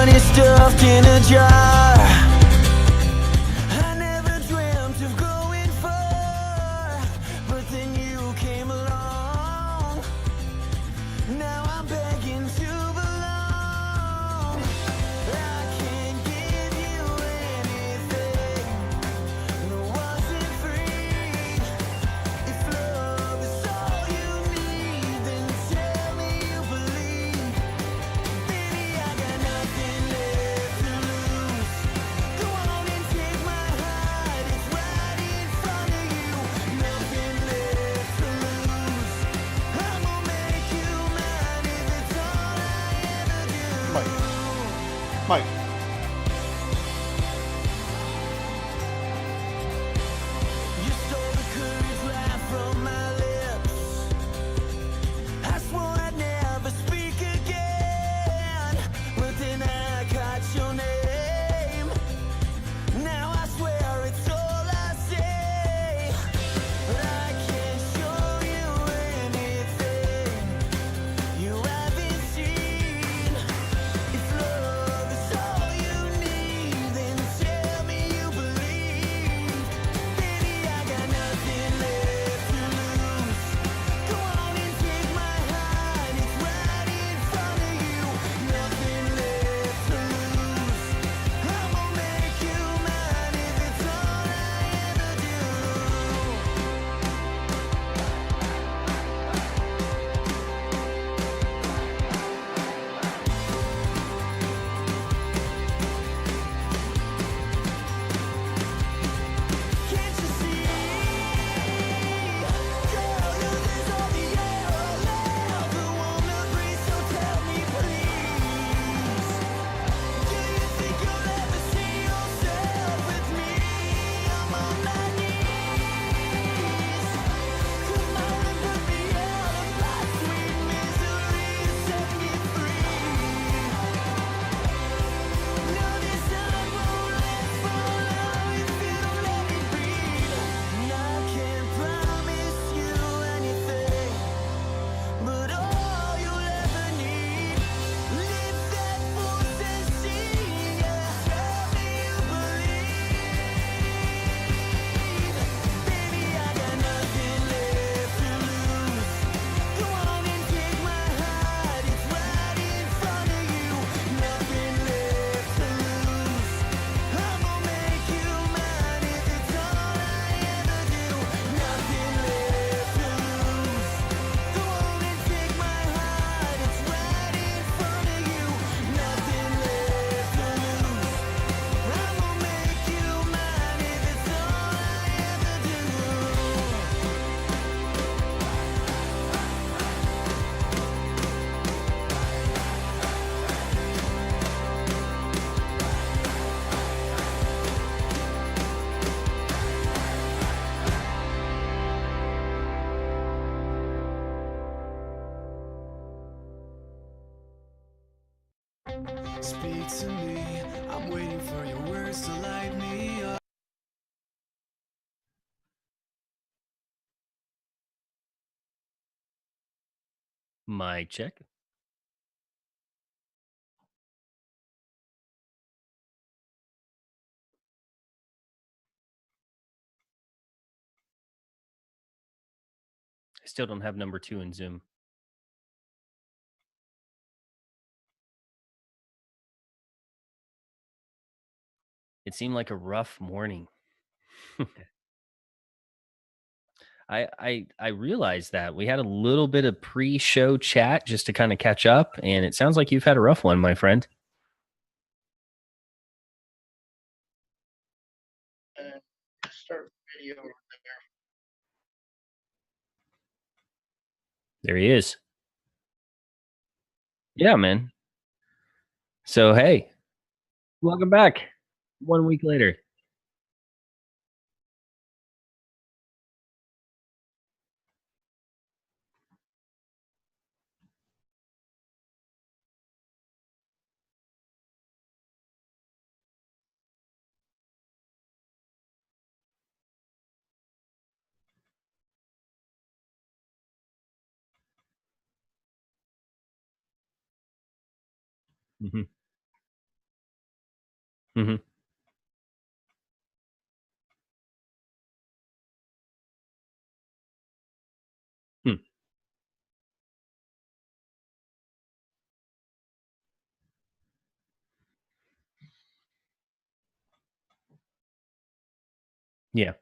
money stuffed in a jar. I never dreamt of going far, but then you came along. Now I'm begging to belong. I can't give you anything that wasn't free. If love is all you need, then tell me you believe. Baby, I got nothing left to lose. Go on and take my heart, it's right in front of you. Nothing left to lose. I'ma make you mine if it's all I ever do. Mike. You stole the courage right from my lips. I swore I'd never speak again, but then I caught your name. Now I swear it's all I say, but I can't show you anything you haven't seen. If love is all you need, then tell me you believe. Baby, I got nothing left to lose. Go on and take my heart, it's right in front of you. Nothing left to lose. I'ma make you mine if it's all I ever do. Can't you see? Girl, you deserve the air of love. Who wanna breathe, so tell me please. Do you think you'll ever see yourself with me? I'm on my knees. Come on and put me out of my sweet misery. Set me free. No, this time won't last for long if you don't let me breathe. And I can't promise you anything, but all you'll ever need. Live that force and see. Yeah, tell me you believe. Baby, I got nothing left to lose. Go on and take my heart, it's right in front of you. Nothing left to lose. I'ma make you mine if it's all I ever do. Nothing left to lose. Go on and take my heart, it's right in front of you. Nothing left to lose. I'ma make you mine if it's all I ever do. Speak to me, I'm waiting for your words to light me up. Mic check. I still don't have number 2 in Zoom. It seemed like a rough morning. I realized that we had a little bit of pre-show chat just to kind of catch up, and it sounds like you've had a rough one, my friend. And start video over there. There he is. Yeah, man. So hey, welcome back. 1 week later. Mhm. Hmm. Hmm. Yeah.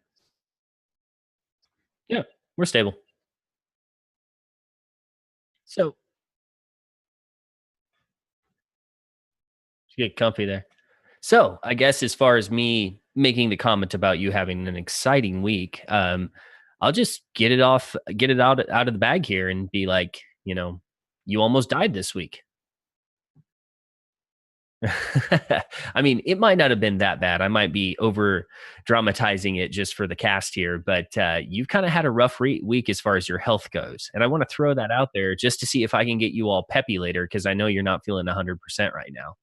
Yeah. We're stable. So get comfy there. So I guess as far as me making the comment about you having an exciting week, I'll just get it out of the bag here and be like, you almost died this week. I mean, it might not have been that bad. I might be over dramatizing it just for the cast here, but you've kind of had a rough week as far as your health goes. And I want to throw that out there just to see if I can get you all peppy later because I know you're not feeling 100% right now.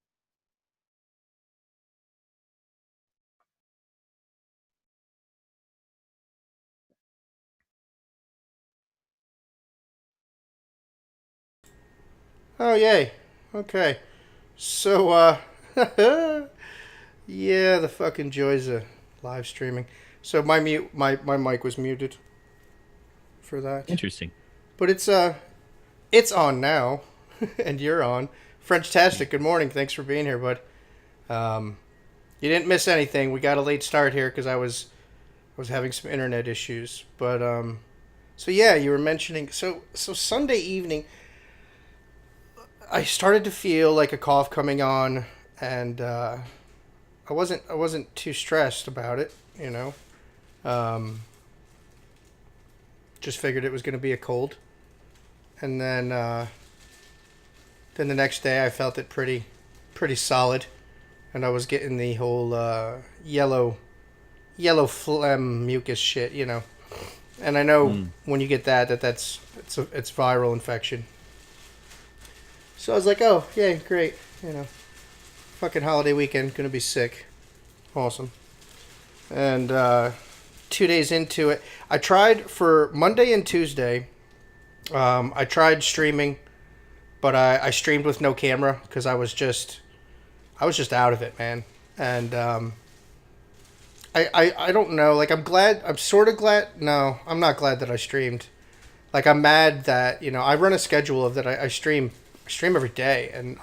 Oh, yay. Okay. So, yeah, the fucking joys of live streaming. So my mic was muted for that. Interesting. But it's on now, and you're on. French-tastic, good morning. Thanks for being here, bud. You didn't miss anything. We got a late start here because I was having some internet issues. But so yeah, you were mentioning so Sunday evening. I started to feel like a cough coming on, and I wasn't too stressed about it, you know. Um, just figured it was going to be a cold, and then the next day I felt it pretty solid, and I was getting the whole yellow phlegm mucus shit, you know. And I know Mm. when you get it's viral infection. So I was like, oh, yeah, great. You know, fucking holiday weekend, gonna be sick. Awesome. And 2 days into it, I tried for Monday and Tuesday. I tried streaming, but I streamed with no camera because I was just out of it, man. And I don't know. Like, I'm sort of glad. No, I'm not glad that I streamed. Like, I'm mad that, I run a schedule of that I stream every day, and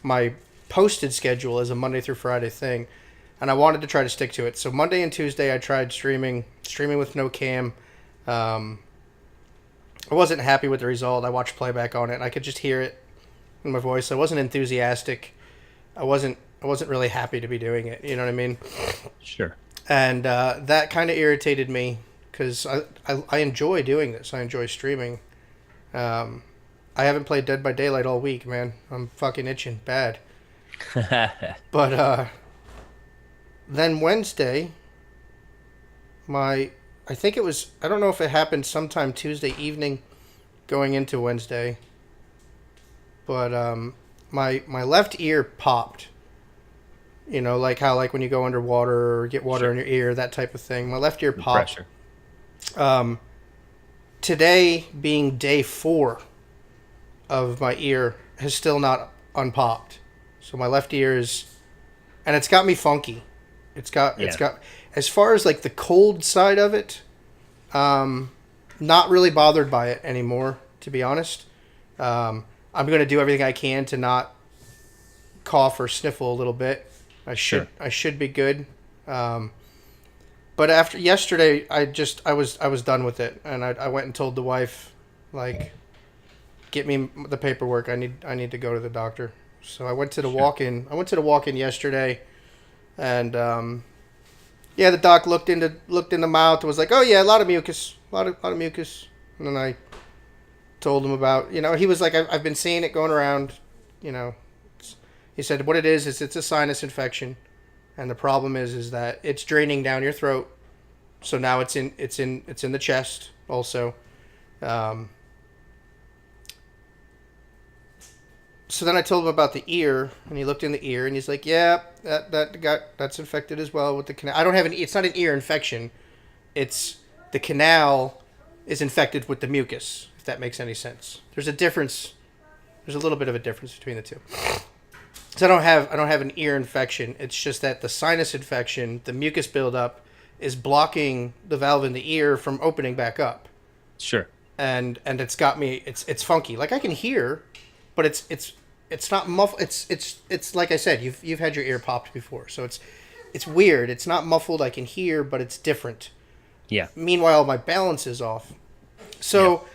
my posted schedule is a Monday through Friday thing, and I wanted to try to stick to it. So Monday and Tuesday I tried streaming with no cam. I wasn't happy with the result. I watched playback on it, and I could just hear it in my voice. I wasn't enthusiastic. I wasn't really happy to be doing it. You know what I mean? Sure. And that kind of irritated me because I enjoy doing this. I enjoy streaming. I haven't played Dead by Daylight all week, man. I'm fucking itching bad. But then Wednesday, I think it was, I don't know if it happened sometime Tuesday evening going into Wednesday, but my left ear popped. You know, like how like when you go underwater or get water in your ear, that type of thing. My left ear The popped. pressure. Um, Today being day 4 of my ear has still not unpopped. So my left ear is, and it's got me funky. It's got, as far as like the cold side of it, not really bothered by it anymore, to be honest. I'm going to do everything I can to not cough or sniffle a little bit. I should be good. But after yesterday, I was done with it, and I went and told the wife, like, get me the paperwork. I need to go to the doctor. So I went to the walk-in. I went to the walk-in yesterday, and yeah, the doc looked in the mouth and was like, oh yeah, a lot of mucus, a lot of mucus. And then I told him about, he was like, I've been seeing it going around, you know. He said what it is it's a sinus infection, and the problem is that it's draining down your throat. So now it's in the chest also. So then I told him about the ear, and he looked in the ear, and he's like, "Yeah, that's infected as well with the canal. I don't have It's not an ear infection. It's the canal is infected with the mucus. If that makes any sense. There's a difference. There's a little bit of a difference between the two." So I don't have an ear infection. It's just that the sinus infection, the mucus buildup, is blocking the valve in the ear from opening back up. Sure. And it's got me. It's funky. Like I can hear, but it's not muffled. It's like I said. You've had your ear popped before, so it's weird. It's not muffled. I can hear, but it's different. Yeah. Meanwhile, my balance is off. So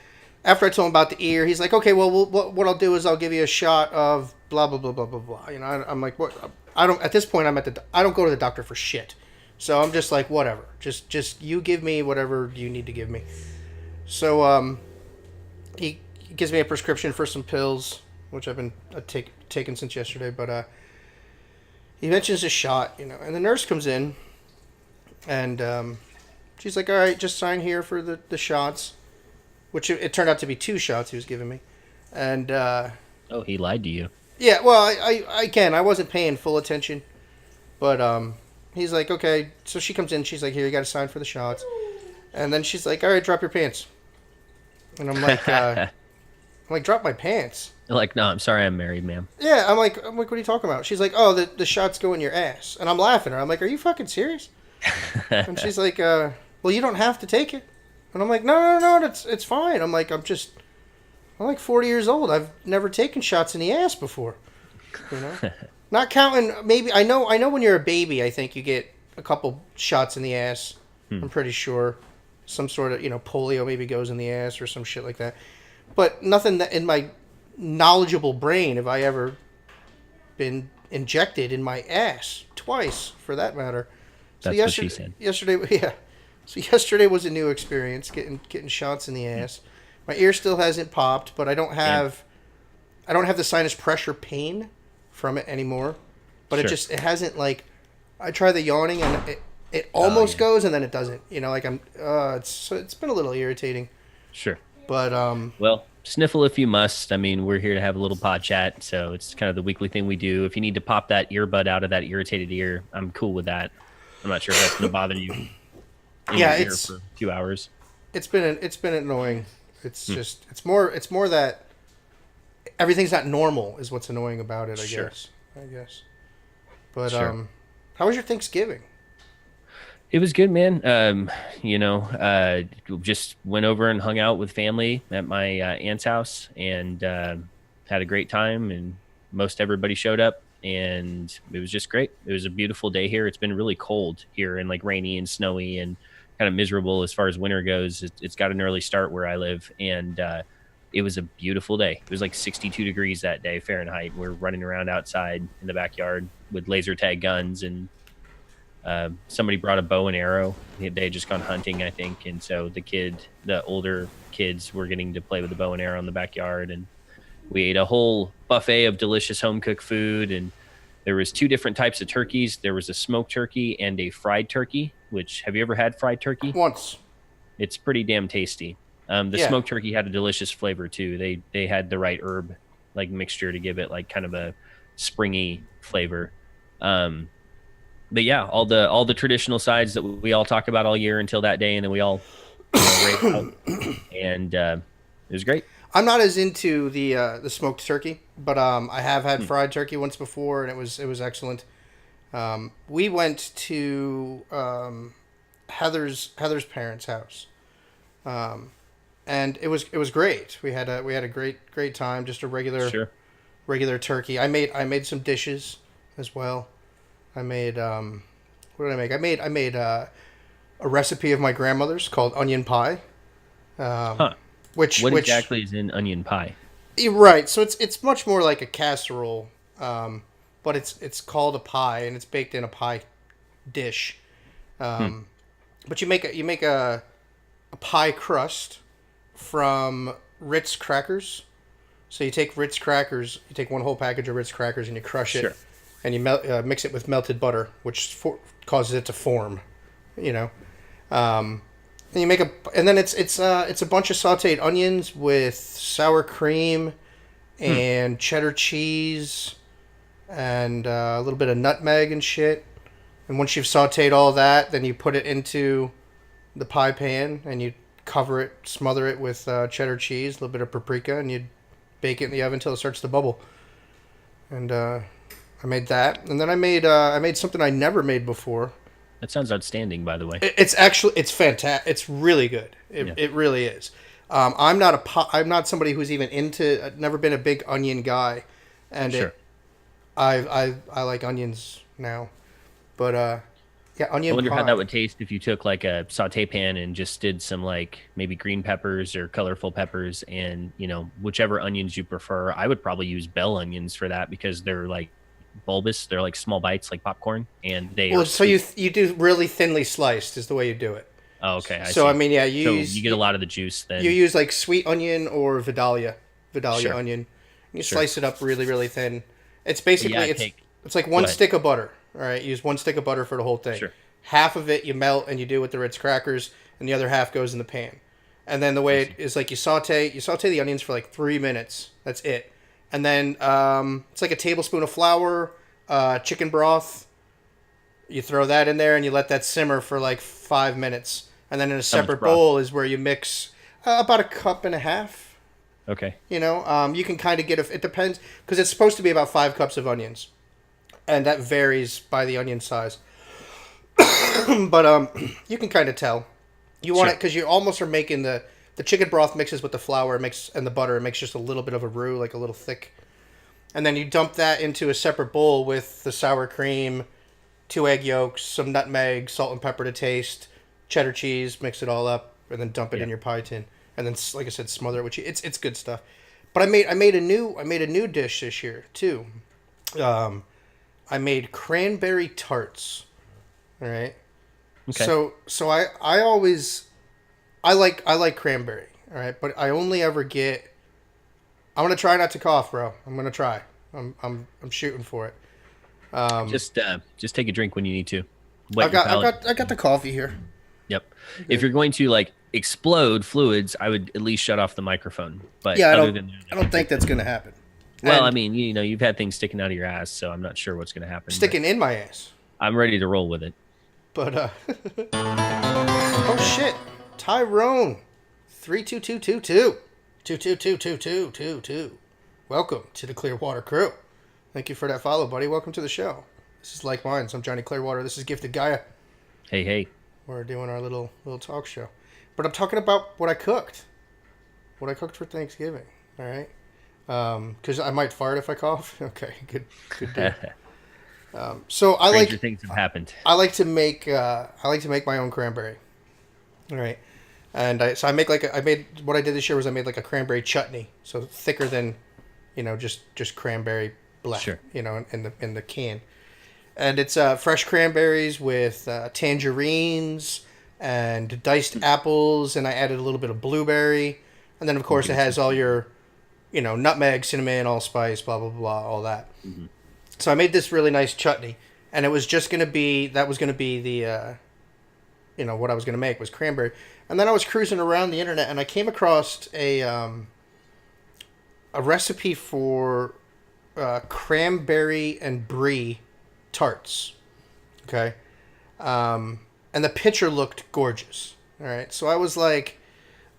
after I told him about the ear, he's like, okay, well, what I'll do is I'll give you a shot of blah blah blah blah blah blah. You know, I'm like, what? I don't. At this point, I don't go to the doctor for shit. So I'm just like, whatever. Just you give me whatever you need to give me. So he gives me a prescription for some pills, which I've been taking since yesterday. But he mentions a shot, you know, and the nurse comes in, and she's like, all right, just sign here for the shots, which it turned out to be 2 shots he was giving me, and Oh, he lied to you. yeah, well, I wasn't paying full attention, but he's like, okay, so she comes in, she's like, here, you got to sign for the shots, and then she's like, all right, drop your pants. And I'm like, drop my pants. Like, no, I'm sorry, I'm married, ma'am. Yeah, I'm like, what are you talking about? She's like, oh, the shots go in your ass. And I'm laughing at her. I'm like, are you fucking serious? And she's like, well, you don't have to take it. And I'm like, no, it's fine. I'm like 40 years old. I've never taken shots in the ass before. You know? Not counting, maybe, I know when you're a baby, I think you get a couple shots in the ass. I'm pretty sure. Some sort of, you know, polio maybe goes in the ass or some shit like that. But nothing that in my knowledgeable brain have I ever been injected in my ass. Twice, for that matter. So That's what she said. Yesterday, so yesterday was a new experience, getting shots in the ass. My ear still hasn't popped, but I don't have the sinus pressure pain from it anymore. But Sure. it hasn't, like, I try the yawning and it almost goes and then it doesn't. You know, like it's been a little irritating. Sure. But Well, sniffle if you must. I mean, we're here to have a little pod chat, so it's kind of the weekly thing we do. If you need to pop that earbud out of that irritated ear, I'm cool with that. I'm not sure if that's going to bother you. In Yeah, your ear for 2 hours. it's been annoying. It's just it's more that everything's not normal is what's annoying about it, I Sure. guess. But Sure. how was your Thanksgiving? It was good, man. Just went over and hung out with family at my aunt's house and had a great time. And most everybody showed up, and it was just great. It was a beautiful day here. It's been really cold here and like rainy and snowy and kind of miserable as far as winter goes. It's got an early start where I live, and it was a beautiful day. It was like 62 degrees that day Fahrenheit. We're running around outside in the backyard with laser tag guns, and somebody brought a bow and arrow. They had just gone hunting, I think, and so the older kids were getting to play with the bow and arrow in the backyard, and we ate a whole buffet of delicious home cooked food. And there was 2 different types of turkeys. There was a smoked turkey and a fried turkey. Which, have you ever had fried turkey? Once. It's pretty damn tasty. The smoked turkey had a delicious flavor too. They had the right herb like mixture to give it like kind of a springy flavor. But yeah, all the traditional sides that we all talk about all year until that day, and then we all rave out. And it was great. I'm not as into the smoked turkey, but I have had fried turkey once before, and it was excellent. We went to Heather's parents' house, and it was great. We had a great time. Just a regular turkey. I made some dishes as well. I made what did I make? I made a recipe of my grandmother's called onion pie. Which exactly is in onion pie? Right. So it's much more like a casserole, but it's called a pie, and it's baked in a pie dish. But you make a pie crust from Ritz crackers. So you take Ritz crackers, you take one whole package of Ritz crackers, and you crush it, and you mix it with melted butter, which causes it to form. You know. And you make and then it's a bunch of sautéed onions with sour cream and cheddar cheese and a little bit of nutmeg and shit. And once you've sautéed all that, then you put it into the pie pan and you cover it, smother it with cheddar cheese, a little bit of paprika, and you bake it in the oven until it starts to bubble. And I I made that, and then I made something I never made before. That sounds outstanding, by the way. It's fantastic. It's really good. Yeah. It really is. I'm not somebody who's even into. I've never been a big onion guy, and Sure. I like onions now, but yeah, I onion wonder pie. how that would taste if you took like a saute pan and just did some like maybe green peppers or colorful peppers and, you know, whichever onions you prefer. I would probably use bell onions for that because they're like bulbous. They're like small bites like popcorn and they Well, are so you do really thinly sliced is the way you do it. Oh, okay. So see. I mean, yeah, so you get a lot of the juice then. you use like sweet onion or Vidalia Sure. onion. You Sure. slice it up really, really thin. It's basically Yeah, it's like one ahead. stick of butter. All right, use one stick of butter for the whole thing. Sure. Half of it you melt and you do with the Ritz crackers, and the other half goes in the pan. And then the way it is like you saute the onions for like 3 minutes. That's it. And then it's like a tablespoon of flour, chicken broth. You throw that in there and you let that simmer for like 5 minutes. And then in a separate broth? bowl is where you mix about a cup and a half. Okay. You know, you can kind of it depends because it's supposed to be about 5 cups of onions, and that varies by the onion size. But you can kind of tell. You want Sure. it because you almost are making the chicken broth mixes with the flour and the butter. It makes just a little bit of a roux, like a little thick. And then you dump that into a separate bowl with the sour cream, 2 egg yolks, some nutmeg, salt and pepper to taste, cheddar cheese. Mix it all up, and then dump it in your pie tin. And then, like I said, smother it with cheese. It's good stuff. But I made a new dish this year too. I made cranberry tarts. All right. Okay. So I always I like cranberry. All right, but I only ever get. I'm gonna try not to cough, bro. I'm gonna try. I'm shooting for it. Just take a drink when you need to. Wet your palate. I got the coffee here. Yep. If you're going to like explode fluids, I would at least shut off the microphone. But Yeah, other than I don't think that's gonna happen. well, And I mean, you know, you've had things sticking out of your ass, so I'm not sure what's going to happen. but sticking in my ass. I'm ready to roll with it. But oh shit, Tyrone, 32222, 2222222. Welcome to the Clearwater crew. Thank you for that follow, buddy. Welcome to the show. This is Like Minds. I'm JonnyClearwater. This is GiftedGaia. Hey. We're doing our little talk show, but I'm talking about what I cooked. What I cooked for Thanksgiving. All right, because I might fart if I cough. Okay, good deal. So Stranger things have happened. I like to make my own cranberry. All right, and I made what I did this year was I made like a cranberry chutney, so thicker than, you know, just cranberry black, Sure. you know, in the can, and it's fresh cranberries with tangerines and diced apples, and I added a little bit of blueberry, and then of course it has all your, you know, nutmeg, cinnamon, allspice, blah blah blah, all that. Mm-hmm. So I made this really nice chutney, and it was just gonna be the, you know, what I was gonna make was cranberry, and then I was cruising around the internet and I came across a recipe for cranberry and brie tarts. Okay, and the picture looked gorgeous. All right, so I was like,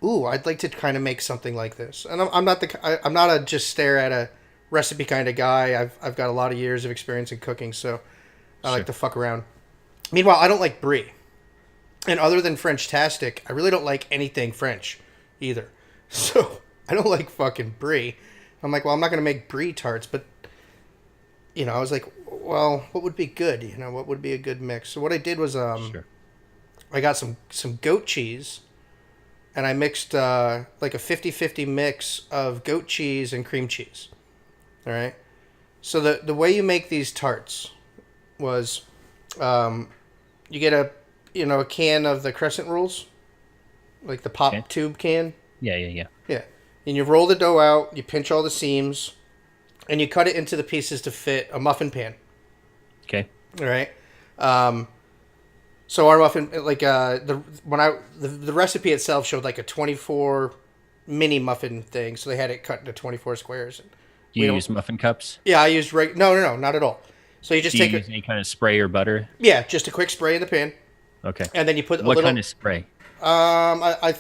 ooh, I'd like to kind of make something like this, and I'm not a just stare at a recipe kind of guy. I've got a lot of years of experience in cooking, so I like to fuck around. Meanwhile, I don't like brie, and other than French-tastic, I really don't like anything French either. So I don't like fucking brie. I'm like, well, I'm not gonna make brie tarts, but, you know, I was like, well, what would be good? You know, what would be a good mix? So what I did was Sure. I got some goat cheese, and I mixed like a 50-50 mix of goat cheese and cream cheese. All right. So the way you make these tarts was, you get a can of the crescent rolls, like the pop tube can. Yeah. Yeah. And you roll the dough out, you pinch all the seams, and you cut it into the pieces to fit a muffin pan. Okay. All right. So our muffin, like the recipe itself showed like a 24 mini muffin thing, so they had it cut into 24 squares. Do you use muffin cups? Yeah, I used no, not at all. So you just Do you use any kind of spray or butter? Yeah, just a quick spray in the pan. Okay. And then you put what kind of spray? I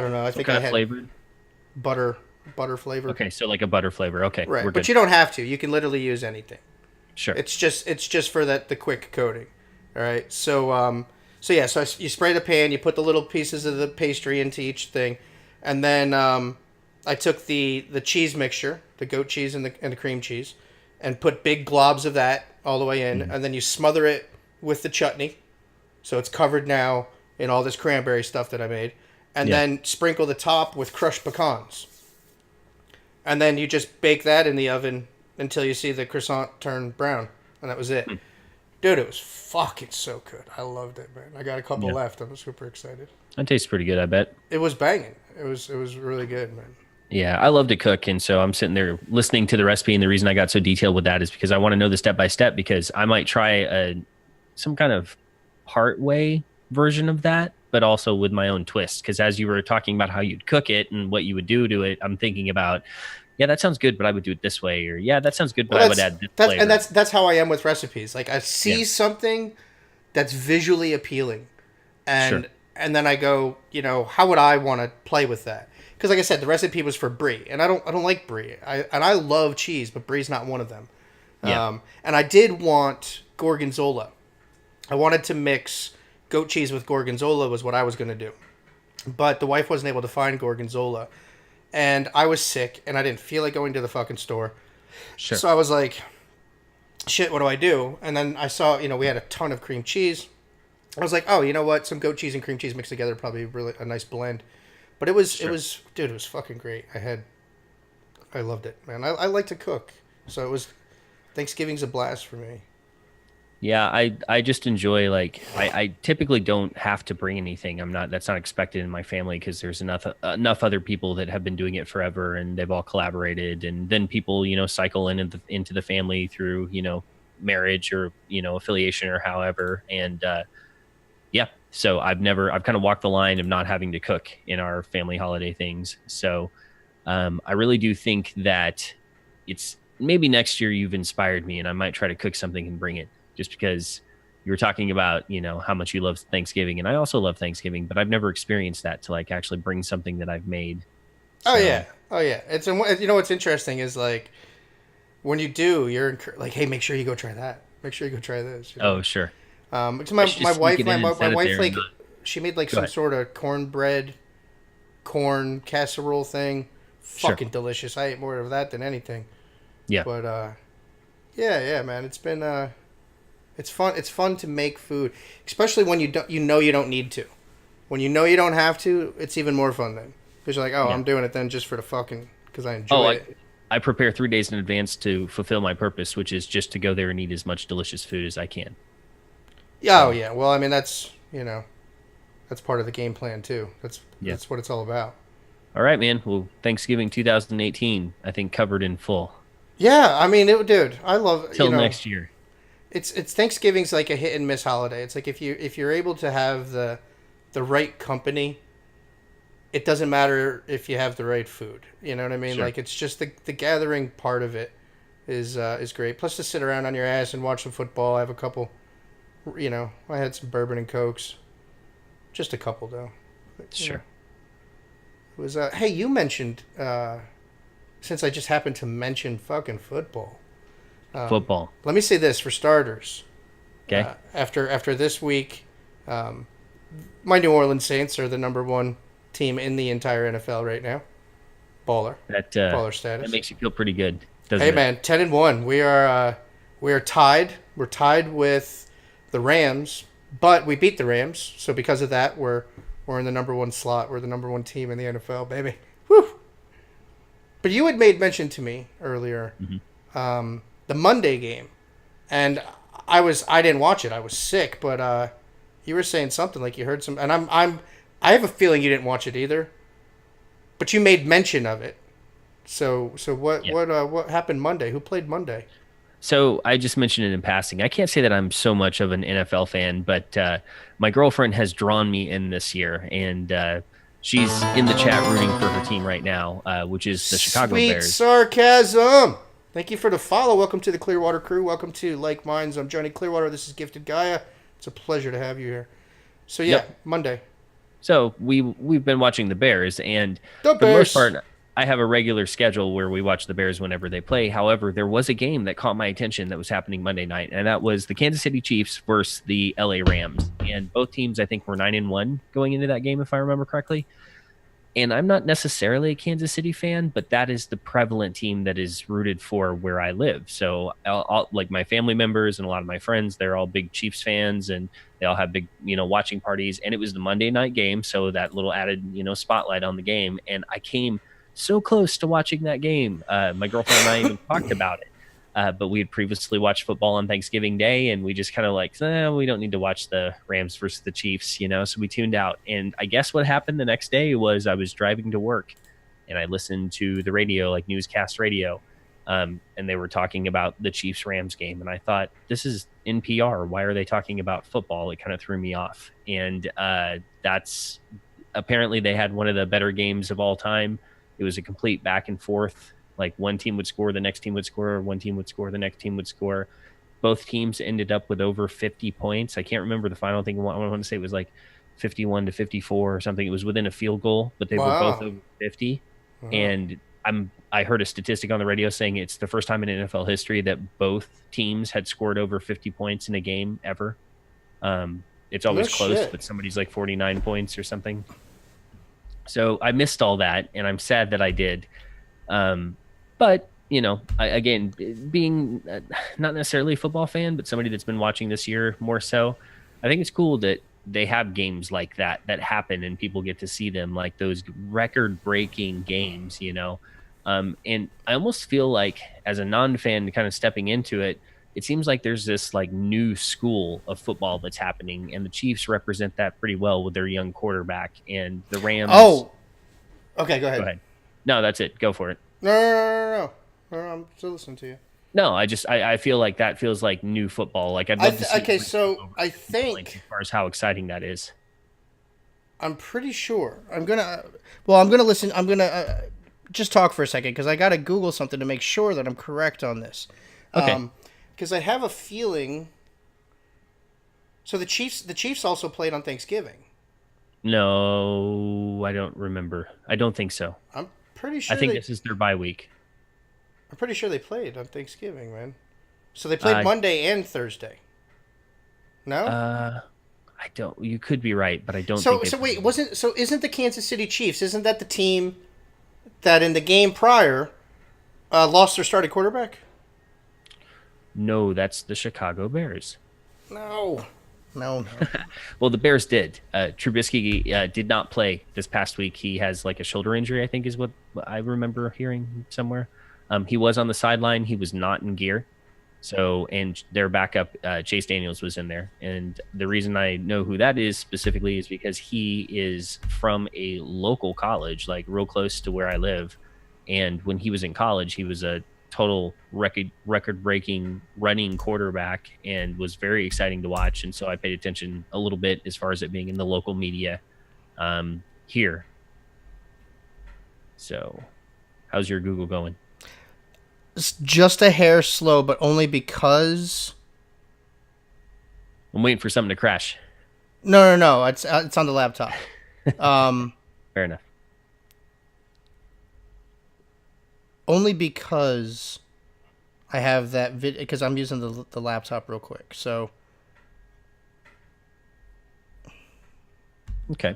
don't know. I think kind I of had flavored? butter. butter flavor. Okay, so like a butter flavor. Okay, Right, we're but good. you don't have to. You can literally use anything. Sure. It's just for the quick coating. All right. So you spray the pan. You put the little pieces of the pastry into each thing, and then I took the cheese mixture, the goat cheese and the cream cheese, and put big globs of that all the way in, and then you smother it with the chutney, so it's covered now in all this cranberry stuff that I made, and then sprinkle the top with crushed pecans, and then you just bake that in the oven until you see the croissant turn brown, and that was it. Dude, it was fucking so good. I loved it, man. I got a couple left. I'm super excited. That tastes pretty good, I bet. It was banging. It was really good, man. Yeah, I love to cook, and so I'm sitting there listening to the recipe, and the reason I got so detailed with that is because I want to know the step by step, because I might try some kind of part way version of that, but also with my own twist. Because as you were talking about how you'd cook it and what you would do to it, I'm thinking about, yeah, that sounds good, but I would do it this way, or yeah, that sounds good, but I would add this flavor. And that's how I am with recipes. Like I see something that's visually appealing, and then I go, how would I want to play with that? Because like I said, the recipe was for brie, and I don't like brie. I love cheese, but brie's not one of them. Yeah. And I did want gorgonzola. I wanted to mix goat cheese with gorgonzola was what I was going to do, but the wife wasn't able to find gorgonzola, and I was sick, and I didn't feel like going to the fucking store. Sure. So I was like, shit, what do I do? And then I saw, we had a ton of cream cheese. I was like, oh, you know what? Some goat cheese and cream cheese mixed together, probably really a nice blend. But it was, dude, it was fucking great. I loved it, man. I like to cook. So Thanksgiving's a blast for me. Yeah, I just enjoy, like, I typically don't have to bring anything. That's not expected in my family, because there's enough other people that have been doing it forever, and they've all collaborated, and then people, cycle into the family through, marriage or, affiliation or however. And, so I've kind of walked the line of not having to cook in our family holiday things. So, I really do think that it's maybe next year you've inspired me, and I might try to cook something and bring it. Just because you were talking about, how much you love Thanksgiving, and I also love Thanksgiving, but I've never experienced that to like actually bring something that I've made. So, oh yeah. It's what's interesting is like when you do, you're like, hey, make sure you go try that. Make sure you go try this. Oh sure. My wife, like she made like some sort of corn casserole thing. Fucking delicious. I ate more of that than anything. Yeah. But yeah, man, it's been it's fun. It's fun to make food, especially when you don't need to. When you don't have to, it's even more fun then. Because you're like, I'm doing it then just for the fucking, because I enjoy it. I prepare 3 days in advance to fulfill my purpose, which is just to go there and eat as much delicious food as I can. Yeah. So. Oh yeah. Well, I mean that's that's part of the game plan too. That's what it's all about. All right, man. Well, Thanksgiving 2018, I think covered in full. Yeah, I mean, dude, I love till next year. It's Thanksgiving's like a hit and miss holiday. It's like if you're able to have the right company, it doesn't matter if you have the right food. You know what I mean? Sure. Like it's just the gathering part of it is great. Plus to sit around on your ass and watch some football. I have a couple. I had some bourbon and cokes. Just a couple though. But, sure. It was hey, you mentioned since I just happened to mention fucking football. Football. Let me say this for starters. Okay. After this week, my New Orleans Saints are the number one team in the entire NFL right now. Baller. Baller status. That makes you feel pretty good, doesn't it? Hey man, 10-1. We are tied. We're tied with the Rams, but we beat the Rams. So because of that, we're in the number one slot. We're the number one team in the NFL, baby. Woo! But you had made mention to me earlier. Mm-hmm. The Monday game, and I didn't watch it. I was sick, but you were saying something like you heard some, and I have a feeling you didn't watch it either, but you made mention of it. So what happened Monday? Who played Monday? So I just mentioned it in passing. I can't say that I'm so much of an NFL fan, but my girlfriend has drawn me in this year, and she's in the chat rooting for her team right now, which is the Chicago Bears. Sweet sarcasm. Thank you for the follow. Welcome to the Clearwater crew. Welcome to Like Minds. I'm JonnyClearwater. This is GiftedGaia. It's a pleasure to have you here. So Monday. So we've been watching the Bears, and the for the most part, I have a regular schedule where we watch the Bears whenever they play. However, there was a game that caught my attention that was happening Monday night, and that was the Kansas City Chiefs versus the LA Rams. And both teams, I think, were 9-1 going into that game, if I remember correctly. And I'm not necessarily a Kansas City fan, but that is the prevalent team that is rooted for where I live. So like my family members and a lot of my friends, they're all big Chiefs fans, and they all have big, watching parties. And it was the Monday night game, so that little added, spotlight on the game. And I came so close to watching that game. My girlfriend and I even talked about it. But we had previously watched football on Thanksgiving Day, and we just kind of we don't need to watch the Rams versus the Chiefs, so we tuned out. And I guess what happened the next day was I was driving to work, and I listened to the radio, like newscast radio, and they were talking about the Chiefs-Rams game. And I thought, this is NPR. Why are they talking about football? It kind of threw me off. And that's apparently they had one of the better games of all time. It was a complete back and forth. Like one team would score, the next team would score, one team would score, the next team would score. Both teams ended up with over 50 points. I can't remember the final thing. I want to say it was like 51-54 or something. It was within a field goal, but they were both over 50. Wow. And I heard a statistic on the radio saying it's the first time in NFL history that both teams had scored over 50 points in a game ever. It's always close, but somebody's like 49 points or something. So I missed all that, and I'm sad that I did. But, again, being not necessarily a football fan, but somebody that's been watching this year more so, I think it's cool that they have games like that happen and people get to see them, like those record-breaking games, And I almost feel like, as a non-fan kind of stepping into it, it seems like there's this like new school of football that's happening, and the Chiefs represent that pretty well with their young quarterback, and the Rams. Oh, okay, go ahead. No, that's it. Go for it. No. I'm still listening to you. No, I feel like that feels like new football. Like I'd love to see. Okay, so I think as far as how exciting that is, I'm pretty sure I'm gonna listen. I'm gonna just talk for a second because I got to Google something to make sure that I'm correct on this. Okay. Because I have a feeling. So the Chiefs also played on Thanksgiving. No, I don't remember. I don't think so. I'm pretty sure. I think this is their bye week. I'm pretty sure they played on Thanksgiving, man. So they played Monday and Thursday. No? I don't. You could be right, but I don't. So wait, isn't the Kansas City Chiefs? Isn't that the team that in the game prior lost their starting quarterback? No, that's the Chicago Bears. No. Well, the Bears did. Trubisky did not play this past week. He has like a shoulder injury, I think is what I remember hearing somewhere. He was on the sideline. He was not in gear. So, and their backup, Chase Daniels, was in there. And the reason I know who that is specifically is because he is from a local college, like real close to where I live. And when he was in college, he was a total record-breaking running quarterback and was very exciting to watch. And so I paid attention a little bit as far as it being in the local media here. So how's your Google going? It's just a hair slow, but only because I'm waiting for something to crash. No. It's on the laptop. Fair enough. Only because I have that video, because I'm using the laptop real quick. So okay,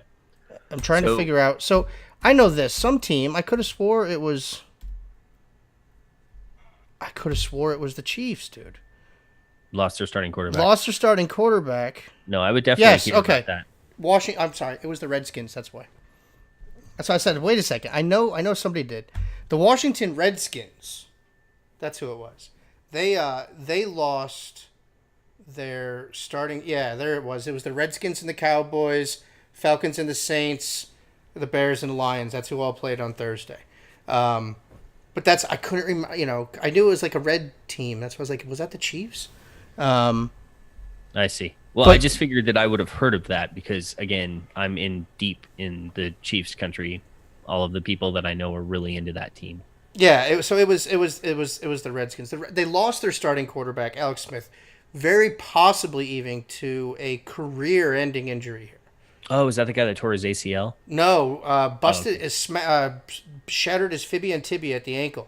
I'm trying to figure out. So I know this. Some team. I could have swore it was the Chiefs, dude. Lost their starting quarterback. No, I would definitely hear about that. I'm sorry. It was the Redskins. That's why. That's why I said, wait a second. I know somebody did. The Washington Redskins. That's who it was. They lost their starting. Yeah, there it was. It was the Redskins and the Cowboys, Falcons and the Saints, the Bears and the Lions. That's who all played on Thursday. But I couldn't remember. I knew it was like a red team. That's why I was like, was that the Chiefs? I see. Well, I just figured that I would have heard of that because, again, I'm deep in the Chiefs country. All of the people that I know are really into that team. Yeah, it was the Redskins. They lost their starting quarterback, Alex Smith, very possibly even to a career-ending injury here. Oh, is that the guy that tore his ACL? No, busted okay. is shattered his fibia and tibia at the ankle.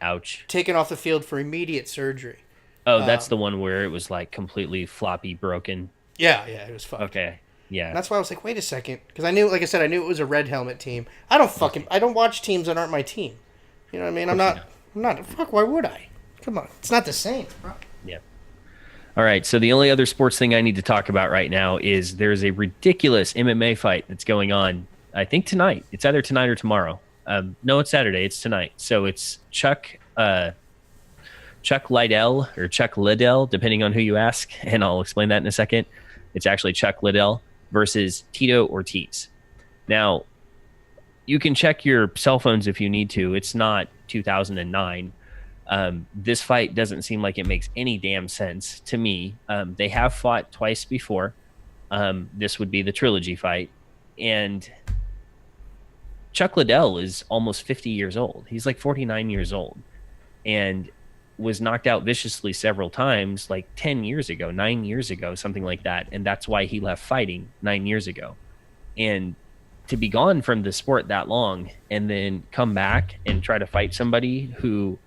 Ouch. Taken off the field for immediate surgery. Oh, that's the one where it was like completely floppy broken. Yeah, it was fucked. Okay. And Yeah. that's why I was like, wait a second, because I knew, like I said, I knew it was a red helmet team. I don't watch teams that aren't my team. You know what I mean? Of course you don't. I'm not. Fuck, why would I? Come on, it's not the same. Yeah. All right. So the only other sports thing I need to talk about right now is there's a ridiculous MMA fight that's going on. I think tonight. It's either tonight or tomorrow. No, it's Saturday. It's tonight. So it's Chuck Liddell or Chuck Liddell, depending on who you ask, and I'll explain that in a second. It's actually Chuck Liddell versus Tito Ortiz. Now, you can check your cell phones if you need to. It's not 2009. This fight doesn't seem like it makes any damn sense to me. They have fought twice before. This would be the trilogy fight. And Chuck Liddell is almost 50 years old. He's like 49 years old and was knocked out viciously several times, like 10 years ago, 9 years ago, something like that. And that's why he left fighting 9 years ago. And to be gone from the sport that long and then come back and try to fight somebody who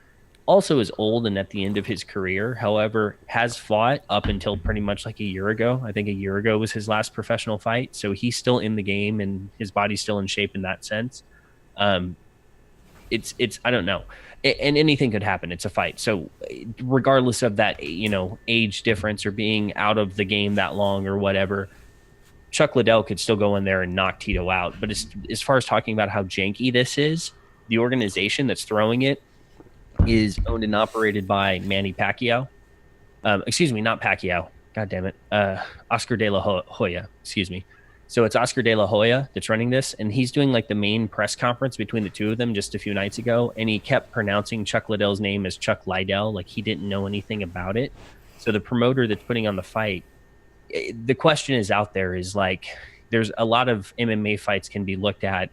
also is old and at the end of his career, however, has fought up until pretty much like a year ago. I think a year ago was his last professional fight. So he's still in the game and his body's still in shape in that sense. It's I don't know. And anything could happen. It's a fight. So regardless of that, age difference or being out of the game that long or whatever, Chuck Liddell could still go in there and knock Tito out. But as far as talking about how janky this is, the organization that's throwing it is owned and operated by Manny Pacquiao. Excuse me, not Pacquiao. God damn it. Oscar de la Hoya. Excuse me. So it's Oscar de la Hoya that's running this, and he's doing like the main press conference between the two of them just a few nights ago, and he kept pronouncing Chuck Liddell's name as Chuck Liddell, like he didn't know anything about it. So the promoter that's putting on the fight, the question is out there is like, there's a lot of MMA fights can be looked at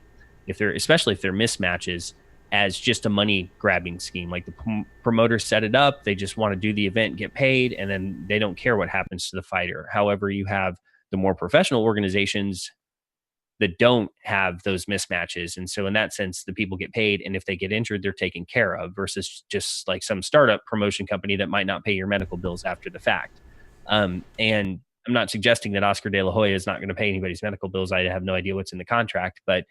especially if they're mismatches, as just a money grabbing scheme. Like the promoter set it up, they just want to do the event, get paid, and then they don't care what happens to the fighter. However, you have the more professional organizations that don't have those mismatches. And so in that sense, the people get paid. And if they get injured, they're taken care of versus just like some startup promotion company that might not pay your medical bills after the fact. And I'm not suggesting that Oscar de la Hoya is not going to pay anybody's medical bills. I have no idea what's in the contract, but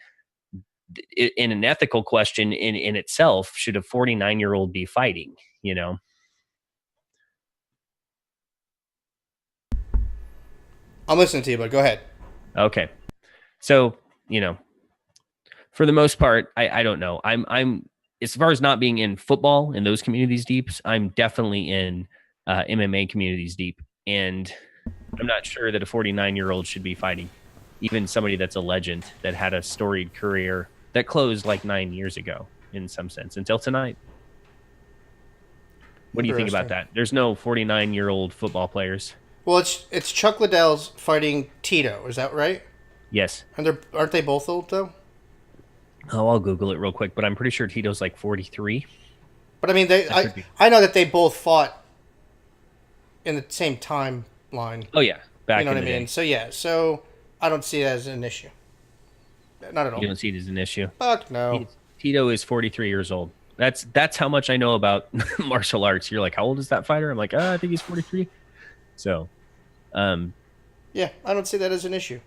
in an ethical question in itself, should a 49-year-old be fighting, I'm listening to you, but go ahead. Okay. So, for the most part, I don't know. I'm as far as not being in football in those communities deep, I'm definitely in MMA communities deep. And I'm not sure that a 49-year-old should be fighting, even somebody that's a legend that had a storied career that closed like 9 years ago in some sense until tonight. What do you think about that? There's no 49-year-old football players. Well, it's Chuck Liddell's fighting Tito. Is that right? Yes. And aren't they both old though? Oh, I'll Google it real quick, but I'm pretty sure Tito's like 43. But I mean, I know that they both fought in the same timeline. Oh yeah, back you know in what I the mean. day. So yeah, so I don't see it as an issue. Not at all. You don't see it as an issue. Fuck no. Tito is 43 years old. That's how much I know about martial arts. You're like, how old is that fighter? I'm like, I think he's 43. So, yeah, I don't see that as an issue.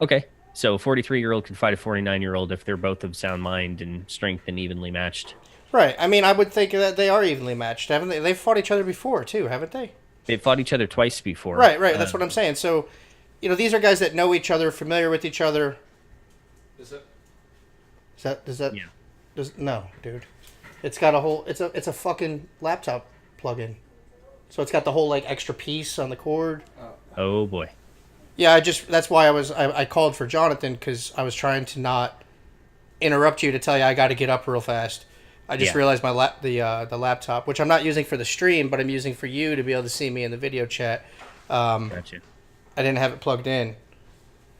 Okay, so a 43-year-old can fight a 49-year-old if they're both of sound mind and strength and evenly matched. Right. I mean, I would think that they are evenly matched, haven't they? They've fought each other before too, haven't they? They've fought each other twice before. Right. That's what I'm saying. So, these are guys that know each other, familiar with each other. Does that? Yeah. No, dude. It's got a whole. It's a fucking laptop plug-in. So it's got the whole like extra piece on the cord. Oh boy. Yeah, that's why I called for Jonathan, because I was trying to not interrupt you to tell you I got to get up real fast. I just realized the laptop, which I'm not using for the stream, but I'm using for you to be able to see me in the video chat. Gotcha. I didn't have it plugged in,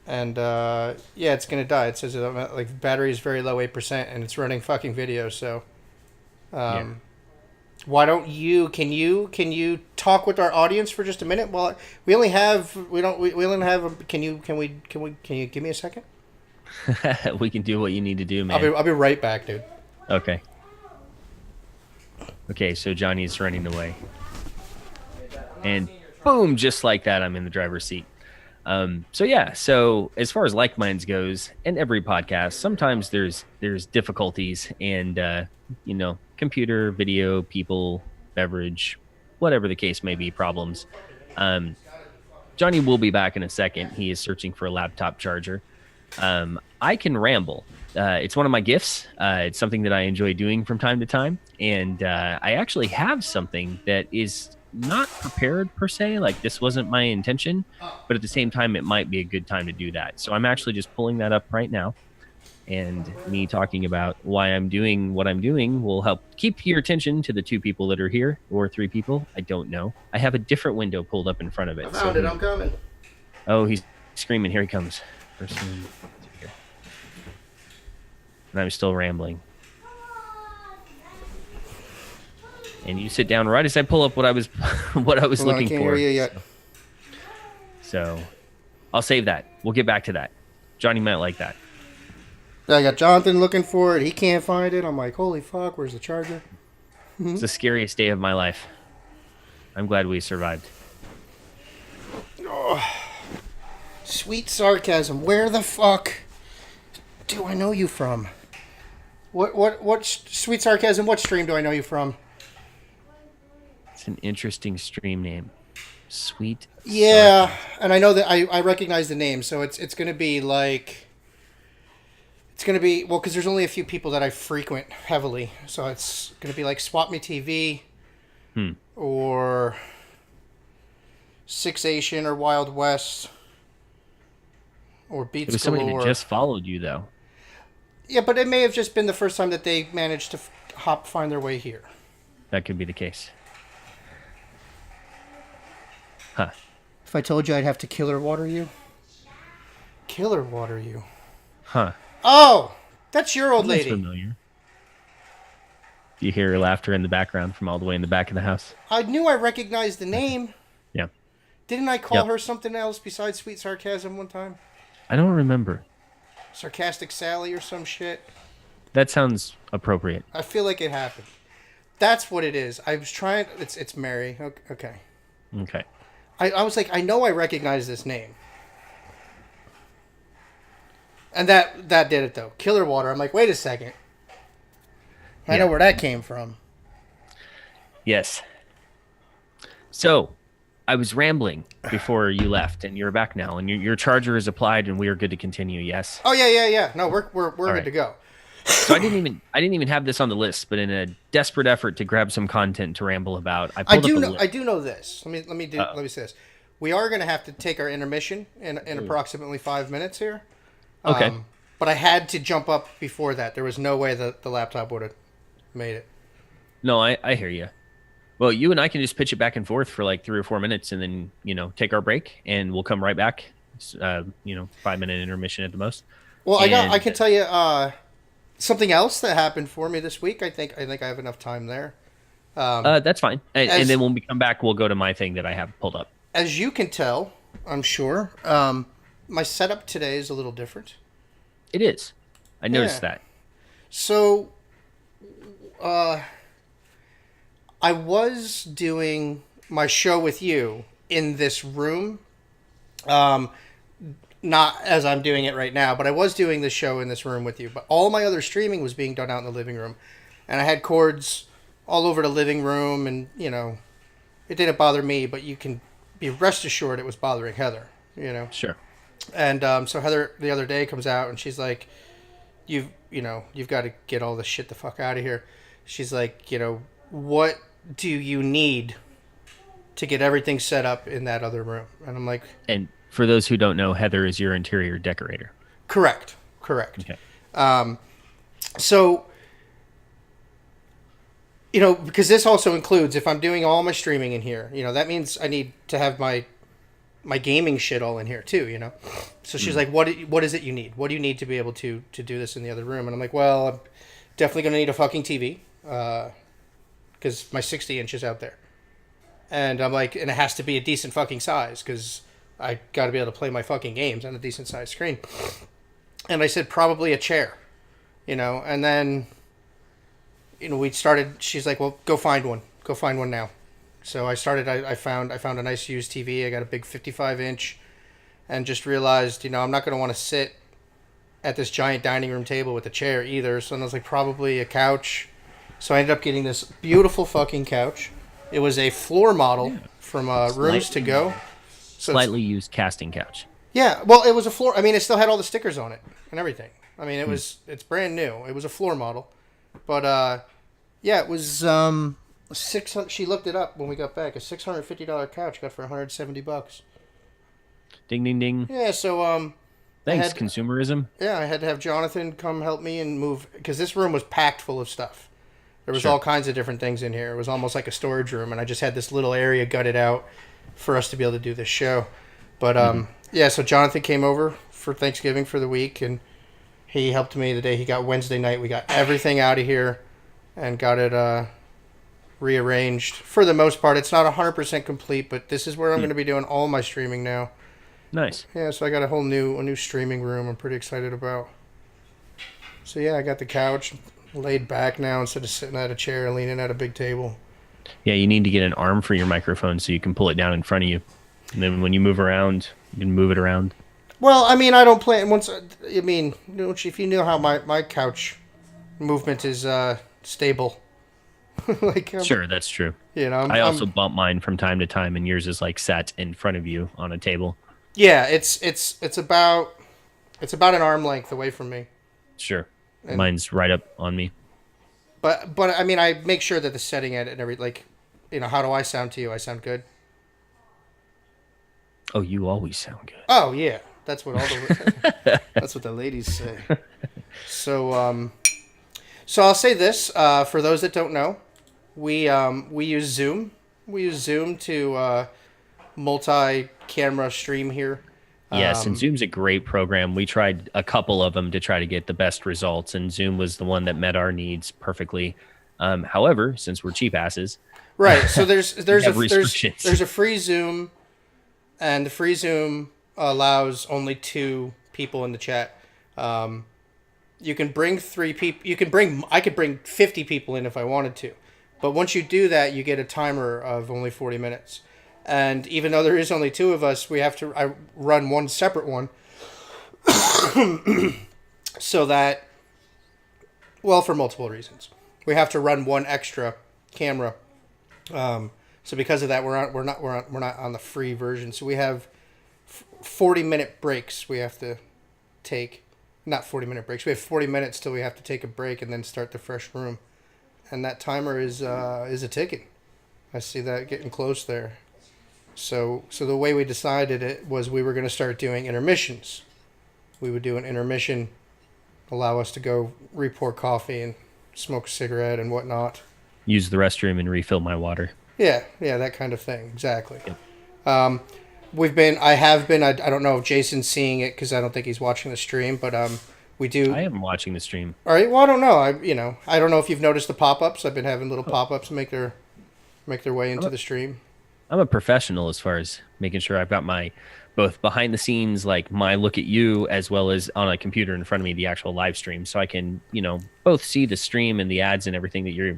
and it's gonna die. It says like battery is very low, 8%, and it's running fucking video. So, why don't you? Can you talk with our audience for just a minute? Well, we only have can you give me a second? We can do what you need to do, man. I'll be right back, dude. Okay. Okay, so Johnny's running away. And boom, just like that, I'm in the driver's seat. So as far as like minds goes, in every podcast, sometimes there's difficulties and computer, video, people, beverage, whatever the case may be, problems. Johnny will be back in a second. He is searching for a laptop charger. I can ramble. It's one of my gifts. It's something that I enjoy doing from time to time. And I actually have something that is not prepared per se. Like, this wasn't my intention, but at the same time, it might be a good time to do that. So I'm actually just pulling that up right now. And me talking about why I'm doing what I'm doing will help keep your attention to the 2 people that are here, or 3 people. I don't know. I have a different window pulled up in front of it. I found it. I'm coming. Oh, he's screaming. Here he comes. First one here. And I'm still rambling. And you sit down right as I pull up what I was looking for. Hear you yet. So I'll save that. We'll get back to that. Johnny might like that. I got Jonathan looking for it. He can't find it. I'm like, holy fuck, where's the charger? It's the scariest day of my life. I'm glad we survived. Oh, sweet sarcasm. Where the fuck do I know you from? What sweet sarcasm? What stream do I know you from? It's an interesting stream name. Sweet. Yeah, sarcasm. And I know that I recognize the name, so it's going to be like... It's going to be, well, because there's only a few people that I frequent heavily. So it's going to be like Swap Me TV or Six Asian or Wild West or Beats It was somebody Galore. that just followed you, though. Yeah, but it may have just been the first time that they managed to find their way here. That could be the case. Huh. If I told you I'd have to killer water you? Killer water you? Huh. Oh, that's your old That's lady. familiar. Do you hear laughter in the background from all the way in the back of the house? I knew I recognized the name. Yeah. Didn't I call her something else besides Sweet Sarcasm one time? I don't remember. Sarcastic Sally or some shit? That sounds appropriate. I feel like it happened. That's what it is. I was trying... It's Mary. Okay. Okay. I was like, I know I recognize this name. And that did it, though. Killer Water. I'm like, wait a second. I know where that came from. Yes. So, I was rambling before you left, and you're back now, and your charger is applied, and we are good to continue. Yes. Oh yeah. No, we're good to go. So I didn't even have this on the list, but in a desperate effort to grab some content to ramble about, I pulled up a list. I do know this. Let me say this. We are going to have to take our intermission in approximately 5 minutes here. Okay. But I had to jump up before that. There was no way that the laptop would have made it. No, I hear you. Well, you and I can just pitch it back and forth for like 3 or 4 minutes, and then take our break, and we'll come right back. 5-minute intermission at the most. Well, I can tell you something else that happened for me this week. I think I have enough time there. That's fine. And then when we come back, we'll go to my thing that I have pulled up. As you can tell, I'm sure, my setup today is a little different. It is. I noticed that. So, I was doing my show with you in this room. Not as I'm doing it right now, but I was doing this show in this room with you. But all my other streaming was being done out in the living room. And I had cords all over the living room, and, it didn't bother me, but you can be rest assured it was bothering Heather, Sure. And so Heather the other day comes out and she's like, you've got to get all this shit the fuck out of here. She's like, what do you need to get everything set up in that other room? And I'm like... And for those who don't know, Heather is your interior decorator. Correct. Okay. So, because this also includes, if I'm doing all my streaming in here, that means I need to have my gaming shit all in here too, So she's like, what is it you need? What do you need to be able to do this in the other room? And I'm like, well, I'm definitely going to need a fucking TV, because my 60 inch is out there. And I'm like, and it has to be a decent fucking size because I got to be able to play my fucking games on a decent sized screen. And I said, probably a chair, and then, we started, she's like, well, go find one now. So I started, I found a nice used TV. I got a big 55-inch and just realized, I'm not going to want to sit at this giant dining room table with a chair either. So I was like, probably a couch. So I ended up getting this beautiful fucking couch. It was a floor model from Rooms to Go. So Slightly used casting couch. Yeah, well, it was a floor. I mean, it still had all the stickers on it and everything. I mean, it's brand new. It was a floor model. But, yeah, it was 600. She looked it up when we got back. A $650 couch got for $170. Ding, ding, ding. Yeah, so Thanks, consumerism. Yeah, I had to have Jonathan come help me and move because this room was packed full of stuff. There was all kinds of different things in here. It was almost like a storage room, and I just had this little area gutted out for us to be able to do this show. But yeah, so Jonathan came over for Thanksgiving for the week, and he helped me the day he got Wednesday night. We got everything out of here and got it rearranged. For the most part, it's not 100% complete, but this is where I'm going to be doing all my streaming now. Nice. Yeah, so I got a new streaming room I'm pretty excited about. So yeah, I got the couch laid back now instead of sitting at a chair and leaning at a big table. Yeah, you need to get an arm for your microphone so you can pull it down in front of you. And then when you move around, you can move it around. Well, I mean, I don't play once. I mean, if you know how my couch movement is stable. Sure, that's true. I also bump mine from time to time, and yours is like set in front of you on a table. Yeah, it's about an arm length away from me. Sure, and mine's right up on me. But I mean, I make sure that the setting at it and every how do I sound to you? I sound good. Oh, you always sound good. Oh yeah, that's what that's what the ladies say. So so I'll say this for those that don't know, we use Zoom. We use Zoom to multi-camera stream here. Yes, and Zoom's a great program. We tried a couple of them to try to get the best results, and Zoom was the one that met our needs perfectly. However, since we're cheap asses, right? So there's a free Zoom, and the free Zoom allows only 2 people in the chat. You can bring 3 people. I could bring 50 people in if I wanted to, but once you do that, you get a timer of only 40 minutes. And even though there is only 2 of us, I run one separate one so that, well, for multiple reasons, we have to run one extra camera. So because of that, we're not on the free version. So we have 40-minute breaks we have to take. Not 40-minute breaks. We have 40 minutes till we have to take a break and then start the fresh room. And that timer is a ticking. I see that getting close there. So the way we decided it was we were going to start doing intermissions. We would do an intermission, allow us to go repour coffee and smoke a cigarette and whatnot. Use the restroom and refill my water. Yeah, that kind of thing. Exactly. Yep. I don't know if Jason's seeing it because I don't think he's watching the stream, but we do. I am watching the stream. All right. Well, I don't know. I don't know if you've noticed the pop-ups. I've been having little pop-ups make their way into the stream. I'm a professional as far as making sure I've got my both behind the scenes, like my look at you, as well as on a computer in front of me, the actual live stream. So I can, both see the stream and the ads and everything that you're,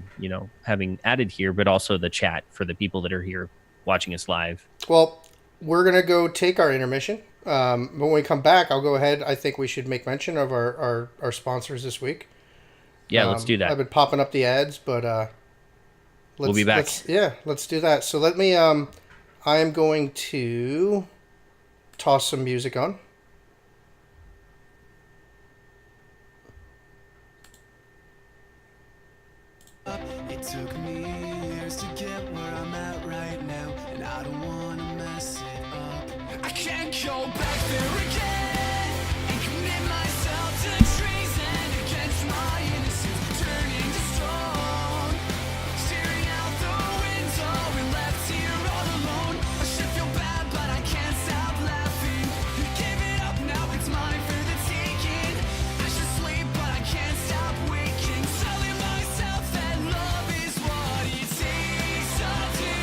having added here, but also the chat for the people that are here watching us live. Well, we're going to go take our intermission. When we come back, I'll go ahead. I think we should make mention of our sponsors this week. Yeah, let's do that. I've been popping up the ads, but we'll be back. Let's do that. So let me, I am going to toss some music on. It took me years to get where I'm at right now, and I don't want to mess it up. I can't go back there again and commit myself to treason against my innocence, turning to stone. Staring out the window, we're left here all alone. I should feel bad, but I can't stop laughing. You gave it up, now it's mine for the taking. I should sleep, but I can't stop waking. Telling myself that love is what it takes to do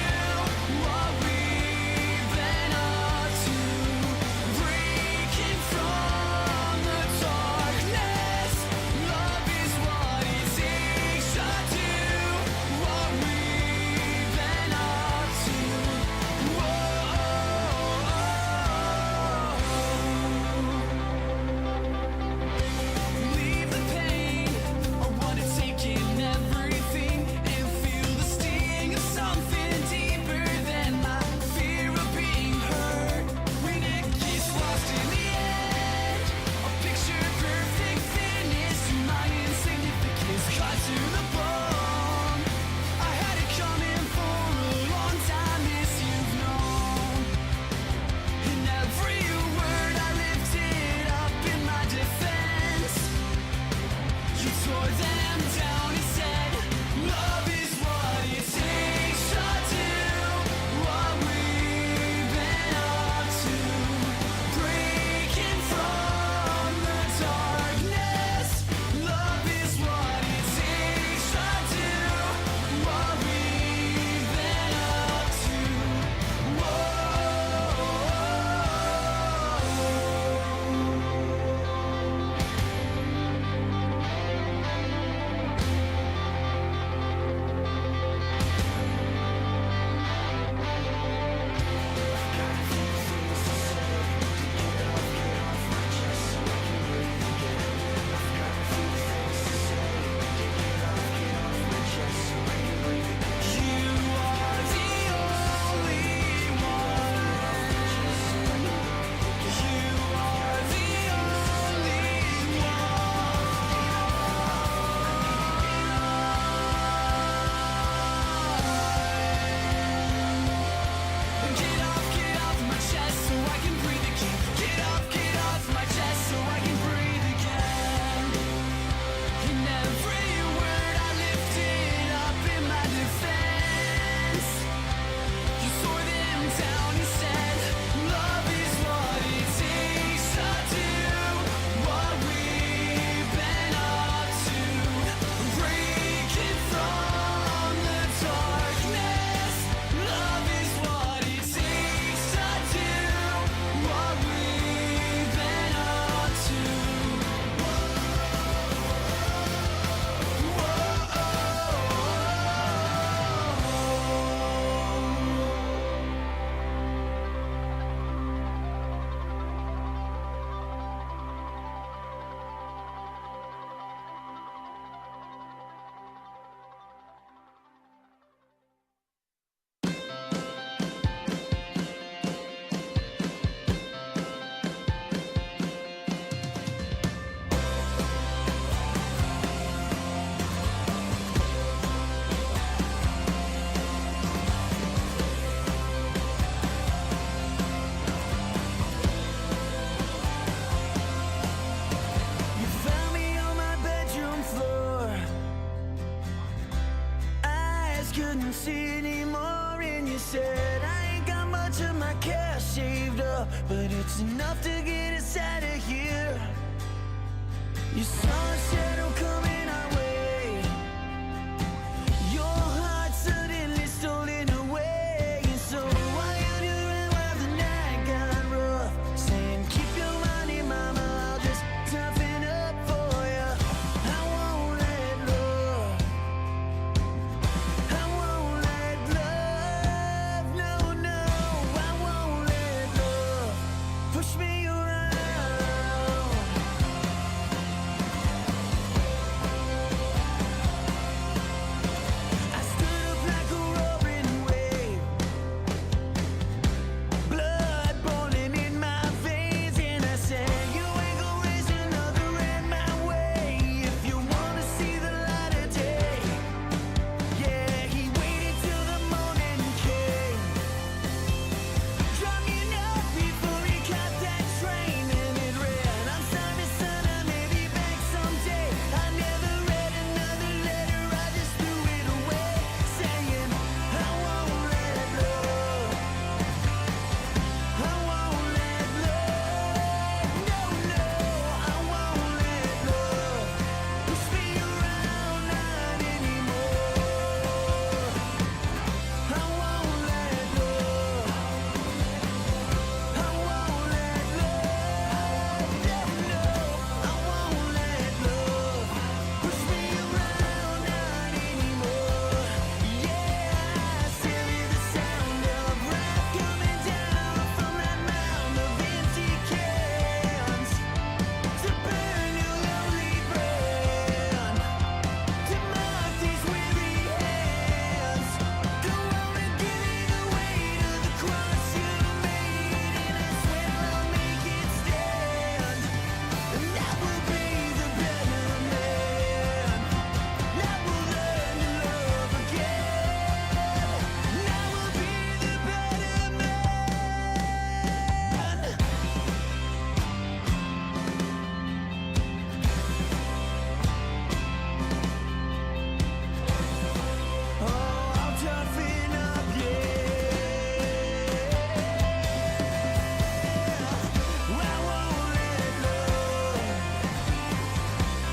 anymore. And you said, I ain't got much of my cash saved up, but it's enough to get us out of here. You saw a shadow coming our way. Your heart suddenly stolen away. And so while you ran while the night got rough, saying keep your money, mama, I'll just toughen up for you. I won't let love, I won't let love, no, no, I won't let love push me around. I stood up like a roaring wave, blood boiling in my veins, and I said, you ain't gonna raise another red my way if you wanna see the light of day. Yeah, he waited till the morning came, dropped me a note before he caught that train, and it read, I'm sorry son, I may be back someday. I never read another letter, I just threw it away, saying I won't let love, I won't let love, no, no, I won't let love push me around, not anymore. I won't let love, I won't let love, no, no, I won't let love push me around, not anymore. Yeah, I still hear the sound of wrath coming down from that mound of empty cans, to burn your lonely brand, to mark these weary hands. Go on and give me the weight of the cross you made, and I swear I'll make it stand. And that will be the better man. That will learn to love again. That will be the better man. Oh, I'll toughen up, yeah. I won't let love,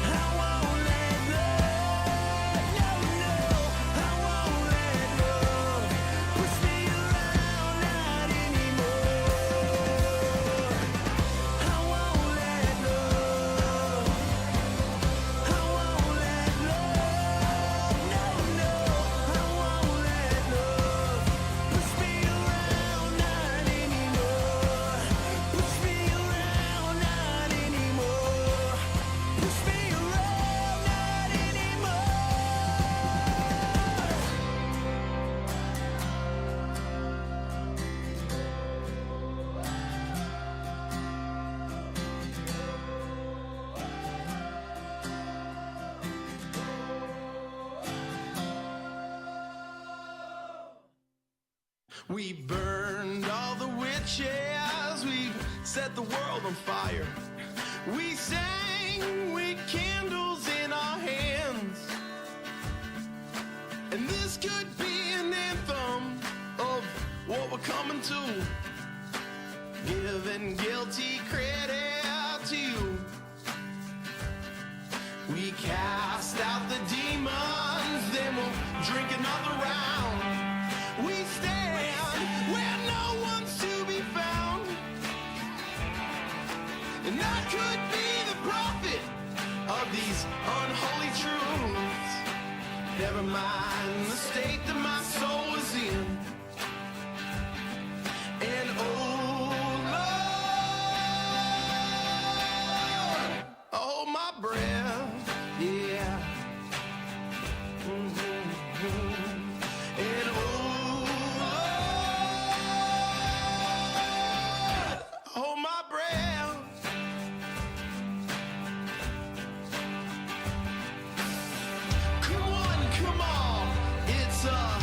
I won't let love, no, no, I won't let love push me around, not anymore. I won't let love, I won't let love, no, no, I won't let love push me around, not anymore. Push me around, not anymore. Push me around, not We burned all the witches, we set the world on fire. We sang with candles in our hands. And this could be an anthem of what we're coming to. Giving guilty credit to you. We cast out the demons, then we'll drink another round. We stand where no one's to be found. And I could be the prophet of these unholy truths. Never mind the state that my soul is in. And oh Lord, hold my breath, yeah. And oh Lord, hold my breath. Come on, it's a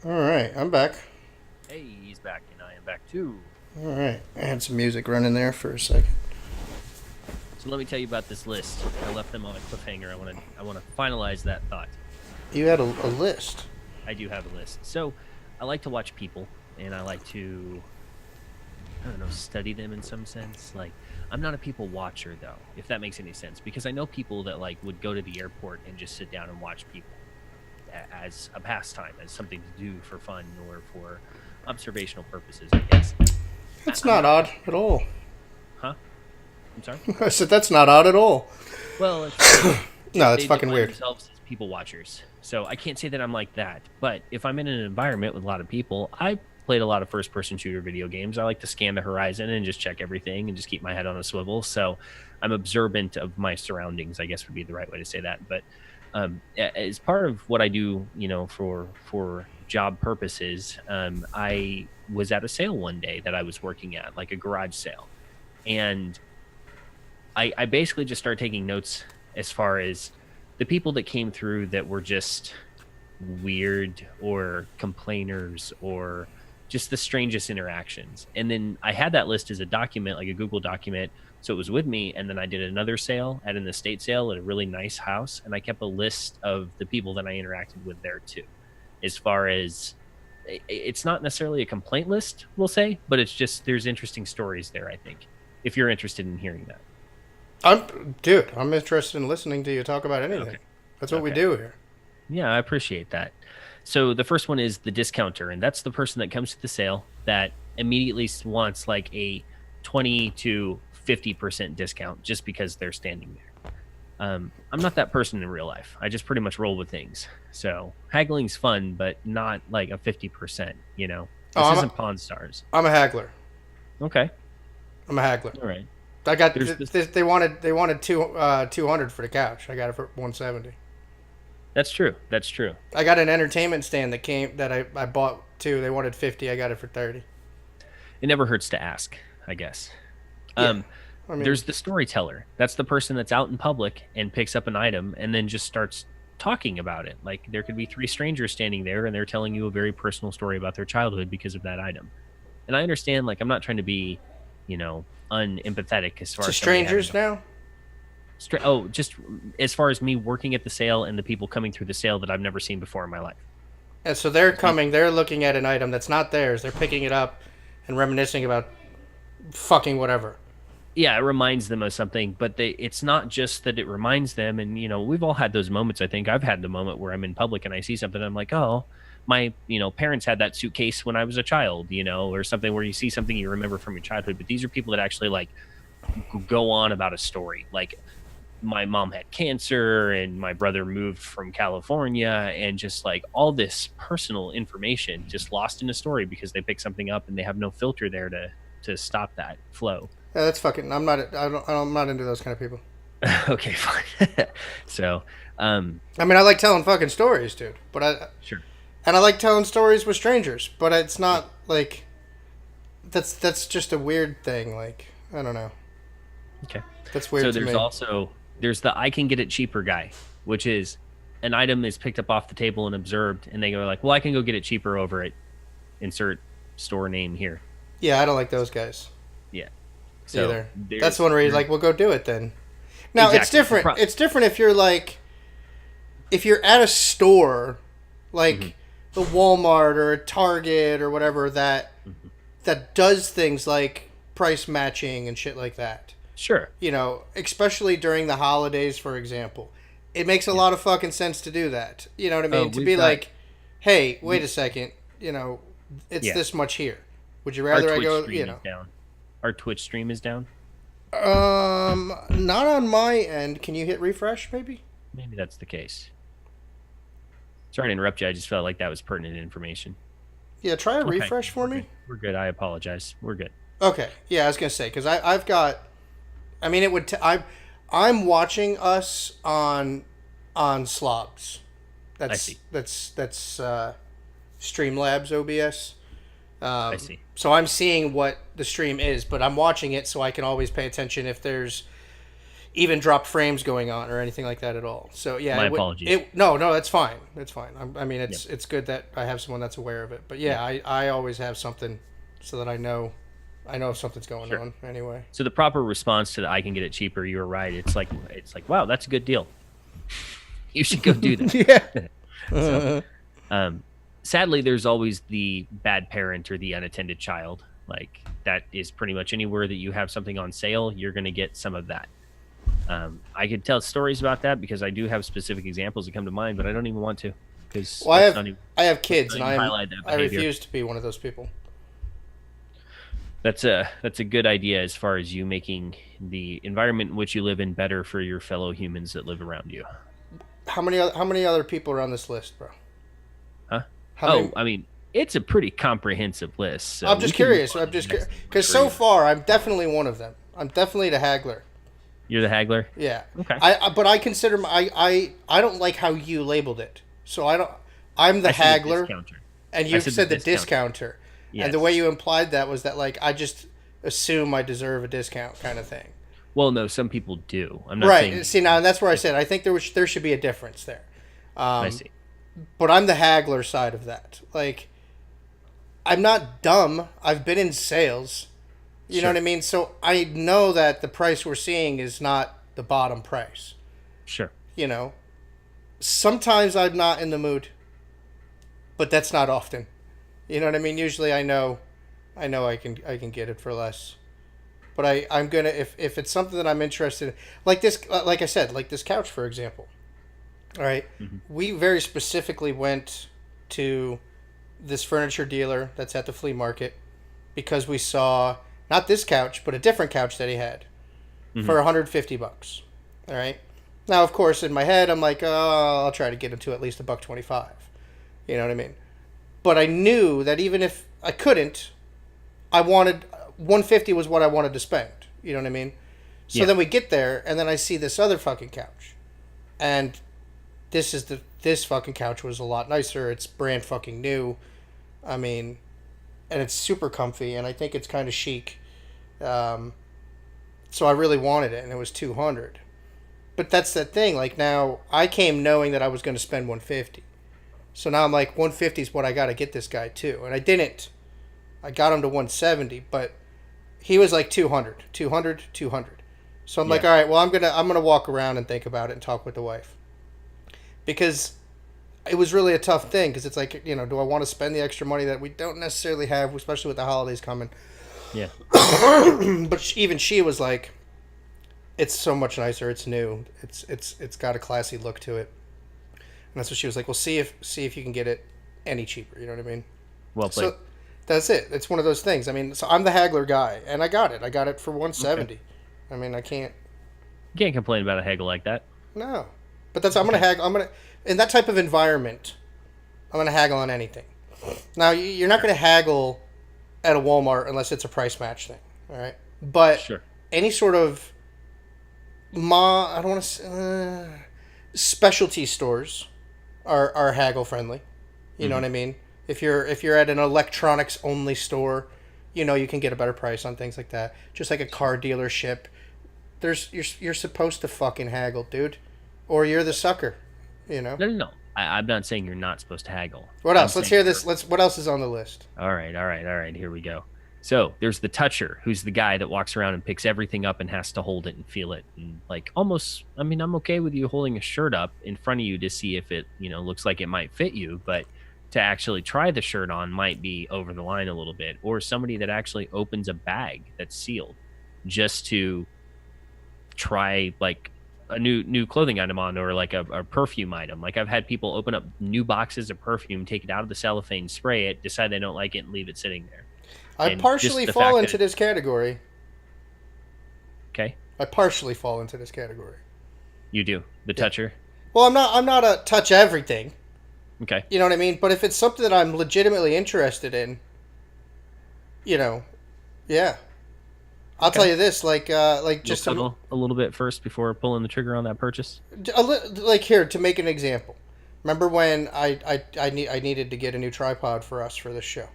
All right, I'm back. Hey, he's back, and I am back too. All right, I had some music running there for a second. So let me tell you about this list. I left them on a cliffhanger. I want to finalize that thought. You had a list. I do have a list. So I like to watch people, and I like to, I don't know, study them in some sense. Like, I'm not a people watcher, though, if that makes any sense, because I know people that like would go to the airport and just sit down and watch people as a pastime, as something to do for fun or for observational purposes, I guess. That's not odd at all. Huh? I'm sorry? I said that's not odd at all. Well, it's, No, that's they fucking define weird. themselves as people watchers. So I can't say that I'm like that. But if I'm in an environment with a lot of people, I played a lot of first-person shooter video games. I like to scan the horizon and just check everything and just keep my head on a swivel. So I'm observant of my surroundings, I guess would be the right way to say that. But as part of what I do, you know, for job purposes, I was at a sale one day that I was working at, like a garage sale. And I basically just started taking notes as far as the people that came through that were just weird or complainers or just the strangest interactions. And then I had that list as a document, like a Google document. So it was with me. And then I did another sale at an estate sale at a really nice house. And I kept a list of the people that I interacted with there too. As far as it's not necessarily a complaint list, we'll say, but it's just there's interesting stories there, I think, if you're interested in hearing that. I'm interested in listening to you talk about anything. Okay. That's what we Okay. do here. Yeah, I appreciate that. So the first one is the discounter, and that's the person that comes to the sale that immediately wants like a 20 to 50% discount just because they're standing there. I'm not that person in real life. I just pretty much roll with things. So haggling's fun, but not like a 50%, you know. This isn't Pawn Stars. I'm a haggler. Okay. I'm a haggler. All right. I got There's they wanted 200 for the couch. I got it for 170. That's true. That's true. I got an entertainment stand that I bought too. They wanted 50. I got it for 30. It never hurts to ask, I guess. Yeah. I mean, There's the storyteller. That's the person that's out in public and picks up an item and then just starts talking about it. Like there could be three strangers standing there and they're telling you a very personal story about their childhood because of that item. And I understand, like, I'm not trying to be, you know, unempathetic as far to as strangers now. Just as far as me working at the sale and the people coming through the sale that I've never seen before in my life. Yeah, so they're coming. They're looking at an item that's not theirs. They're picking it up and reminiscing about fucking whatever. Yeah, it reminds them of something, but it's not just that it reminds them. And, you know, we've all had those moments. I think I've had the moment where I'm in public and I see something and I'm like, oh, my, you know, parents had that suitcase when I was a child, you know, or something where you see something you remember from your childhood. But these are people that actually like go on about a story. Like my mom had cancer and my brother moved from California, and just like all this personal information just lost in a story because they pick something up and they have no filter there to stop that flow. Yeah, that's fucking. I'm not into those kind of people. Okay, fine. So, I mean, I like telling fucking stories, dude. But sure. And I like telling stories with strangers, but it's not like that's just a weird thing. Like, I don't know. Okay. That's weird. So to there's the I can get it cheaper guy, which is an item is picked up off the table and observed, and they go like, well, I can go get it cheaper over at insert store name here. Yeah, I don't like those guys. Yeah. So either. That's one where you're like, well, go do it then. Now, Exactly. it's different. It's different if you're like, if you're at a store, like the Walmart or a Target or whatever that does things like price matching and shit like that. Sure. You know, especially during the holidays, for example. It makes a lot of fucking sense to do that. You know what I mean? To be like, hey, wait a second, you know, it's this much here. Would you rather I go, you know? Down. Our Twitch stream is down. Not on my end. Can you hit refresh, maybe? Maybe that's the case. Sorry to interrupt you. I just felt like that was pertinent information. Yeah, try a refresh for me. We're good. I apologize. We're good. Okay. Yeah, I was gonna say because I've got. I mean, it would. I'm watching us on Slobs. I see. That's Streamlabs OBS. I see. So I'm seeing what the stream is, but I'm watching it so I can always pay attention if there's even drop frames going on or anything like that at all. So yeah, My apologies. No, that's fine. That's fine. I mean, it's good that I have someone that's aware of it. But yeah, I always have something so that I know if something's going on anyway. So the proper response to the "I can get it cheaper," you're right. It's like, wow, that's a good deal. You should go do that. Yeah. So, sadly, there's always the bad parent or the unattended child. Like that is pretty much anywhere that you have something on sale, you're going to get some of that. I could tell stories about that because I do have specific examples that come to mind, but I don't even want to because I have kids, and I refuse to be one of those people. That's a good idea as far as you making the environment in which you live in better for your fellow humans that live around you. How many other people are on this list, bro? Huh? Many? I mean, it's a pretty comprehensive list. So I'm just curious. Because so far, I'm definitely one of them. I'm definitely the haggler. You're the haggler? Yeah. Okay. But I consider I don't like how you labeled it. So I'm the haggler, and you said the discounter. Yes. And the way you implied that was that like I just assume I deserve a discount kind of thing. Well, no, some people do. I'm not right. saying See, now that's where I said I think there should be a difference there. I see. But I'm the haggler side of that. Like, I'm not dumb. I've been in sales. You know what I mean? So I know that the price we're seeing is not the bottom price. Sure. You know, sometimes I'm not in the mood, but that's not often. You know what I mean? Usually I know I can get it for less. But I'm gonna if it's something that I'm interested in, like this, like I said, like this couch, for example. All right, we very specifically went to this furniture dealer that's at the flea market because we saw not this couch, but a different couch that he had for $150. All right. Now, of course, in my head, I'm like, oh, I'll try to get him to at least $125. You know what I mean? But I knew that even if I couldn't, I wanted $150 was what I wanted to spend. You know what I mean? So then we get there, and then I see this other fucking couch, and this fucking couch was a lot nicer. It's brand fucking new. I mean, and it's super comfy, and I think it's kind of chic. So I really wanted it, and it was $200. But that's the thing. Like now, I came knowing that I was going to spend $150. So now I'm like, $150 is what I got to get this guy too, and I didn't. I got him to $170, but he was like $200. So I'm like, all right, well, I'm gonna walk around and think about it and talk with the wife, because it was really a tough thing. Because it's like, you know, do I want to spend the extra money that we don't necessarily have, especially with the holidays coming? Yeah. But even she was like, it's so much nicer. It's new. It's got a classy look to it. And that's what she was like. Well, see if you can get it any cheaper. You know what I mean? Well played. So that's it. It's one of those things. I mean, so I'm the haggler guy, and I got it. I got it for $170. Okay. I mean, I can't. You can't complain about a haggle like that. No, but that's I'm gonna haggle. In that type of environment, I'm gonna haggle on anything. Now you're not gonna haggle at a Walmart unless it's a price match thing. All right, but any sort of I don't want to specialty stores are haggle friendly. You know what I mean? If you're at an electronics only store, you know you can get a better price on things like that. Just like a car dealership, you're supposed to fucking haggle, dude, or you're the sucker. You know? No. I'm not saying you're not supposed to haggle. What else? Let's hear this. What else is on the list? All right. Here we go. So there's the toucher, who's the guy that walks around and picks everything up and has to hold it and feel it. And like almost, I mean, I'm okay with you holding a shirt up in front of you to see if it, you know, looks like it might fit you, but to actually try the shirt on might be over the line a little bit. Or somebody that actually opens a bag that's sealed just to try like a new clothing item on, or like a perfume item. Like I've had people open up new boxes of perfume, take it out of the cellophane, spray it, decide they don't like it, and leave it sitting there. I partially fall into this category. Okay. I partially fall into this category. You do? The toucher? Well, I'm not a touch everything. Okay. You know what I mean? But if it's something that I'm legitimately interested in, you know, yeah. I'll tell you this, like just a little bit first before pulling the trigger on that purchase. Like here, to make an example. Remember when I needed to get a new tripod for us for this show?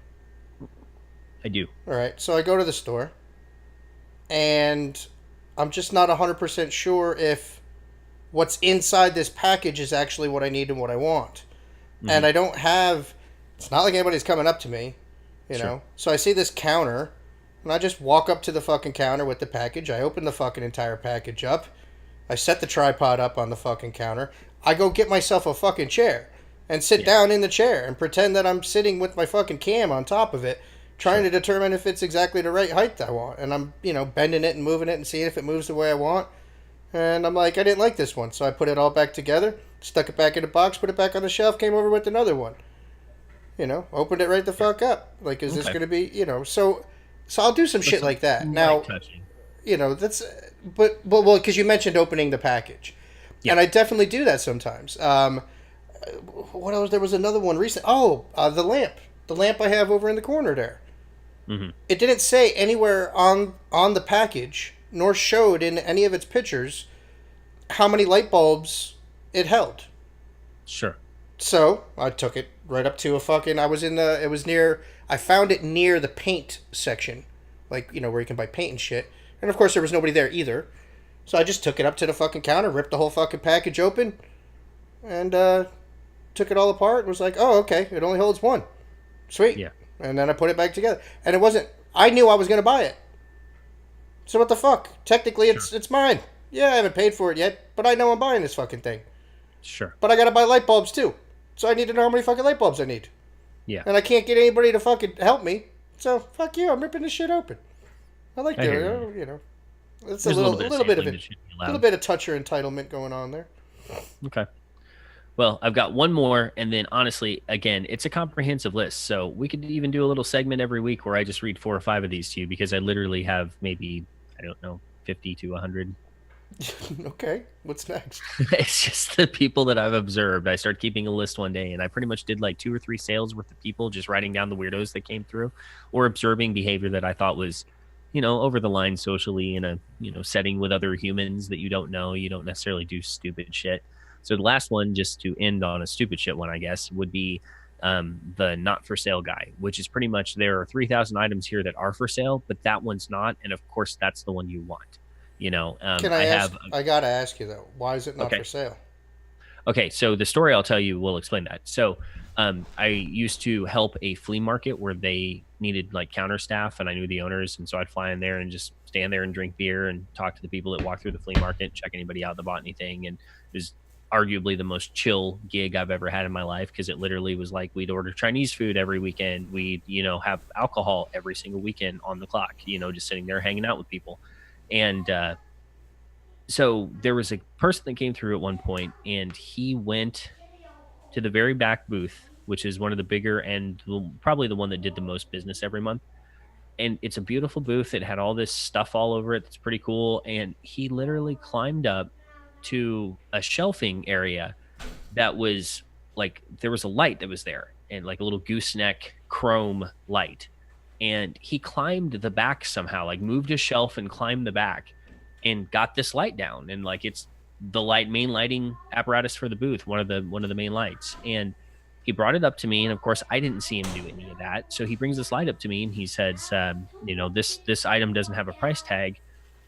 I do. All right, so I go to the store, and I'm just not 100% sure if what's inside this package is actually what I need and what I want. And I don't have, it's not like anybody's coming up to me, you know? So I see this counter, and I just walk up to the fucking counter with the package. I open the fucking entire package up. I set the tripod up on the fucking counter. I go get myself a fucking chair and sit down in the chair and pretend that I'm sitting with my fucking cam on top of it, trying to determine if it's exactly the right height I want. And I'm, you know, bending it and moving it and seeing if it moves the way I want. And I'm like, I didn't like this one. So I put it all back together, stuck it back in a box, put it back on the shelf, came over with another one. You know, opened it right the fuck up. Like, is this going to be, you know, so I'll do some shit like that. Now, you know, that's, but well, because you mentioned opening the package. And I definitely do that sometimes. What else? There was another one recent. Oh, the lamp. The lamp I have over in the corner there. It didn't say anywhere on the package, nor showed in any of its pictures, how many light bulbs it held. Sure. So I took it right up to a fucking. It was near. I found it near the paint section, like, you know, where you can buy paint and shit. And of course there was nobody there either. So I just took it up to the fucking counter, ripped the whole fucking package open, and took it all apart. And was like, oh, okay, it only holds one. Sweet. Yeah. And then I put it back together. And it wasn't. I knew I was gonna buy it. So what the fuck? Technically, it's mine. Yeah, I haven't paid for it yet, but I know I'm buying this fucking thing. Sure. But I gotta buy light bulbs too. So I need to know how many fucking light bulbs I need. Yeah. And I can't get anybody to fucking help me. So fuck you, I'm ripping this shit open. I like that, you know. It's a little bit of it. A little bit of toucher entitlement going on there. Okay. Well, I've got one more, and then honestly, again, it's a comprehensive list. So we could even do a little segment every week where I just read 4 or 5 of these to you, because I literally have maybe, I don't know, 50 to 100. Okay. What's next? It's just the people that I've observed. I started keeping a list one day, and I pretty much did like 2 or 3 sales worth of people, just writing down the weirdos that came through, or observing behavior that I thought was, you know, over the line socially in a, you know, setting with other humans that you don't know. You don't necessarily do stupid shit. So the last one, just to end on a stupid shit one, I guess, would be the not for sale guy, which is pretty much there are 3,000 items here that are for sale, but that one's not. And of course, that's the one you want. You know, Can I ask? I gotta ask you though, why is it not for sale? Okay, so the story I'll tell you will explain that. So I used to help a flea market where they needed like counter staff, and I knew the owners, and so I'd fly in there and just stand there and drink beer and talk to the people that walk through the flea market, check anybody out that bought anything. And it was arguably the most chill gig I've ever had in my life, because it literally was like we'd order Chinese food every weekend. We'd, you know, have alcohol every single weekend on the clock, you know, just sitting there hanging out with people. And so there was a person that came through at one point, and he went to the very back booth, which is one of the bigger and probably the one that did the most business every month. And it's a beautiful booth. It had all this stuff all over it that's pretty cool. And he literally climbed up to a shelving area that was like, there was a light that was there, and like a little gooseneck chrome light. And he climbed the back somehow, like moved a shelf and climbed the back and got this light down. And like, it's the main lighting apparatus for the booth, one of the main lights. And he brought it up to me, and of course I didn't see him do any of that. So he brings this light up to me, and he says, you know, this item doesn't have a price tag,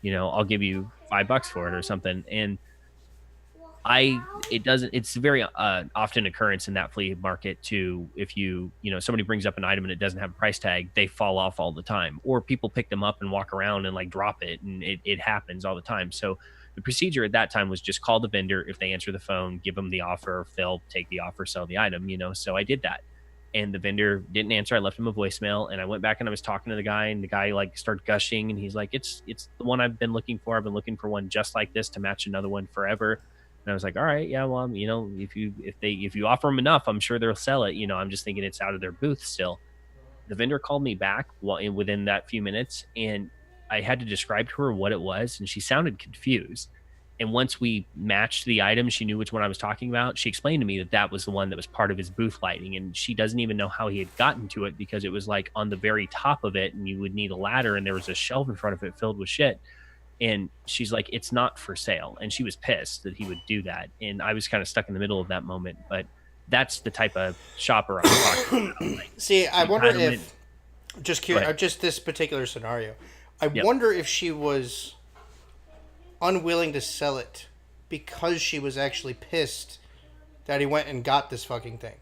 you know, I'll give you $5 for it or something. And it's very often occurrence in that flea market too. If you know, somebody brings up an item and it doesn't have a price tag, they fall off all the time, or people pick them up and walk around and like drop it, and it happens all the time. So the procedure at that time was just call the vendor. If they answer the phone, give them the offer. They'll take the offer, sell the item, you know. So I did that, and the vendor didn't answer. I left him a voicemail, and I went back and I was talking to the guy, and the guy like started gushing, and he's like, it's the one I've been looking for. I've been looking for one just like this to match another one forever. And I was like, all right, yeah, well, you know, if you offer them enough, I'm sure they'll sell it. You know, I'm just thinking it's out of their booth still. The vendor called me back within that few minutes, and I had to describe to her what it was, and she sounded confused. And once we matched the item, she knew which one I was talking about. She explained to me that that was the one that was part of his booth lighting, and she doesn't even know how he had gotten to it, because it was like on the very top of it, and you would need a ladder, and there was a shelf in front of it filled with shit. And she's like, it's not for sale. And she was pissed that he would do that. And I was kind of stuck in the middle of that moment. But that's the type of shopper I'm talking about. Like, see, I wonder if, just this particular scenario, I wonder if she was unwilling to sell it because she was actually pissed that he went and got this fucking thing.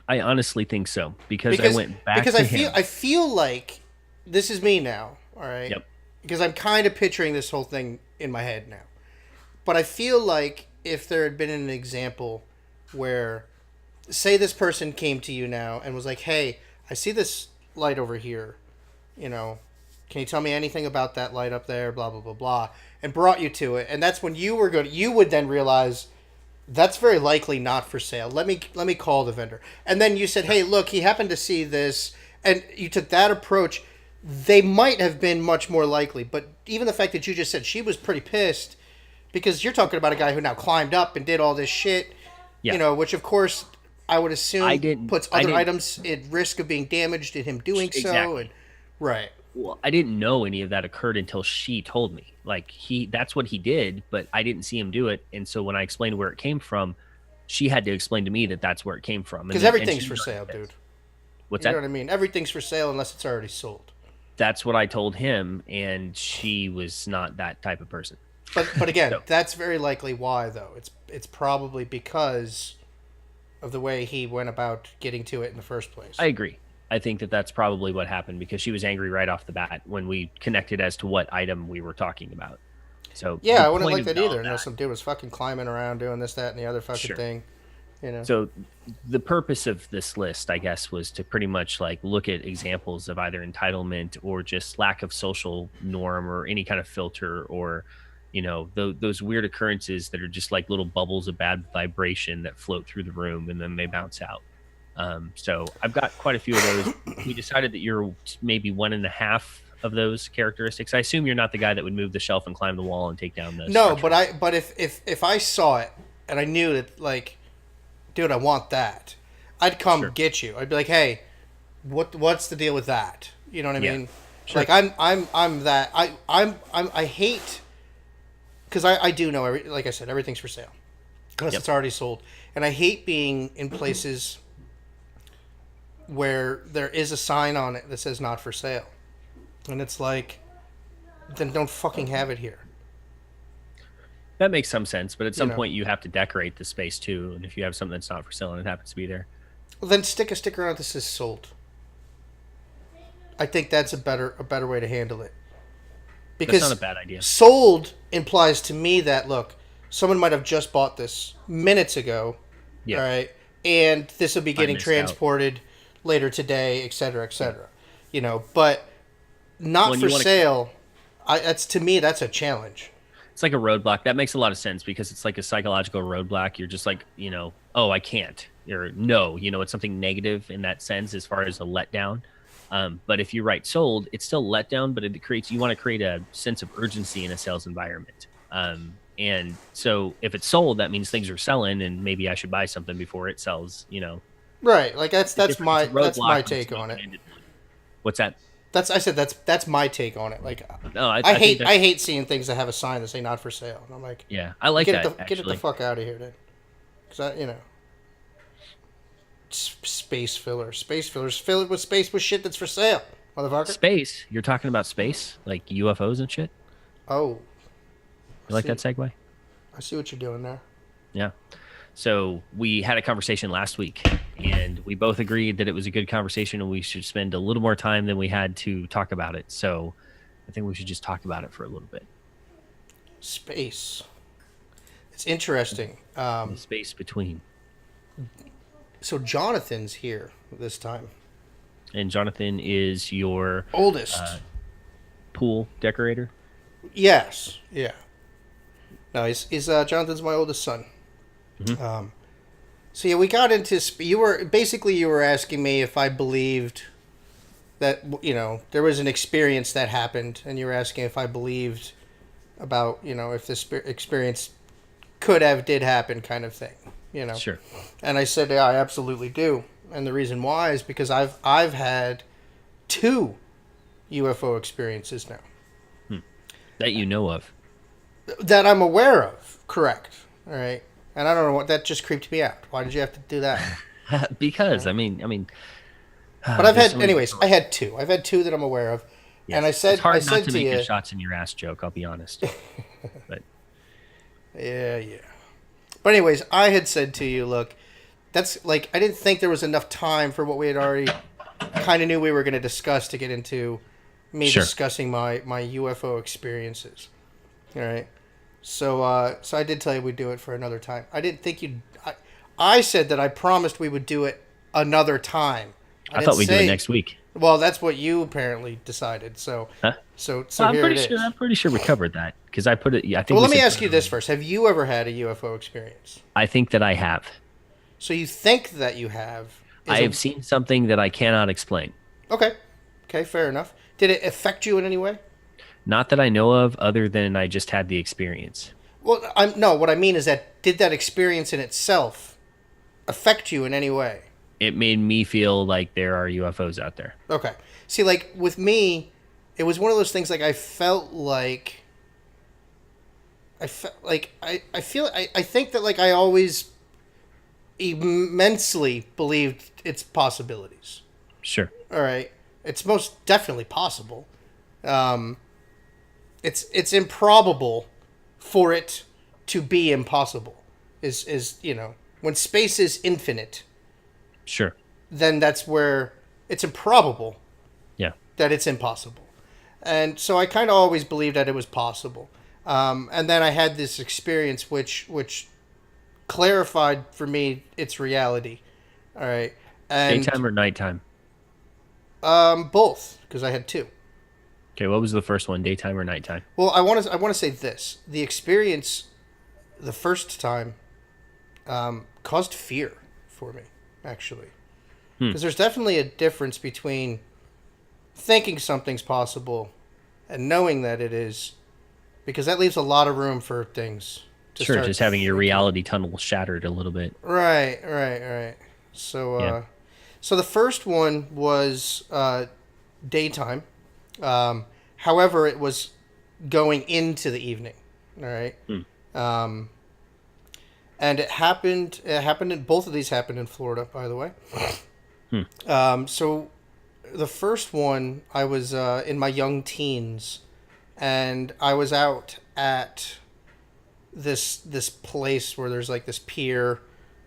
I honestly think so because I went back because to I feel like this is me now, all right? Yep. Because I'm kind of picturing this whole thing in my head now. But I feel like if there had been an example where, say this person came to you now and was like, hey, I see this light over here, you know, can you tell me anything about that light up there, blah, blah, blah, blah, and brought you to it. And that's when you would then realize that's very likely not for sale. Let me call the vendor. And then you said, hey, look, he happened to see this, and you took that approach. They might have been much more likely. But even the fact that you just said she was pretty pissed, because you're talking about a guy who now climbed up and did all this shit, you know, which of course I would assume puts other items at risk of being damaged in him doing so. And right. Well, I didn't know any of that occurred until she told me. Like that's what he did, but I didn't see him do it. And so when I explained where it came from, she had to explain to me that that's where it came from. Because everything's for sale, dude. What's that? You know what I mean? Everything's for sale unless it's already sold. That's what I told him, and she was not that type of person. But again, that's very likely why, though. It's probably because of the way he went about getting to it in the first place. I agree. I think that's probably what happened because she was angry right off the bat when we connected as to what item we were talking about. So yeah, I wouldn't like that either. No, some dude was fucking climbing around doing this, that, and the other fucking thing. You know. So the purpose of this list, I guess, was to pretty much like look at examples of either entitlement or just lack of social norm or any kind of filter or, you know, those weird occurrences that are just like little bubbles of bad vibration that float through the room and then they bounce out. So I've got quite a few of those. We decided that you're maybe 1.5 of those characteristics. I assume you're not the guy that would move the shelf and climb the wall and take down the No, structure. but if I saw it and I knew that, like, dude, I want that, I'd come get you. I'd be like, hey, what's the deal with that? You know what I mean? Sure. Like I'm that I hate, because I do know like I said, everything's for sale unless it's already sold, and I hate being in places where there is a sign on it that says not for sale. And it's like, then don't fucking have it here. That makes some sense, but at some point you have to decorate the space too. And if you have something that's not for sale and it happens to be there, well, then stick a sticker on it that says sold. I think that's a better way to handle it. Because that's not a bad idea. Sold implies to me that, look, someone might have just bought this minutes ago, right? And this will be getting transported later today, et cetera, et cetera. You know, but not for sale. That's, to me, that's a challenge. It's like a roadblock. That makes a lot of sense because it's like a psychological roadblock. You're just like, you know, oh, I can't. Or no, you know, it's something negative in that sense as far as a letdown. But if you write sold, it's still letdown, but you want to create a sense of urgency in a sales environment. And so if it's sold, that means things are selling and maybe I should buy something before it sells, you know. Right. Like that's my take on it. What's that? That's my take on it. Like, no, I hate seeing things that have a sign that say not for sale. And I'm like, yeah, I like that. Get it the fuck out of here, then. Because you know, space fillers, fill it with space with shit that's for sale, motherfucker. Space? You're talking about space, like UFOs and shit? Oh, you like that segue? I see what you're doing there. Yeah. So we had a conversation last week, and we both agreed that it was a good conversation, and we should spend a little more time than we had to talk about it. So I think we should just talk about it for a little bit. Space. It's interesting. The space between. So Jonathan's here this time. And Jonathan is your oldest pool decorator? Yes. Yeah. No, he's Jonathan's my oldest son. Mm-hmm. So yeah, we got into you were asking me if I believed that, you know, there was an experience that happened, and you were asking if I believed about, you know, if this experience did happen, kind of thing, you know. Sure. And I said, yeah, I absolutely do, and the reason why is because I've had 2 UFO experiences now. That you know of. That I'm aware of, correct. All right. And I don't know what, that just creeped me out. Why did you have to do that? Because, I mean. But I had 2. I've had 2 that I'm aware of. Yes. And I said, it's hard not to make the shots in your ass joke, I'll be honest. But Yeah. But anyways, I had said to you, look, that's like I didn't think there was enough time for what we had already kind of knew we were going to discuss to get into me Sure. discussing my UFO experiences. All right. So I did tell you we'd do it for another time. I didn't think you'd. I said that I promised we would do it another time. I thought we'd do it next week. Well, that's what you apparently decided. So, Huh? so Well, here it is. I'm pretty sure we covered that because I put it. I think. Well, let we me said ask you this first: have you ever had a UFO experience? I think that I have. So you think that you have? I have seen something that I cannot explain. Okay. Okay, fair enough. Did it affect you in any way? Not that I know of, other than I just had the experience. Well, no. What I mean is that did that experience in itself affect you in any way? It made me feel like there are UFOs out there. Okay. See, like with me, it was one of those things. Like I felt like I think that like I always immensely believed its possibilities. Sure. All right, it's most definitely possible. It's improbable for it to be impossible. Is when space is infinite, Sure. then that's where it's improbable Yeah. that it's impossible. And so I kind of always believed that it was possible. And then I had this experience which clarified for me its reality. All right. And Daytime or nighttime? both, because I had two. Okay, what was the first one? Daytime or nighttime? Well, I want to say this. The experience the first time caused fear for me, actually. Because there's definitely a difference between thinking something's possible and knowing that it is, because that leaves a lot of room for things to Sure, start just having your thinking. reality tunnel shattered a little bit. Right. So, Yeah. so the first one was daytime. However, it was going into the evening. All right. And it happened. Both of these happened in Florida, by the way. So the first one, I was in my young teens, and I was out at this place where there's like this pier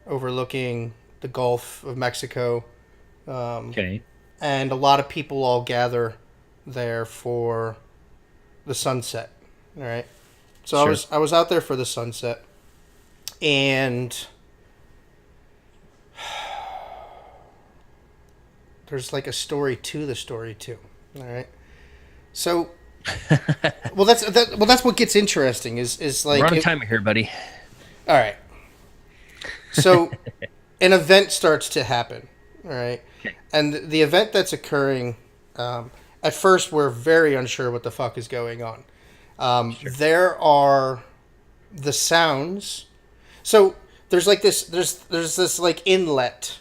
overlooking the Gulf of Mexico. Okay. And a lot of people all gather there for the sunset. All right. So Sure. I was out there for the sunset, and there's like a story to the story too. All right. So, that's what gets interesting is like We're on timer here, buddy. all right. So, an event starts to happen. All right. Okay. And the event that's occurring, at first we're very unsure what the fuck is going on. There are the sounds. So there's like this. There's this like inlet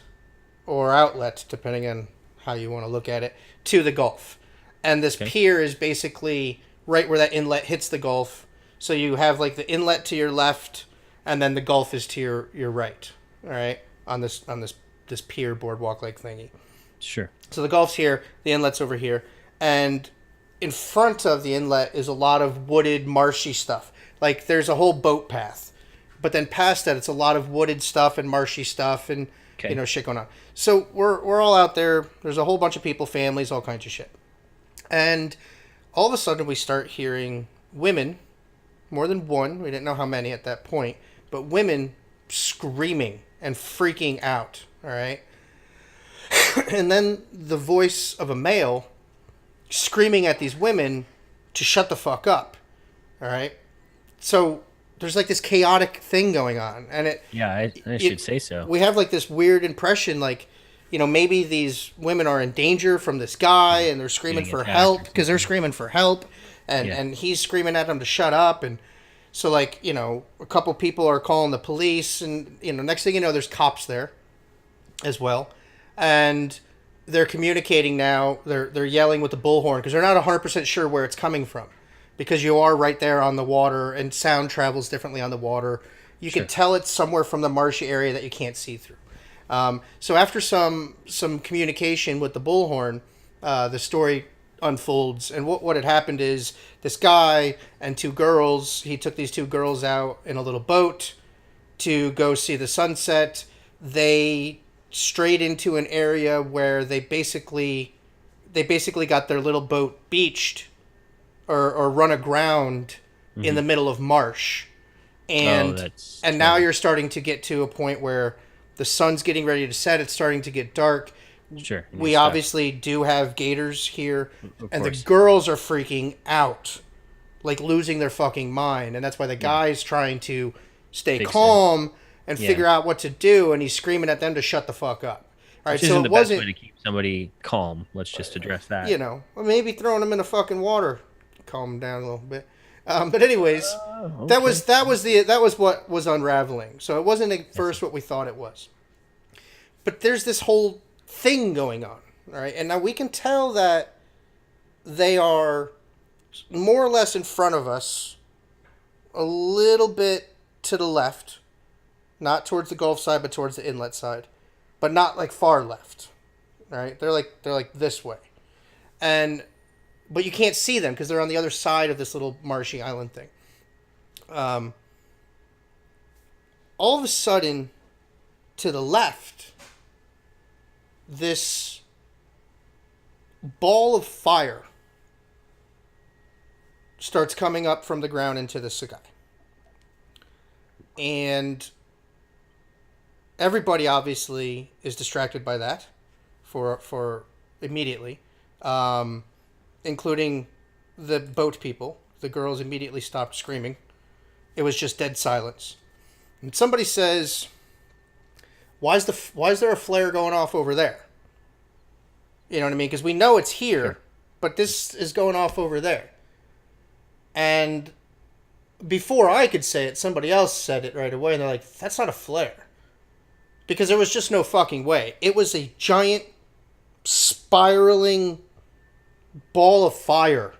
or outlet, depending on how you want to look at it, to the Gulf, and this pier is basically right where that inlet hits the Gulf. So you have like the inlet to your left, and then the Gulf is to your right. All right, on this pier boardwalk like thingy. Sure. So the Gulf's here, the inlet's over here, and in front of the inlet is a lot of wooded, marshy stuff. Like there's a whole boat path, but then past that, it's a lot of wooded stuff and marshy stuff and shit going on. So we're all out there. There's a whole bunch of people, families, all kinds of shit, and all of a sudden we start hearing women, more than one. We didn't know how many at that point, but women screaming and freaking out. All right. And then the voice of a male screaming at these women to shut the fuck up. All right. So there's like this chaotic thing going on, and I should say so. We have like this weird impression, like, maybe these women are in danger from this guy, and they're screaming Getting for attacked help or because they're screaming for help, and he's screaming at them to shut up, and so like a couple people are calling the police, and next thing you know, there's cops there as well, and they're communicating now. They're yelling with the bullhorn because they're not 100% sure where it's coming from, because you are right there on the water, and sound travels differently on the water. You can tell it's somewhere from the marshy area that you can't see through. So after some communication with the bullhorn, the story unfolds. And what had happened is this guy and two girls, he took these two girls out in a little boat to go see the sunset. They strayed into an area where they basically got their little boat beached or run aground in the middle of marsh. And now you're starting to get to a point where the sun's getting ready to set. It's starting to get dark. Sure. We obviously do have gators here, and the girls are freaking out, like losing their fucking mind. And that's why the guy's trying to stay calm and figure out what to do, and he's screaming at them to shut the fuck up. All right, Which isn't the best way to keep somebody calm. Let's just address that. You know, maybe throwing them in the fucking water, calm them down a little bit. But anyways, that was what was unraveling. So it wasn't at first what we thought it was. But there's this whole thing going on, all right? And now we can tell that they are more or less in front of us, a little bit to the left, not towards the Gulf side, but towards the inlet side, but not like far left, all right? They're like this way, but you can't see them because they're on the other side of this little marshy island thing. All of a sudden, to the left, this ball of fire starts coming up from the ground into the sky. And everybody obviously is distracted by that for immediately, including the boat people. The girls immediately stopped screaming. It was just dead silence. And somebody says, why is there a flare going off over there? You know what I mean? Because we know it's here, but this is going off over there. And before I could say it, somebody else said it right away, and they're like, that's not a flare. Because there was just no fucking way. It was a giant, spiraling ball of fire.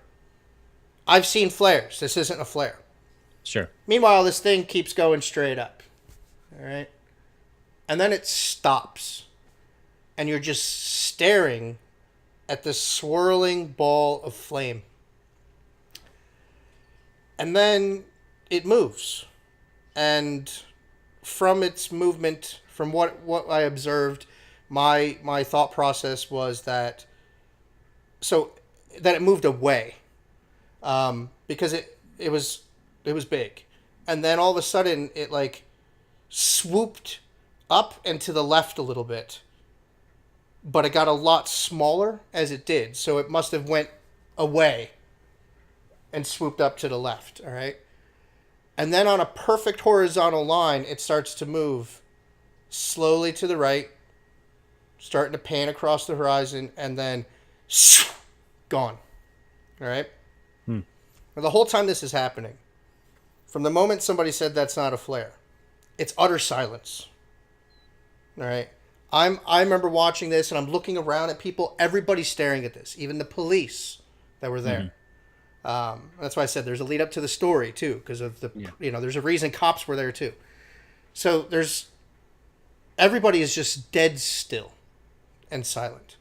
I've seen flares. This isn't a flare. Sure. Meanwhile, this thing keeps going straight up. All right? And then it stops. And you're just staring at this swirling ball of flame. And then it moves. And from its movement, from what I observed, my thought process was that it moved away. Because it was big. And then all of a sudden it like swooped up and to the left a little bit. But it got a lot smaller as it did. So it must have went away and swooped up to the left. All right. And then on a perfect horizontal line, it starts to move slowly to the right, starting to pan across the horizon, and then gone. All right. Now, the whole time this is happening, from the moment somebody said that's not a flare, it's utter silence. All right. I remember watching this, and I'm looking around at people. Everybody's staring at this, even the police that were there. That's why I said there's a lead up to the story too, because of there's a reason cops were there too. So everybody is just dead still and silent,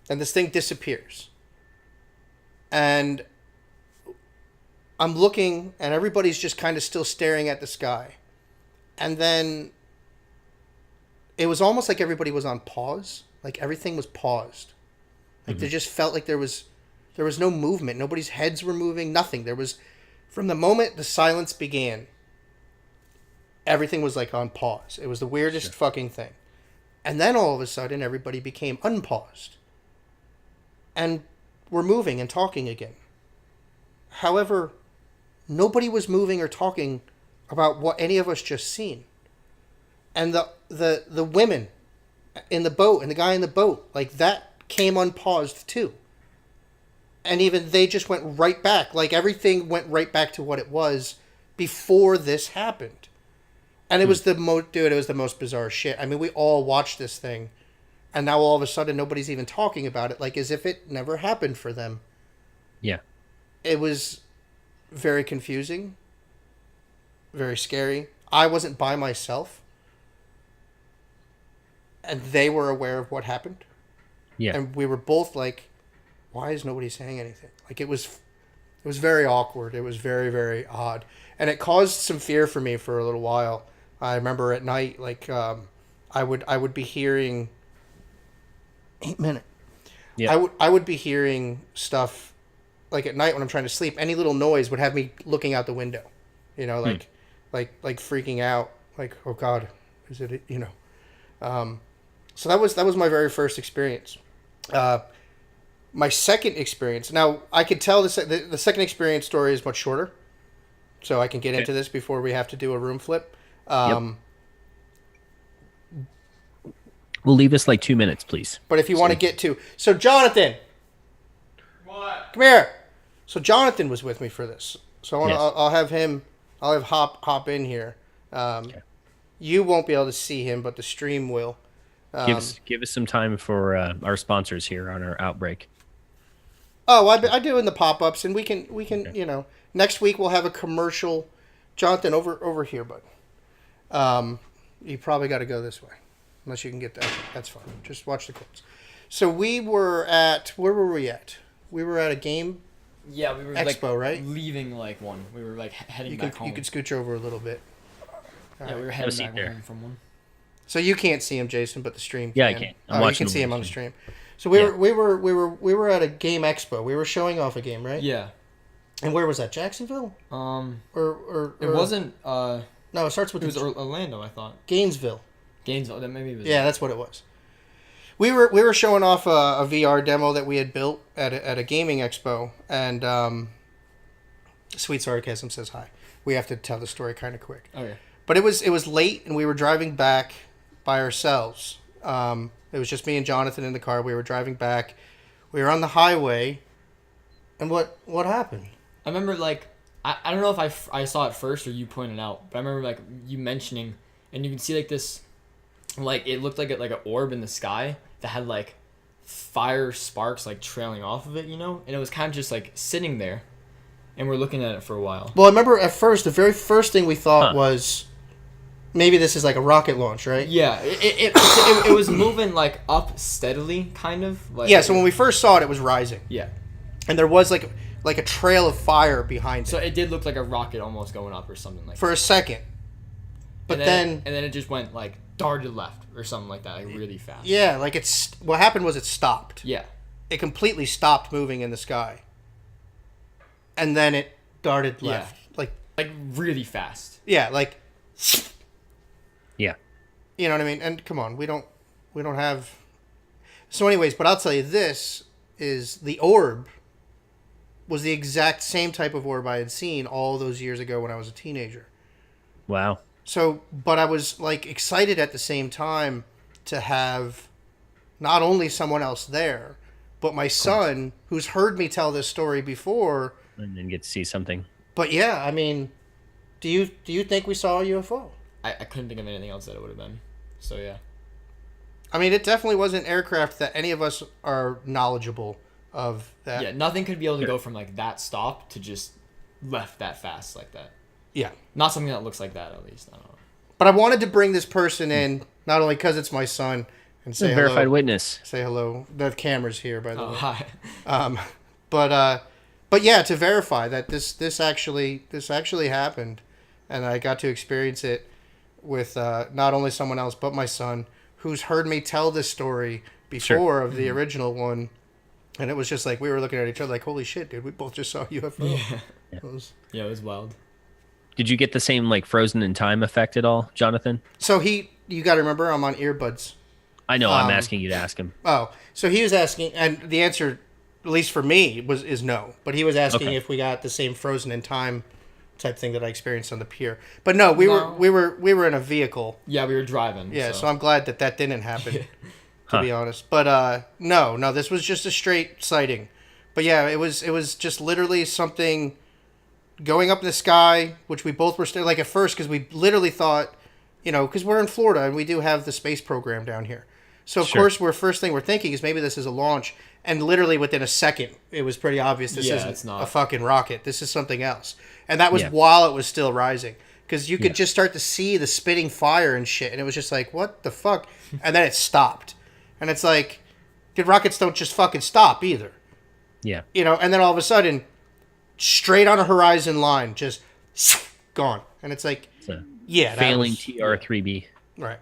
and this thing disappears. And I'm looking, and everybody's just kind of still staring at the sky, and then it was almost like everybody was on pause. Like everything was paused. Like they just felt like there was no movement. Nobody's heads were moving. Nothing. From the moment the silence began, everything was like on pause. It was the weirdest fucking thing. And then all of a sudden, everybody became unpaused. And we're moving and talking again. However, nobody was moving or talking about what any of us just seen. And the women in the boat and the guy in the boat, like that came unpaused too. And even they just went right back. Like everything went right back to what it was before this happened. And it was it was the most bizarre shit. I mean, we all watched this thing, and now all of a sudden nobody's even talking about it, like as if it never happened for them. Yeah. It was very confusing, very scary. I wasn't by myself, and they were aware of what happened. Yeah. And we were both like, why is nobody saying anything? Like it was very awkward. It was very, very odd. And it caused some fear for me for a little while. I remember at night, like, I would be hearing 8 minutes. Yeah. I would be hearing stuff like at night when I'm trying to sleep. Any little noise would have me looking out the window, like freaking out, like, oh God, is it, so that was my very first experience. My second experience, now I could tell the second experience story is much shorter, so I can get into this before we have to do a room flip. We'll leave us like 2 minutes, please. But if you want to get to... So, Jonathan. What? Come here. So, Jonathan was with me for this. So, Yes. I'll have him... I'll have hop in here. You won't be able to see him, but the stream will. Give us some time for our sponsors here on our outbreak. Oh, I do in the pop-ups, and we can next week we'll have a commercial. Jonathan, over here, bud. You probably got to go this way. Unless you can get that. That's fine. Just watch the clips. So we were at... Where were we at? We were at a game Yeah, we were expo, right? leaving like one. We were like heading back home. You could scooch over a little bit. Yeah, we were Have a heading seat back there. home from one. So you can't see him, Jason, but the stream Yeah, I can. can. I'm You watching can him see him on on the the stream. So we were at a game expo. We were showing off a game, right? Yeah. And where was that? Jacksonville? Or It wasn't. no, it starts with It was Orlando, I thought. Gainesville. Gainesville. That maybe it was. Yeah, that's what it was. We were showing off a VR demo that we had built at a gaming expo, and Sweet Sarcasm says hi. We have to tell the story kind of quick. Okay. But it was late, and we were driving back by ourselves. It was just me and Jonathan in the car. We were driving back. We were on the highway, and what happened? I remember like I don't know if I saw it first or you pointed out, but I remember like you mentioning, and you can see like this, like it looked like an orb in the sky that had like fire sparks like trailing off of it, and it was kind of just like sitting there, and we're looking at it for a while. Well, I remember at first, the very first thing we thought was maybe this is like a rocket launch, right? Yeah, it was moving like up steadily, kind of. Like, Yeah. So when we first saw it, it was rising, Yeah. and there was like a trail of fire behind it So it did look like a rocket almost going up or something like that. for a second. But And then it just went like darted left or something like that, like really fast. yeah, like what happened was it stopped. Yeah. It completely stopped moving in the sky, and then it darted left. Like really fast. yeah, like Yeah. you know what I mean. And come on, we don't have. So, anyways, but I'll tell you, this is the orb. Was the exact same type of orb I had seen all those years ago when I was a teenager. Wow. So, but I was like excited at the same time to have not only someone else there, but my son, who's heard me tell this story before. And then get to see something. But yeah, I mean, do you think we saw a UFO? I couldn't think of anything else that it would have been. So yeah. I mean, it definitely wasn't aircraft that any of us are knowledgeable of. That. Yeah, nothing could be able to go from like that stop to just left that fast like that. Yeah. Not something that looks like that, at least. I don't know. But I wanted to bring this person in, not only because it's my son, and say hello. Verified witness. Say hello. The camera's here, by the Oh, way. hi. But yeah, to verify that this actually happened, and I got to experience it with not only someone else but my son, who's heard me tell this story before of the original one, and it was just like we were looking at each other like, holy shit, dude, we both just saw a UFO. Yeah. It was- Yeah, it was wild. Did you get the same like frozen in time effect at all, Jonathan? So you got to remember, I'm on earbuds. I know. I'm asking you to ask him. Oh, so he was asking, and the answer, at least for me, is no. But he was asking Okay. if we got the same frozen in time type thing that I experienced on the pier. But no, we were in a vehicle. Yeah, we were driving. Yeah, so I'm glad that didn't happen, to be honest. But no, this was just a straight sighting. But yeah, it was just literally something going up in the sky, which we both were still like at first because we literally thought, because we're in Florida and we do have the space program down here. So of course, first thing we're thinking is maybe this is a launch, and literally within a second, it was pretty obvious this it's isn't not a fucking rocket. This is something else, and that was Yeah. while it was still rising, because you could just start to see the spitting fire and shit, and it was just like, what the fuck? And then it stopped, and it's like, good rockets don't just fucking stop either. Yeah. You know, and then all of a sudden, straight on a horizon line, just gone. And it's like, So, yeah, that failing was, TR3B. right.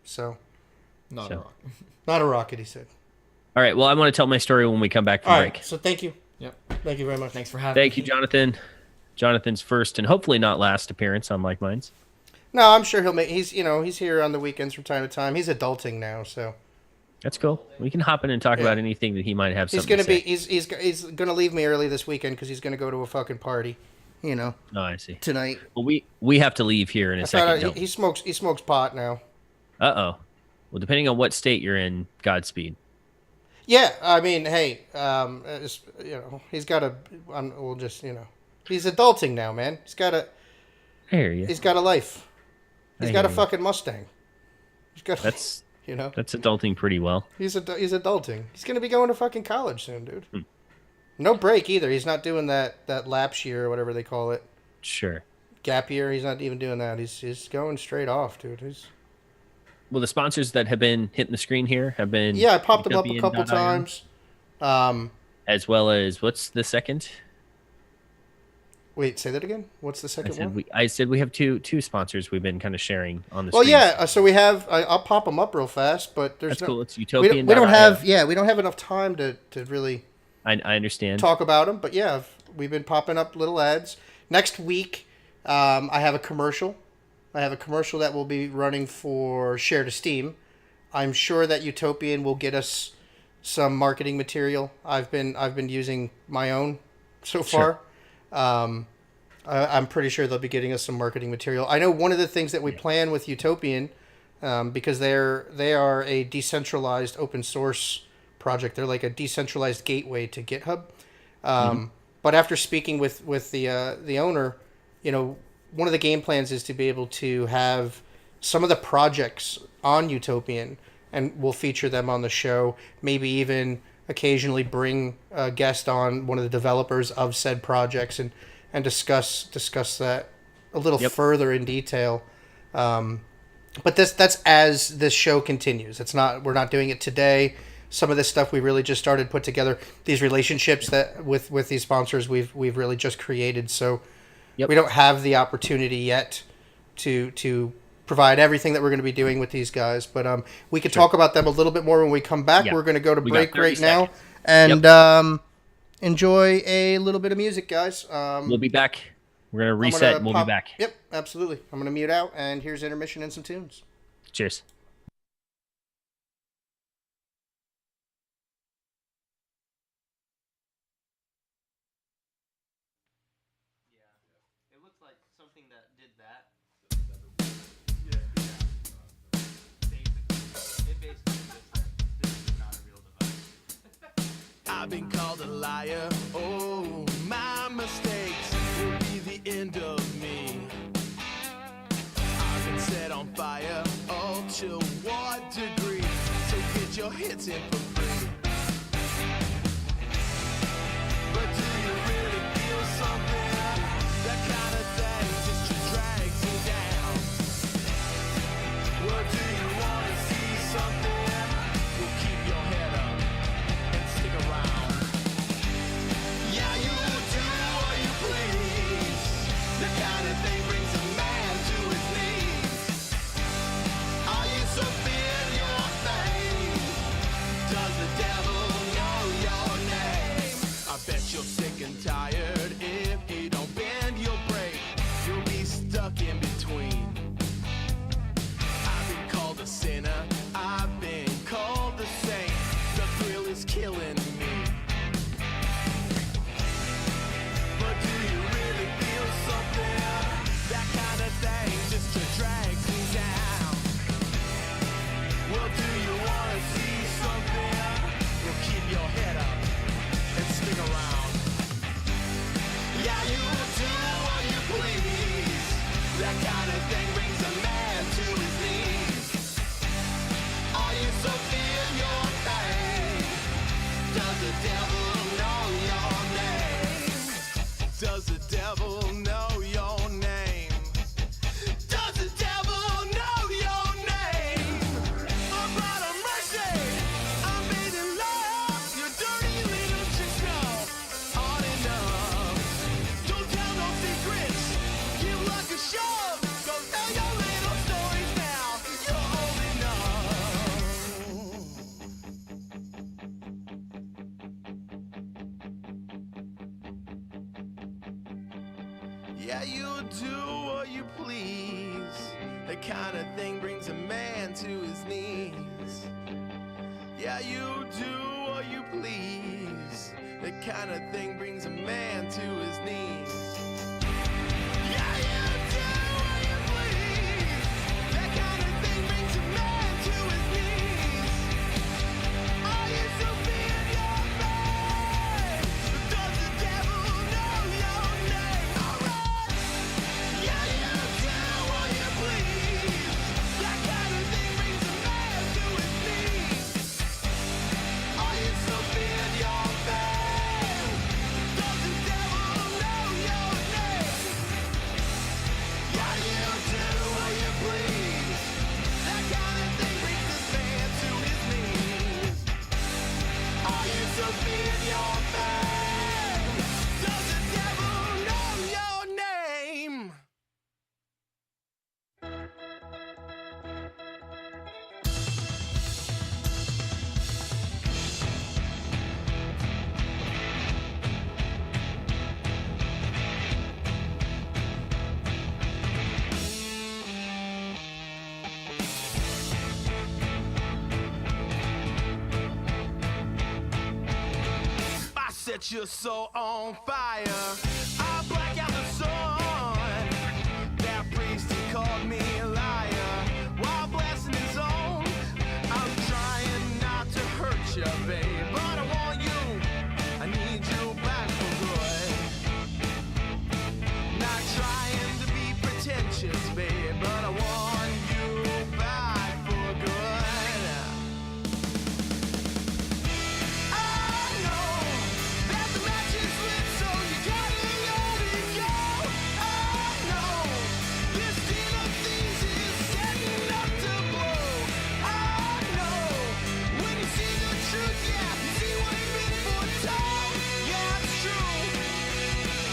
So, Not So. a rock. not a rocket, he said. All right. Well, I want to tell my story when we come back from All break. right. So thank you. Yep. Thank you very much. Thanks for having me. Thank you, Jonathan. Jonathan's first and hopefully not last appearance on Like Minds. No, I'm sure he'll make. He's here on the weekends from time to time. He's adulting now, so That's cool. We can hop in and talk about anything that he might have. he's Something gonna to be. say. He's gonna leave me early this weekend because he's gonna go to a fucking party. You know, Oh, I see. tonight. Well, we have to leave here in a I found second. out he smokes pot now. Well, depending on what state you're in, Godspeed. Yeah, I mean, hey, he's got a. We'll just he's adulting now, man. I hear you. He's got a life. He's I got a hear you. fucking Mustang. He's got. That's That's adulting pretty well. he's adulting. He's gonna be going to fucking college soon, dude. Hmm. No break either. He's not doing that lapse year or whatever they call it. Sure. Gap year. He's not even doing that. He's going straight off, dude. Well, the sponsors that have been hitting the screen here have been I popped them up a couple Utopian.io, times. as well as what's the second? Wait, say that again. What's the second one? I said we have two sponsors we've been kind of sharing on the. Well, screens. yeah. So we have. I'll pop them up real fast, but there's That's no. cool. It's We Utopian. don't have. Yeah, we don't have enough time to really I understand. talk about them. But yeah, we've been popping up little ads. Next week, I have a commercial. I have a commercial that will be running for Share to Steam. I'm sure that Utopian will get us some marketing material. I've been using my own so far. I'm pretty sure they'll be getting us some marketing material. I know one of the things that we plan with Utopian, because they are a decentralized open source project. They're like a decentralized gateway to GitHub. But after speaking with the owner, one of the game plans is to be able to have some of the projects on Utopian, and we'll feature them on the show. Maybe even occasionally bring a guest on, one of the developers of said projects, and discuss that a little further in detail. But that's as this show continues. We're not doing it today. Some of this stuff we really just started put together. These relationships that with these sponsors we've really just created. So we don't have the opportunity yet to provide everything that we're going to be doing with these guys. But we could talk about them a little bit more when we come back. Yeah. We're going to go to We break got 30 right now. seconds. And enjoy a little bit of music, guys. We'll be back. We're gonna reset. And we'll be back. Yep, absolutely. I'm gonna mute out, and here's intermission and some tunes. Cheers. It looks like something that did that. It basically just said, this is not a real device. I've been called a liar. Oh, my mistakes will be the end of me. I've been set on fire. Oh, to what degree? So get your hits in for free. But do you really feel something? That kind of thing just drags you down. Well, do you want to see something? Well, keep your head up and stick around. Yeah, you do what you please. The kind of thing brings a man to his knees. Are you so fear your fame? Does Yeah, you do what you please. That kind of thing brings a man to his knees. Yeah, you do what you please. That kind of thing brings a man to his knees. Yeah, you do what you please. That kind of thing brings a man to his knees. Are you so in your face? Does the devil know your name? Alright. Yeah, you do what you please. That kind of thing brings a man to his knees. Are you so in your face? Does the devil know your name? Yeah, you do what you please. That kind of thing brings this man to his knees. Are you so in your face? Does the devil know your name? I set your soul on fire. I black out the sun. That priest, he called me a liar while blessing his own. I'm trying not to hurt you, babe, but I want you. I need you back for good. Not trying to be pretentious, babe, but I want you back for good. I know that the match is lit, so you gotta let it go. I know this deal of thieves is setting up to blow. I know when you see the truth, yeah, you see what's been foretold. Yeah, it's true.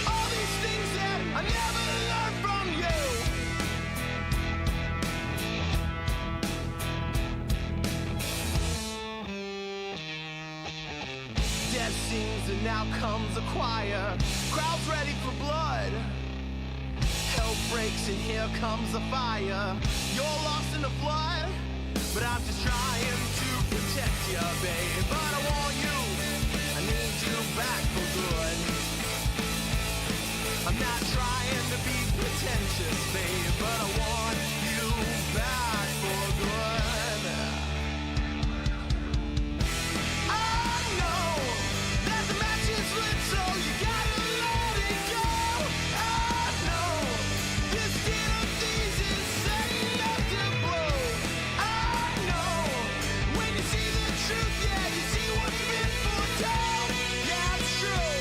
All these things that I never learned from you. Death sings and now comes a choir. Crowd's ready for blood. Hell breaks and here comes the fire. You're lost in the flood, but I'm just trying to protect you, babe. But I want you, I need you back for good. I'm not trying to be pretentious, babe, but I want you back for good. I know that the match is lit, so you gotta let it go. I know this deal of thieves is setting up to blow. I know when you see the truth, yeah, you see what's been foretold. Yeah, it's true.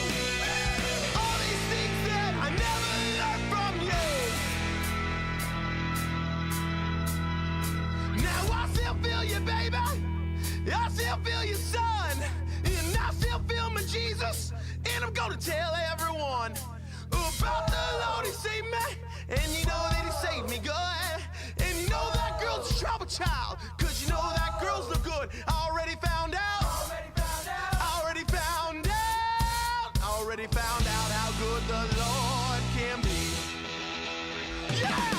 All these things that I never learned from you. Now I still feel you, baby. I still feel your son, and I still feel my Jesus, and I'm gonna tell everyone about the Lord. He saved me, and you know that he saved me good, and you know that girl's a trouble child, cause you know that girl's no good. I already found out, already found out how good the Lord can be. Yeah!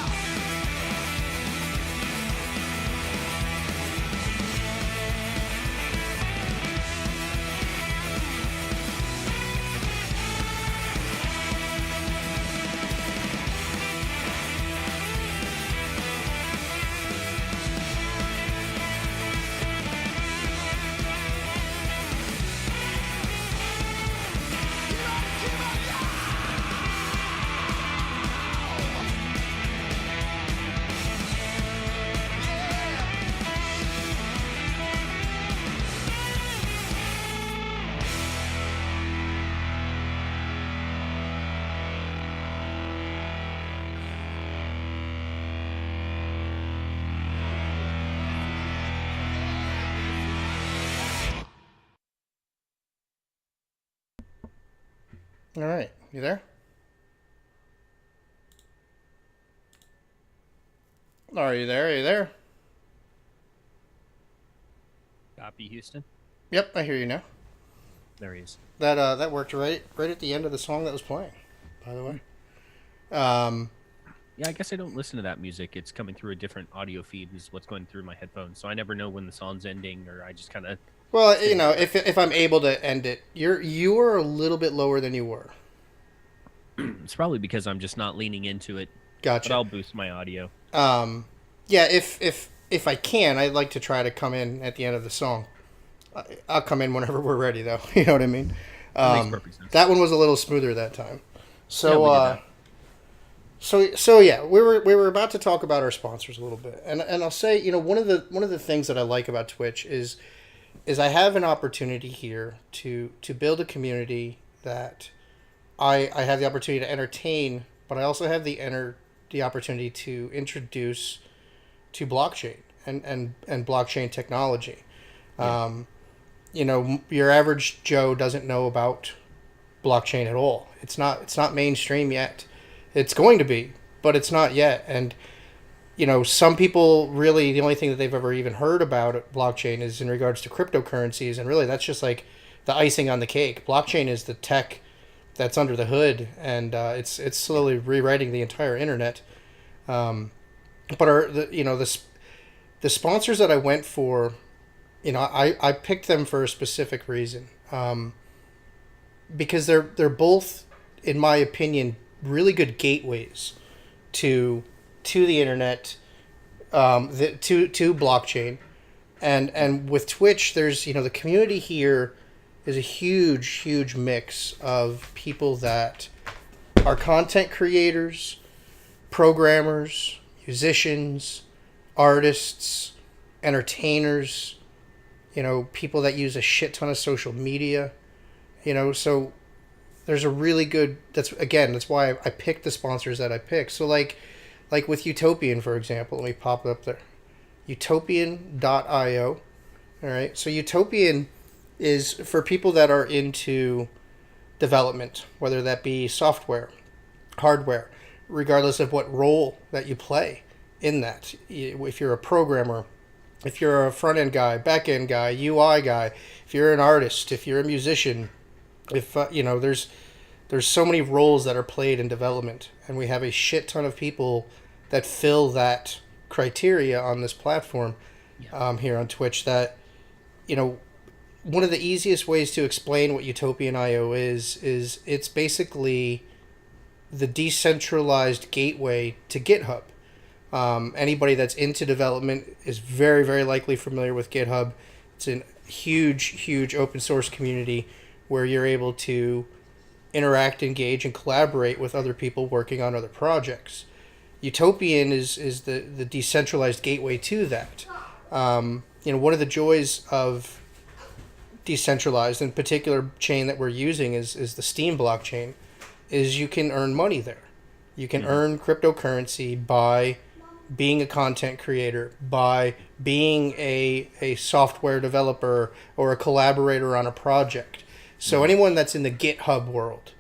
All right, you there? Are you there? Are you there? Copy, Houston. Yep, I hear you now. There he is. That worked right at the end of the song that was playing, by the way. Yeah, I guess I don't listen to that music. It's coming through a different audio feed is what's going through my headphones. So I never know when the song's ending, or I just kind of. Well, if I'm able to end it, you are a little bit lower than you were. It's probably because I'm just not leaning into it. Gotcha. But I'll boost my audio. Yeah, if I can, I'd like to try to come in at the end of the song. I'll come in whenever we're ready, though. You know what I mean? That makes perfect sense. That one was a little smoother that time. So, Yeah, we did that. so yeah, we were about to talk about our sponsors a little bit, and I'll say, one of the things that I like about Twitch is I have an opportunity here to build a community that I have the opportunity to entertain, but I also have the opportunity to introduce to blockchain and blockchain technology. Yeah. Your average Joe doesn't know about blockchain at all. It's not mainstream yet. It's going to be, but it's not yet. And some people really, the only thing that they've ever even heard about blockchain is in regards to cryptocurrencies, and really that's just like the icing on the cake. Blockchain is the tech that's under the hood, and it's slowly rewriting the entire internet. But the sponsors that I went for, I picked them for a specific reason, because they're both, in my opinion, really good gateways to the internet, to blockchain, and with Twitch, there's the community here is a huge mix of people that are content creators, programmers, musicians, artists, entertainers, people that use a shit ton of social media, so there's a really good, that's why I picked the sponsors that I picked. So like with Utopian, for example, let me pop it up there. Utopian.io. All right. So Utopian is for people that are into development, whether that be software, hardware, regardless of what role that you play in that. If you're a programmer, if you're a front-end guy, back-end guy, UI guy, if you're an artist, if you're a musician, if there's so many roles that are played in development, and we have a shit ton of people that fill that criteria on this platform. Here on Twitch, that one of the easiest ways to explain what Utopian.io is it's basically the decentralized gateway to GitHub. Anybody that's into development is very, very likely familiar with GitHub. It's a huge open source community where you're able to interact, engage, and collaborate with other people working on other projects. Utopian is the decentralized gateway to that. One of the joys of decentralized, in particular chain that we're using is the Steem blockchain, is you can earn money there. You can earn cryptocurrency by being a content creator, by being a software developer or a collaborator on a project. So anyone that's in the GitHub world,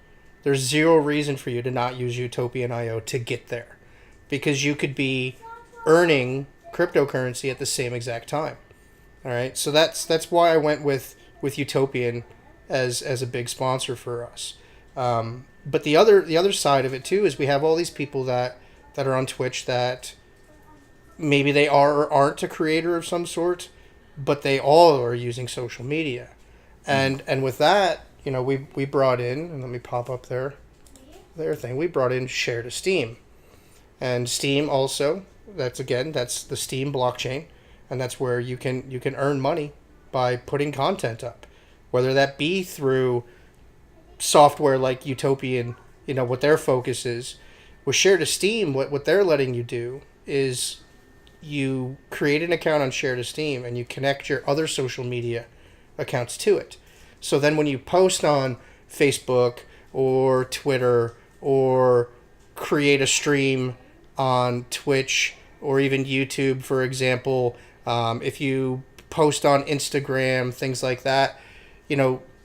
there's zero reason for you to not use Utopian.io to get there, because you could be earning cryptocurrency at the same exact time. All right, so that's why I went with Utopian as a big sponsor for us. But the other side of it too is we have all these people that are on Twitch that maybe they are or aren't a creator of some sort, but they all are using social media, and with that, we brought in, and let me pop up their thing. We brought in Share to Steem, and Steem also, that's the Steem blockchain, and that's where you can earn money by putting content up, whether that be through software like Utopian, what their focus is. With Share to Steem, what they're letting you do is you create an account on Share to Steem and you connect your other social media accounts to it. So then when you post on Facebook or Twitter or create a stream on Twitch or even YouTube, for example, if you post on Instagram, things like that,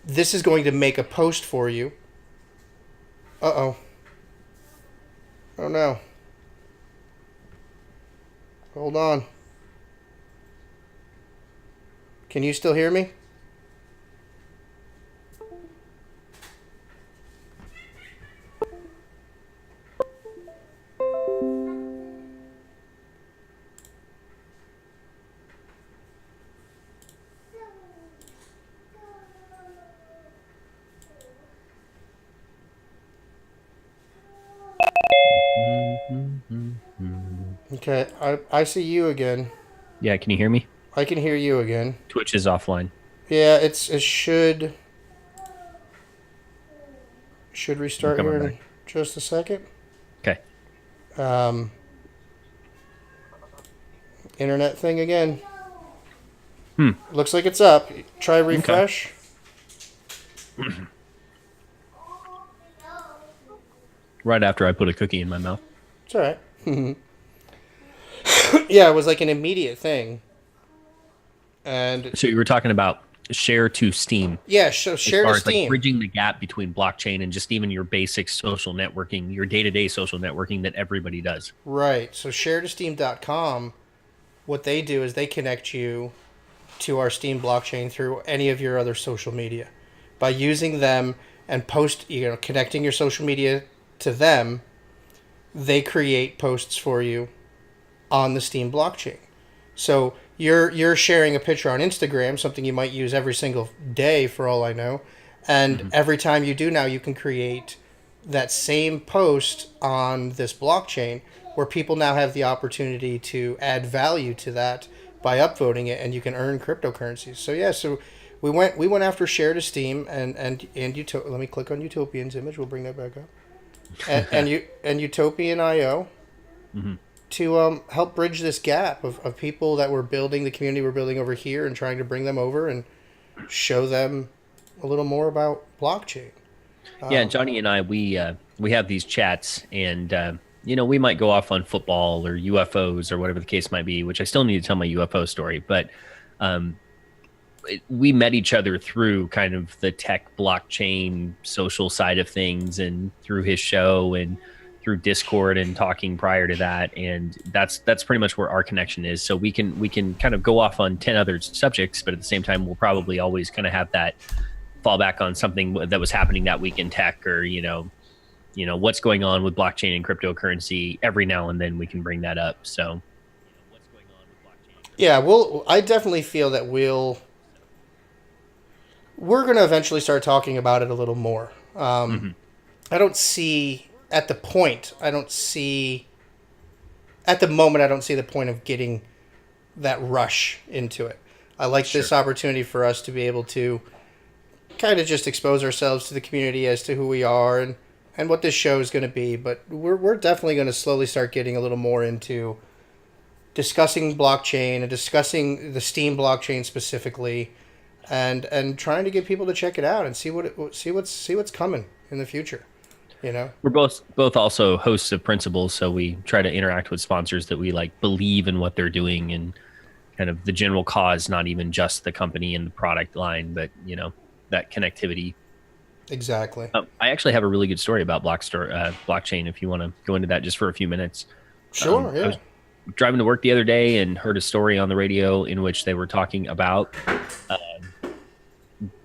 this is going to make a post for you. Oh no. Hold on. Can you still hear me? Okay, I see you again. Yeah, can you hear me? I can hear you again. Twitch is offline. Yeah, it should restart Coming here in back. just a second. Okay. Internet thing again. Hmm. Looks like it's up. Try refresh. Right after I put a cookie in my mouth. It's all right. Yeah, it was like an immediate thing. And So you were talking about share to Steam. yeah, so share As far to as like Steam. bridging the gap between blockchain and just even your basic social networking, your day-to-day social networking that everybody does. Right. So share2steam.com, what they do is they connect you to our Steam blockchain through any of your other social media. By using them and connecting your social media to them, they create posts for you on the Steam blockchain. So you're sharing a picture on Instagram, something you might use every single day for all I know, and every time you do now, you can create that same post on this blockchain where people now have the opportunity to add value to that by upvoting it, and you can earn cryptocurrencies. So yeah, so we went after share to Steam and let me click on Utopian's image. We'll bring that back up. And Utopian IO to help bridge this gap of people that were building the community we're building over here and trying to bring them over and show them a little more about blockchain. Yeah, Johnny and I, we have these chats, and we might go off on football or UFOs or whatever the case might be, which I still need to tell my UFO story. But we met each other through kind of the tech blockchain social side of things, and through his show and through Discord and talking prior to that, and that's pretty much where our connection is. So we can kind of go off on 10 other subjects, but at the same time, we'll probably always kind of have that fall back on something that was happening that week in tech, or what's going on with blockchain and cryptocurrency. Every now and then we can bring that up. So Yeah, I definitely feel that we're going to eventually start talking about it a little more. I don't see at the moment, I don't see the point of getting that rush into it. I like this opportunity for us to be able to kind of just expose ourselves to the community as to who we are and what this show is going to be. But we're definitely going to slowly start getting a little more into discussing blockchain and discussing the Steam blockchain specifically, and trying to get people to check it out and see what's coming in the future. We're both also hosts of Principles, so we try to interact with sponsors that we believe in what they're doing and kind of the general cause, not even just the company and the product line, but that connectivity. Exactly. I actually have a really good story about blockchain if you want to go into that just for a few minutes. Sure. Yeah. I was driving to work the other day and heard a story on the radio in which they were talking about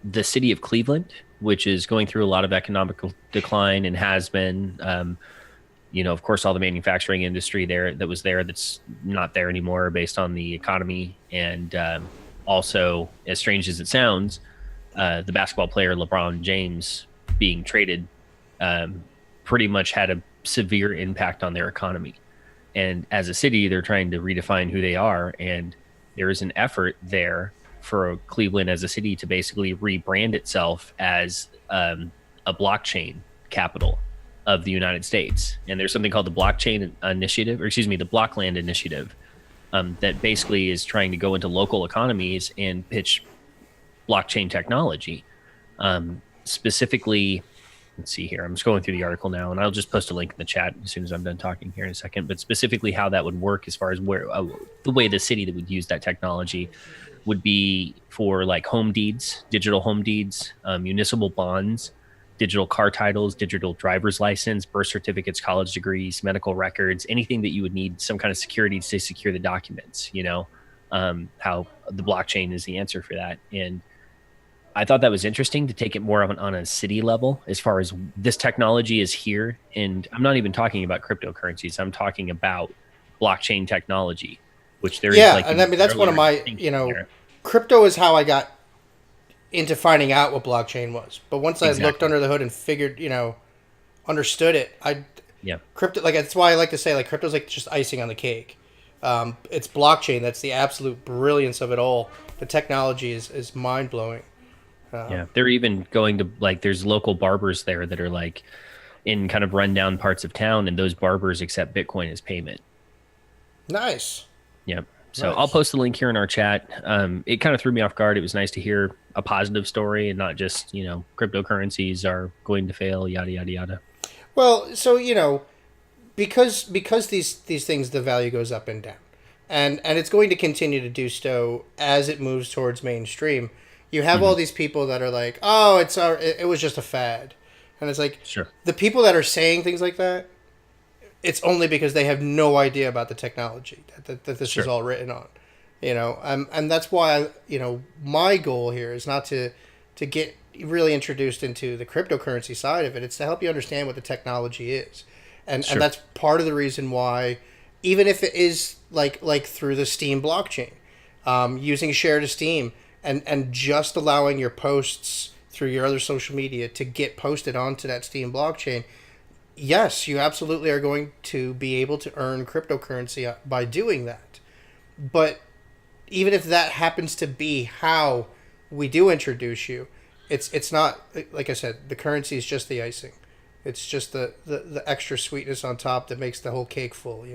the city of Cleveland, which is going through a lot of economic decline and has been, of course, all the manufacturing industry that's not there anymore based on the economy. And also, as strange as it sounds, the basketball player LeBron James being traded pretty much had a severe impact on their economy. And as a city, they're trying to redefine who they are. And there is an effort there for Cleveland as a city to basically rebrand itself as a blockchain capital of the United States. And there's something called the Blockchain Initiative, the Blockland Initiative, that basically is trying to go into local economies and pitch blockchain technology. Specifically, let's see here. I'm just going through the article now, and I'll just post a link in the chat as soon as I'm done talking here in a second. But specifically how that would work as far as where the way the city that would use that technology would be for home deeds, digital home deeds, municipal bonds, digital car titles, digital driver's license, birth certificates, college degrees, medical records, anything that you would need some kind of security to secure the documents, how the blockchain is the answer for that. And I thought that was interesting to take it more on a city level as far as this technology is here. And I'm not even talking about cryptocurrencies. I'm talking about blockchain technology, which there is and I mean, that's one of my, crypto is how I got into finding out what blockchain was. But once I looked under the hood and figured, understood it, crypto, that's why I like to say crypto's just icing on the cake. It's blockchain. That's the absolute brilliance of it all. The technology is mind blowing. Yeah, they're even going to like there's local barbers there that are like in kind of rundown parts of town, and those barbers accept Bitcoin as payment. Nice. Yep. So Nice. I'll post the link here in our chat. It kind of threw me off guard. It was nice to hear a positive story and not just, cryptocurrencies are going to fail, yada, yada, yada. Well, so because these things, the value goes up and down, and it's going to continue to do so as it moves towards mainstream. You have all these people that are like, oh, it was just a fad, and it's like, Sure. the people that are saying things like that, it's only because they have no idea about the technology that this Sure. is all written on, and that's why my goal here is not to get really introduced into the cryptocurrency side of it. It's to help you understand what the technology is, and Sure. and that's part of the reason why, even if it is like through the Steem blockchain, using share to Steem, and just allowing your posts through your other social media to get posted onto that Steem blockchain. Yes, you absolutely are going to be able to earn cryptocurrency by doing that. But even if that happens to be how we do introduce you, it's not, like I said, the currency is just the icing. It's just the extra sweetness on top that makes the whole cake full,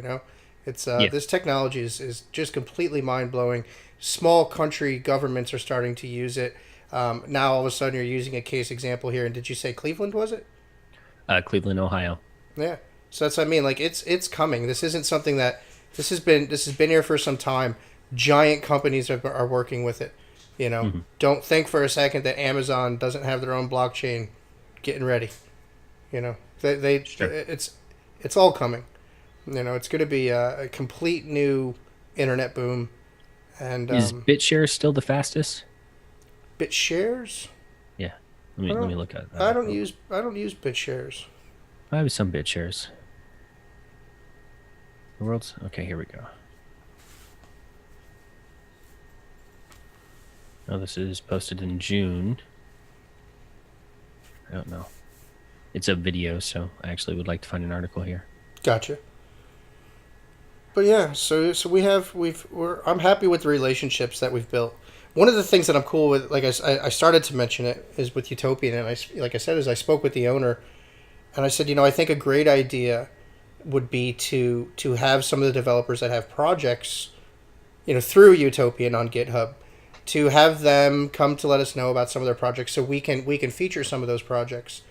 It's Yeah. This technology is just completely mind-blowing. Small country governments are starting to use it. Now all of a sudden you're using a case example here, and did you say Cleveland, was it? Cleveland, Ohio. Yeah. So that's what I mean. Like it's coming. This isn't something that this has been here for some time. Giant companies are working with it. Don't think for a second that Amazon doesn't have their own blockchain getting ready. They Sure. it's all coming. It's going to be a complete new internet boom. And Is BitShare still the fastest? BitShares? Yeah. Let me look at that. I don't use BitShares. I have some BitShares. The world's okay. Here we go. Oh, this is posted in June. I don't know. It's a video, so I actually would like to find an article here. Gotcha. But yeah, so I'm happy with the relationships that we've built. One of the things that I'm cool with, like I started to mention it, is with Utopian, and I spoke with the owner, and I said, I think a great idea would be to have some of the developers that have projects, through Utopian on GitHub, to have them come to let us know about some of their projects, so we can feature some of those projects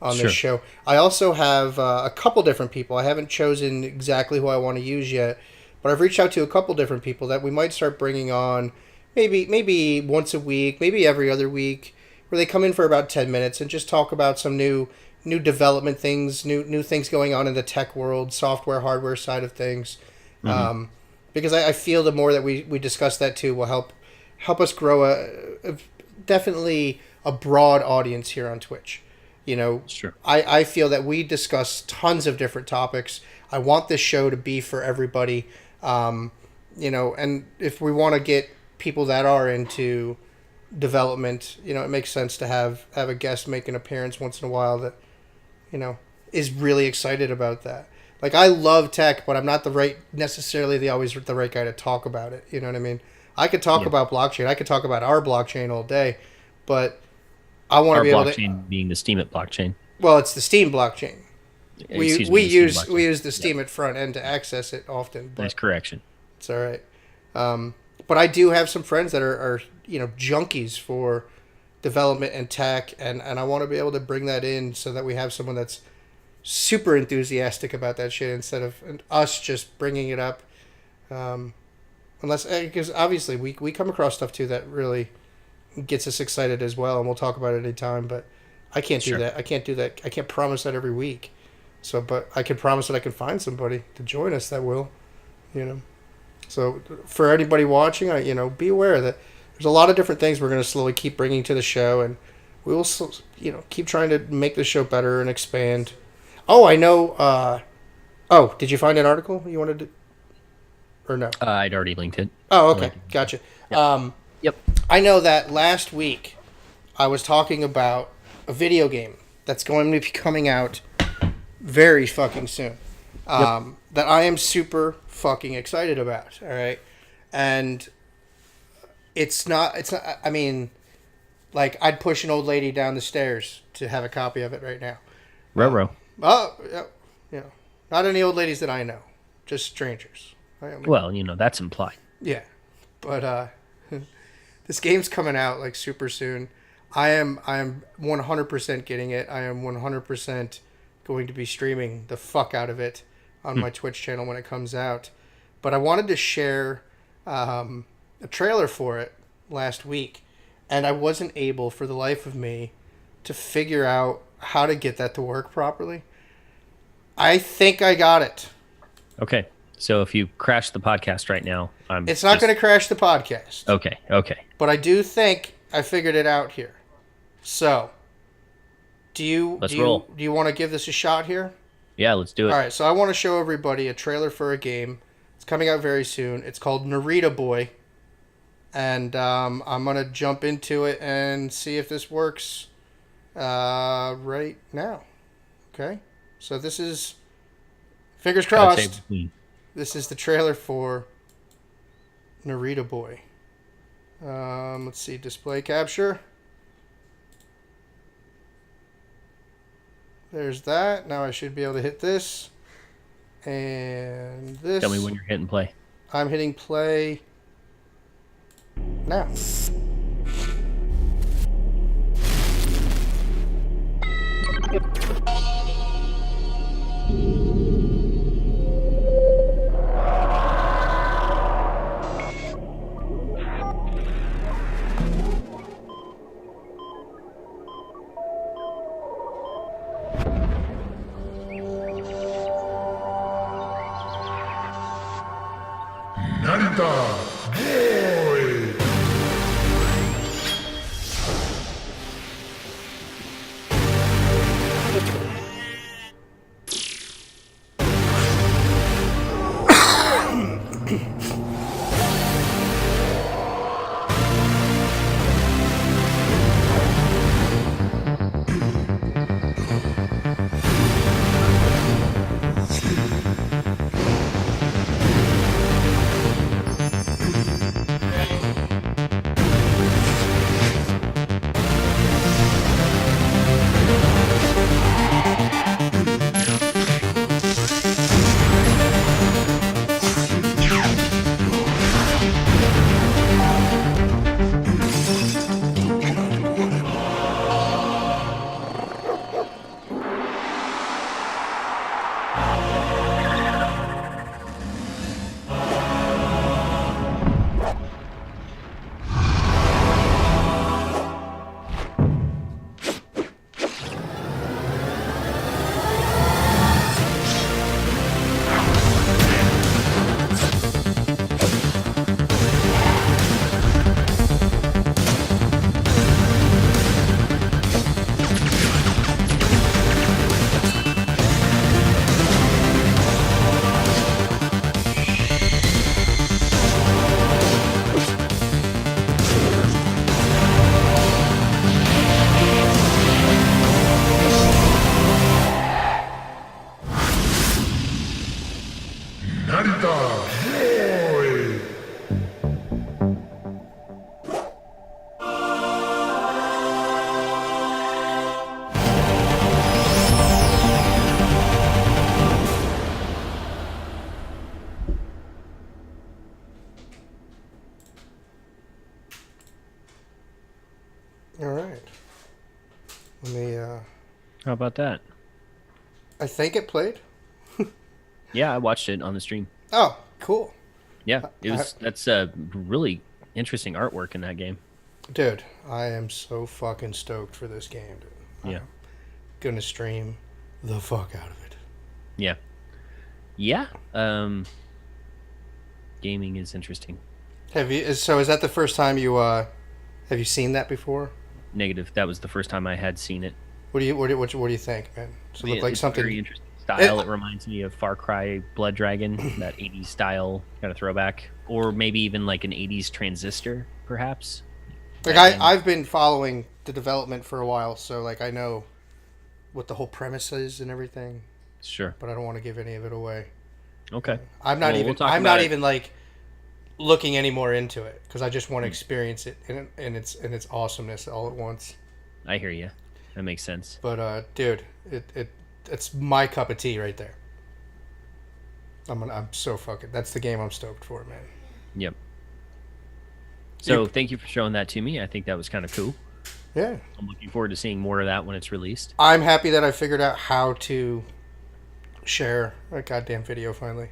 on this show. I also have a couple different people. I haven't chosen exactly who I want to use yet, but I've reached out to a couple different people that we might start bringing on, maybe once a week, maybe every other week, where they come in for about 10 minutes and just talk about some new development things, new things going on in the tech world, software, hardware side of things. Because I feel the more that we discuss that too will help us grow definitely a broad audience here on Twitch. Sure. I feel that we discuss tons of different topics. I want this show to be for everybody. And if we want to get people that are into development, it makes sense to have a guest make an appearance once in a while that, is really excited about that. Like, I love tech, but I'm not necessarily always the right guy to talk about it. You know what I mean? I could talk about blockchain. I could talk about our blockchain all day, but I want to be able to. Our blockchain being the Steemit blockchain. Well, it's the Steem blockchain. We use the Steemit Yep. front end to access it often. But Nice correction. it's all right. But I do have some friends that are junkies for development and tech, and I want to be able to bring that in so that we have someone that's super enthusiastic about that shit instead of us just bringing it up. Because obviously we come across stuff too that really gets us excited as well, and we'll talk about it anytime. But I can't do that. I can't do that. I can't promise that every week. So, but I can promise that I can find somebody to join us that will, So for anybody watching, be aware that there's a lot of different things we're going to slowly keep bringing to the show, and we will, keep trying to make the show better and expand. Oh, I know. Did you find an article you wanted to, or no? I'd already linked it. Oh, okay, gotcha. Yep. I know that last week I was talking about a video game that's going to be coming out very fucking soon. That I am super fucking excited about. All right, and it's not. I mean, like I'd push an old lady down the stairs to have a copy of it right now. Ruh-roh. Oh, yeah, you know, not any old ladies that I know, just strangers. I mean, Well, you know, that's implied. yeah, but this game's coming out like super soon. I am 100% getting it. I am 100% going to be streaming the fuck out of it on my Twitch channel when it comes out. But I wanted to share a trailer for it last week, and I wasn't able for the life of me to figure out how to get that to work properly. I think I got it. Okay. So if you crash the podcast right now, It's not going to crash the podcast. Okay. Okay. But I do think I figured it out here. So, Let's roll. Do you want to give this a shot here? Yeah, let's do it. All right, so I want to show everybody a trailer for a game. It's coming out very soon. It's called Narita Boy. And I'm going to jump into it and see if this works right now. Okay? So this is, fingers Gotta say crossed, we. this is the trailer for Narita Boy. Let's see, display capture. There's that. Now I should be able to hit this. And this. Tell me when you're hitting play. I'm hitting play now. All right. Let me. How about that? I think it played. Yeah, I watched it on the stream. Oh, cool, Yeah, that's really interesting artwork in that game. dude. I am so fucking stoked for this game, dude. Yeah. I'm gonna stream the fuck out of it. Yeah. Yeah. Gaming is interesting. Have you? So is that the first time you have you seen that before? Negative. That was the first time I had seen it. What do you think, man? Does it look like It's something? very interesting style. It reminds me of Far Cry Blood Dragon, that 80s style kind of throwback, or maybe even like an 80s Transistor, perhaps. Like I've been following the development for a while, so like I know what the whole premise is and everything, Sure. but I don't want to give any of it away. Okay. I'm not Well, even. we'll talk I'm about not it. even like looking any more into it because I just want to experience it and its awesomeness all at once. I hear you. That makes sense. But dude, it's my cup of tea right there. I'm so fucking. That's the game I'm stoked for, man. Yep. So thank you for showing that to me. I think that was kind of cool. Yeah, I'm looking forward to seeing more of that when it's released. I'm happy that I figured out how to share a goddamn video finally.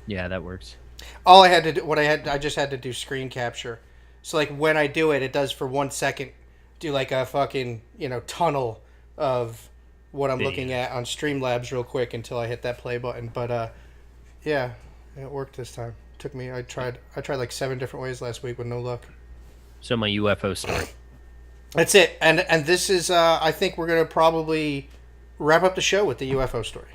Yeah, that works. All I had to do, I just had to do screen capture. So like when I do it, it does for 1 second, do like a fucking tunnel of what I'm looking at on Streamlabs real quick until I hit that play button. But yeah, it worked this time. Took me. I tried like 7 different ways last week with no luck. So my UFO story. That's it. And this is I think we're gonna probably wrap up the show with the UFO story.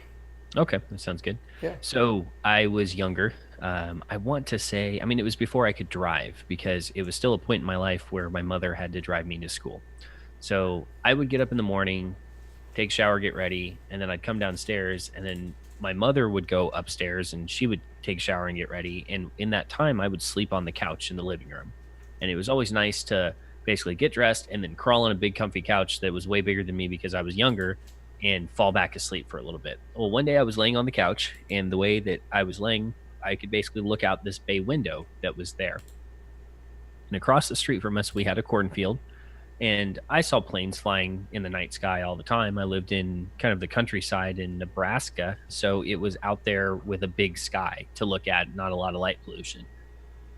Okay, that sounds good. Yeah. So I was younger. I want to say, I mean, it was before I could drive because it was still a point in my life where my mother had to drive me to school. So I would get up in the morning, take a shower, get ready, and then I'd come downstairs, and then my mother would go upstairs and she would take a shower and get ready. And in that time, I would sleep on the couch in the living room. And it was always nice to basically get dressed and then crawl on a big comfy couch that was way bigger than me because I was younger and fall back asleep for a little bit. Well, one day I was laying on the couch, and the way that I was laying, I could basically look out this bay window that was there. And across the street from us, we had a cornfield, and I saw planes flying in the night sky all the time. I lived in kind of the countryside in Nebraska, so it was out there with a big sky to look at, not a lot of light pollution.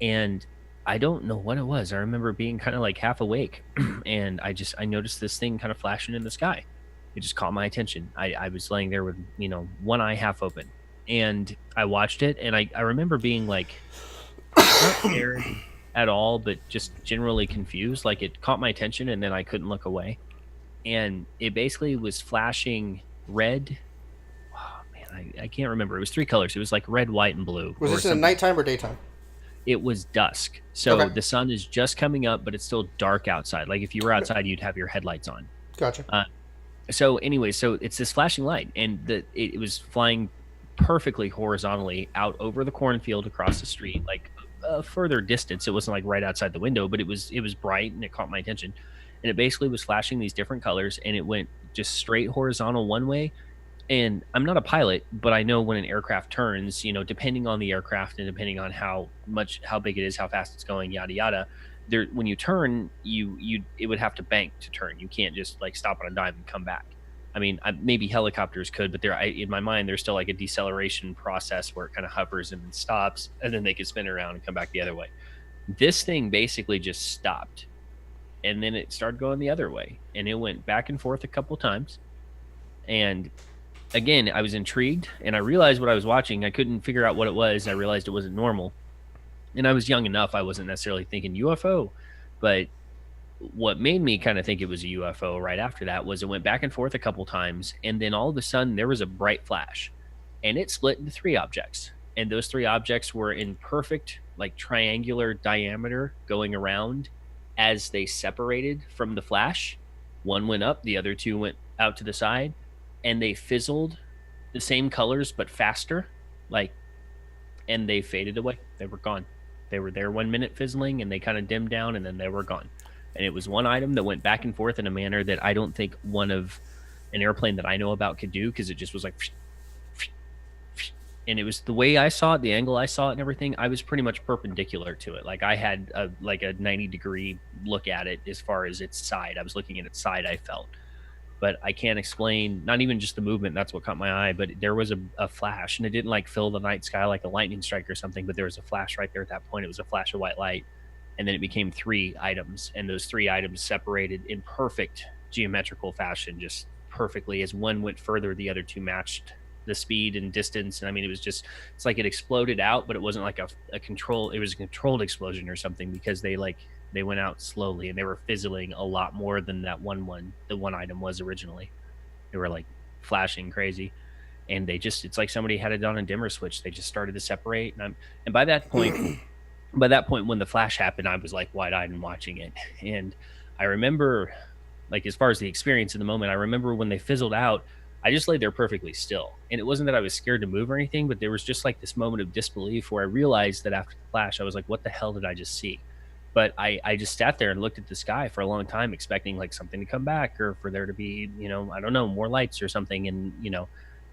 And I don't know what it was. I remember being kind of like half awake, and I noticed this thing kind of flashing in the sky. It just caught my attention. I was laying there with, one eye half open, and I watched it, and I remember being like not scared at all, but just generally confused. Like it caught my attention, and then I couldn't look away. And it basically was flashing red. Oh man, I can't remember. It was 3 colors. It was like red, white, and blue. Was or this in the something. nighttime or daytime? It was dusk. So Okay. the sun is just coming up, but it's still dark outside. Like if you were outside, you'd have your headlights on. Gotcha. So anyway, so it's this flashing light, and it was flying perfectly horizontally out over the cornfield across the street, like a further distance. It wasn't like right outside the window, but it was bright, and it caught my attention. And it basically was flashing these different colors, and it went just straight horizontal one way. And I'm not a pilot, but I know when an aircraft turns, depending on the aircraft and depending on how big it is, how fast it's going, yada yada. When you turn, it would have to bank to turn. You can't just like stop on a dime and come back. I mean, maybe helicopters could, but in my mind, there's still like a deceleration process where it kind of hovers and then stops, and then they could spin around and come back the other way. This thing basically just stopped, and then it started going the other way, and it went back and forth a couple times. And again, I was intrigued, and I realized what I was watching. I couldn't figure out what it was. I realized it wasn't normal. And I was young enough, I wasn't necessarily thinking UFO, but what made me kind of think it was a UFO right after that was it went back and forth a couple times, and then all of a sudden there was a bright flash, and it split into 3 objects. And those 3 objects were in perfect, like triangular diameter going around as they separated from the flash. One went up, the other 2 went out to the side, and they fizzled the same colors but faster, and they faded away. They were gone. They were there 1 minute fizzling, and they kind of dimmed down, and then they were gone. And it was one item that went back and forth in a manner that I don't think one of an airplane that I know about could do, because it just was like, and it was the way I saw it, the angle I saw it and everything, I was pretty much perpendicular to it. Like I had a 90-degree look at it as far as its side. I was looking at its side, I felt. But I can't explain, not even just the movement, that's what caught my eye, but there was a flash, and it didn't like fill the night sky like a lightning strike or something, but there was a flash right there at that point. It was a flash of white light, and then it became 3 items, and those 3 items separated in perfect geometrical fashion, just perfectly. As one went further, the other 2 matched the speed and distance, and I mean, it's like it exploded out, but it wasn't like a control, it was a controlled explosion or something, because they went out slowly, and they were fizzling a lot more than the one item was originally. They were like flashing crazy, and it's like somebody had it on a dimmer switch. They just started to separate, and by that point when the flash happened, I was like wide-eyed and watching it. And I remember, like, as far as the experience in the moment, I remember when they fizzled out, I just laid there perfectly still. And it wasn't that I was scared to move or anything, but there was just like this moment of disbelief where I realized that after the flash, I was like, what the hell did I just see? But I just sat there and looked at the sky for a long time, expecting like something to come back or for there to be, I don't know, more lights or something. And,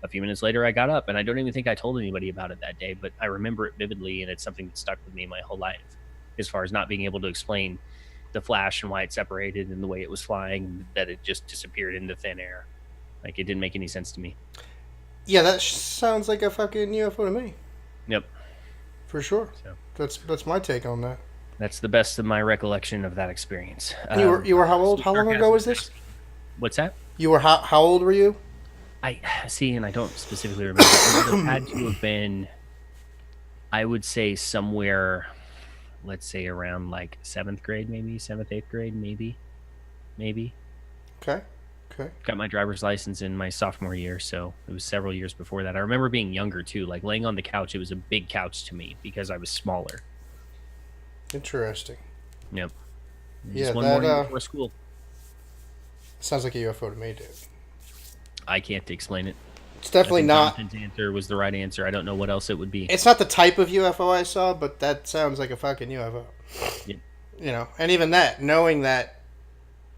a few minutes later, I got up, and I don't even think I told anybody about it that day, but I remember it vividly, and it's something that stuck with me my whole life as far as not being able to explain the flash and why it separated and the way it was flying, that it just disappeared into thin air. Like, it didn't make any sense to me. Yeah, that sounds like a fucking UFO to me. Yep. For sure. So. That's my take on that. That's the best of my recollection of that experience. You were how old? How long ago was this? What's that? You were how old were you? I see, and I don't specifically remember. It had to have been, I would say, somewhere, let's say around like 7th grade, maybe 7th, 8th grade, maybe. Okay. Got my driver's license in my sophomore year, so it was several years before that. I remember being younger too, like laying on the couch. It was a big couch to me because I was smaller. Interesting. Yep. Yeah, just one morning before school. Sounds like a UFO to me, dude. I can't explain it. It's definitely not. Jonathan's answer was the right answer. I don't know what else it would be. It's not the type of UFO I saw, but that sounds like a fucking UFO. Yeah. And even that, knowing that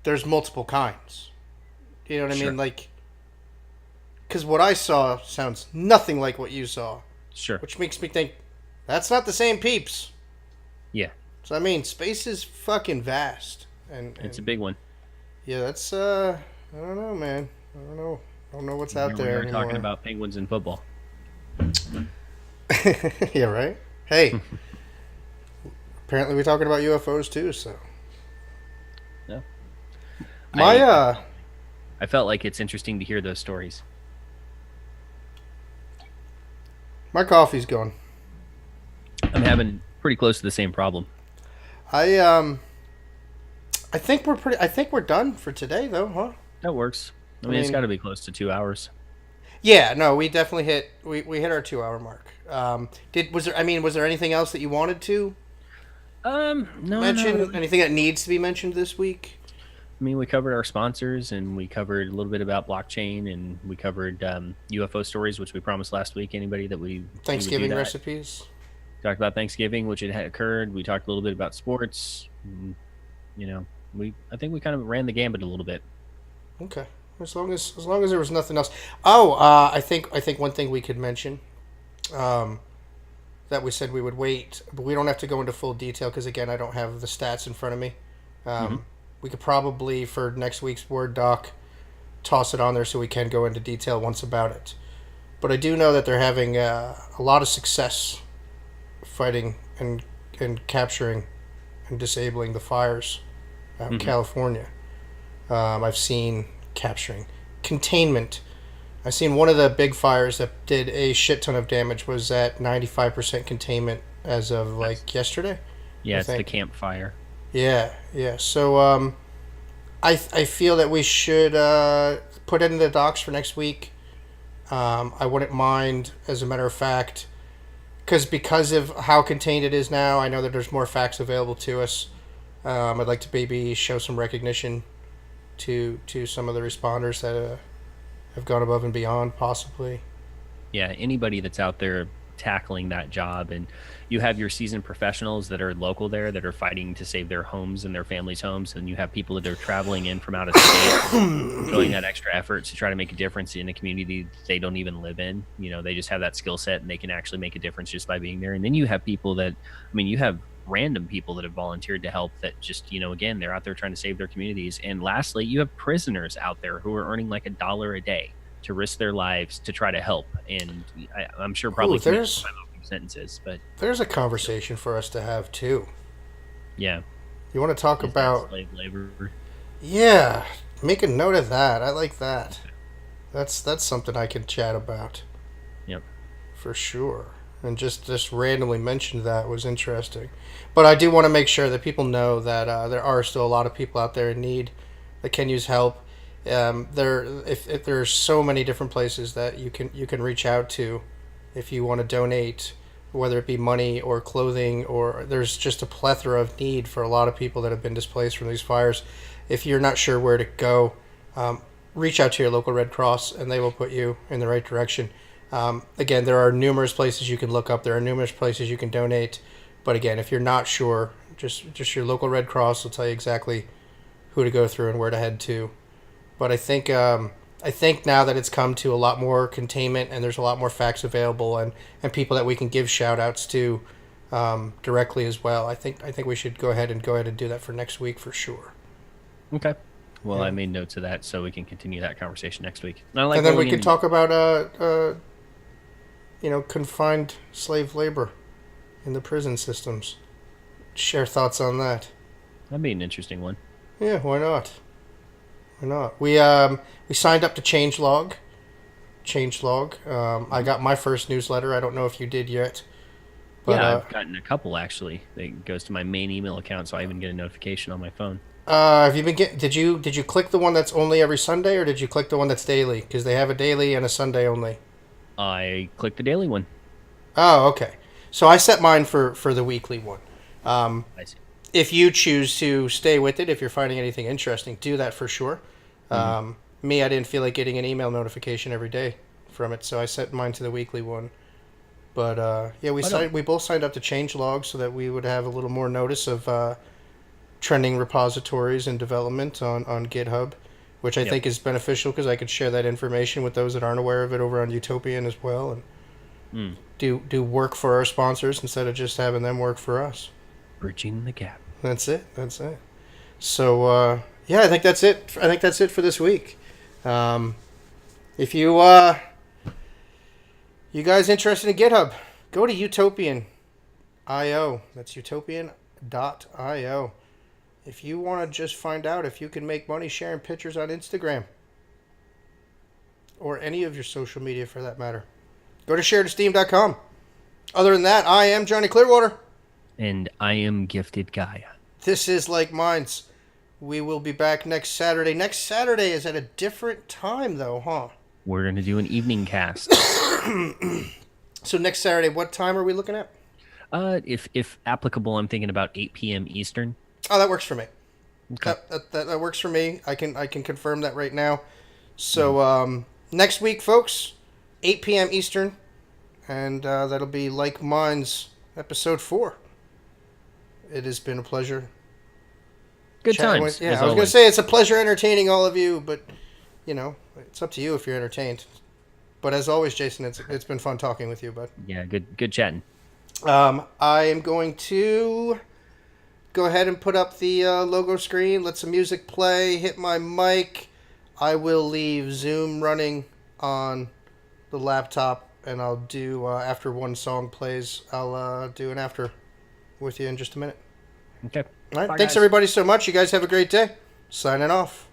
there's multiple kinds. You know what I mean? Like, because what I saw sounds nothing like what you saw. Sure. Which makes me think, that's not the same peeps. Yeah. So, I mean, space is fucking vast. And it's a big one. Yeah, that's, I don't know, man. I don't know what's out there We're talking about penguins in football. Yeah, right? Hey. Apparently we're talking about UFOs too, so. No. I felt like it's interesting to hear those stories. My coffee's gone. I'm having pretty close to the same problem. I think we're done for today though, huh? That works. I mean, it's got to be close to 2 hours. Yeah, no, we definitely hit our 2 hour mark. Was there anything else that you wanted to No, mention? no. Anything that needs to be mentioned this week? I mean, we covered our sponsors, and we covered a little bit about blockchain, and we covered UFO stories, which we promised last week. Anybody that we Thanksgiving would do that. recipes. Talked about Thanksgiving, which had occurred. We talked a little bit about sports. I think we kind of ran the gambit a little bit. Okay. As long as there was nothing else. I think one thing we could mention, that we said we would wait, but we don't have to go into full detail because again I don't have the stats in front of me. We could probably for next week's Word doc toss it on there so we can go into detail once about it. But I do know that they're having a lot of success fighting and capturing and disabling the fires out in California. I've seen capturing, containment. I've seen one of the big fires that did a shit ton of damage was at 95% containment as of like yesterday. Yeah, it's the campfire. Yeah. So I feel that we should put it in the docs for next week. I wouldn't mind, as a matter of fact, because of how contained it is now, I know that there's more facts available to us. I'd like to maybe show some recognition to some of the responders that have gone above and beyond, possibly. Yeah, anybody that's out there tackling that job, and you have your seasoned professionals that are local there that are fighting to save their homes and their families' homes, and you have people that are traveling in from out of state doing that extra effort to try to make a difference in a community they don't even live in. They just have that skill set and they can actually make a difference just by being there. And then you have people that, you have random people that have volunteered to help that just, again, they're out there trying to save their communities. And lastly, you have prisoners out there who are earning like $1 a day to risk their lives to try to help. And I'm sure probably there's sentences, but there's a conversation for us to have too. Yeah. You want to talk about slave labor? Yeah, make a note of that. I like that. That's something I can chat about. Yep. For sure. And just randomly mentioned that was interesting. But I do want to make sure that people know that there are still a lot of people out there in need that can use help. If there's so many different places that you can reach out to if you want to donate, whether it be money or clothing, or there's just a plethora of need for a lot of people that have been displaced from these fires. If you're not sure where to go, reach out to your local Red Cross, and they will put you in the right direction. Again, there are numerous places you can look up. There are numerous places you can donate. But again, if you're not sure, just your local Red Cross will tell you exactly who to go through and where to head to. But I think now that it's come to a lot more containment and there's a lot more facts available and people that we can give shout outs to directly as well, I think we should go ahead and do that for next week for sure. Okay. Well, I made notes of that so we can continue that conversation next week. And, And then we can talk about confined slave labor in the prison systems. Share thoughts on that. That'd be an interesting one. Yeah, why not? Why not? We signed up to Changelog. I got my first newsletter. I don't know if you did yet. But, yeah, I've gotten a couple actually. It goes to my main email account, so I even get a notification on my phone. Have you been did you click the one that's only every Sunday, or did you click the one that's daily? Because they have a daily and a Sunday only. I clicked the daily one. Oh, okay. So I set mine for the weekly one. I see. If you choose to stay with it, if you're finding anything interesting, do that for sure. Me, I didn't feel like getting an email notification every day from it, so I set mine to the weekly one. But yeah, we both signed up to Changelog so that we would have a little more notice of trending repositories and development on GitHub, which I think is beneficial because I could share that information with those that aren't aware of it over on Utopian as well, and do work for our sponsors instead of just having them work for us. Bridging the gap. That's it. So yeah, I think that's it. For this week. If you guys interested in GitHub, go to Utopian.io. That's utopian.io. If you want to just find out if you can make money sharing pictures on Instagram or any of your social media for that matter, go to sharetesteem.com. Other than that, I am JonnyClearwater. And I am GiftedGaia. This is Like Minds. We will be back next Saturday. Next Saturday is at a different time, though, huh? We're going to do an evening cast. So next Saturday, what time are we looking at? If applicable, I'm thinking about 8 p.m. Eastern. Oh, that works for me. Okay. That works for me. I can confirm that right now. So next week, folks, 8 p.m. Eastern, and that'll be Like Minds episode 4. It has been a pleasure. Good times. I was going to say it's a pleasure entertaining all of you, but it's up to you if you're entertained. But as always, Jason, it's been fun talking with you, bud. Yeah, good chatting. I am going to go ahead and put up the logo screen, let some music play, hit my mic. I will leave Zoom running on the laptop, and I'll do, after one song plays, I'll do an after with you in just a minute. Okay. All right. Bye, Thanks, guys. everybody, so much. You guys have a great day. Signing off.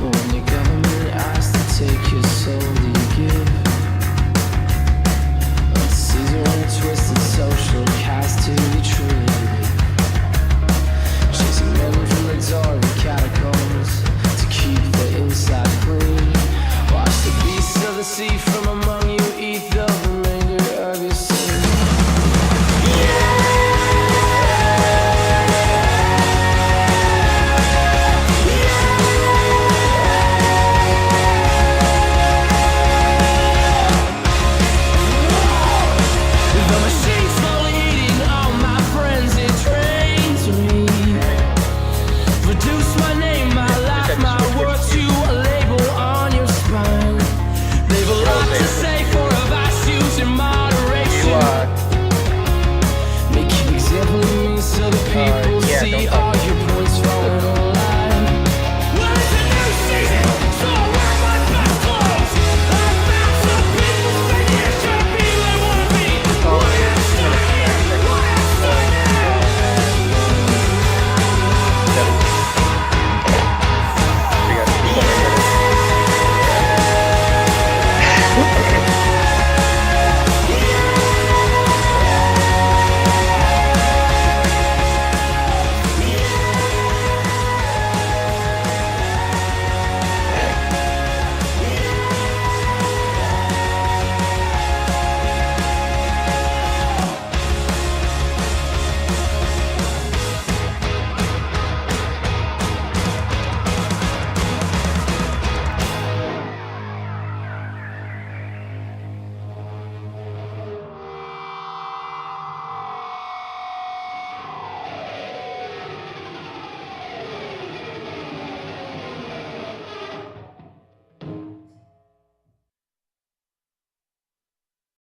When the government asks to take your soul, do you give? A Caesar and a twisted social cast to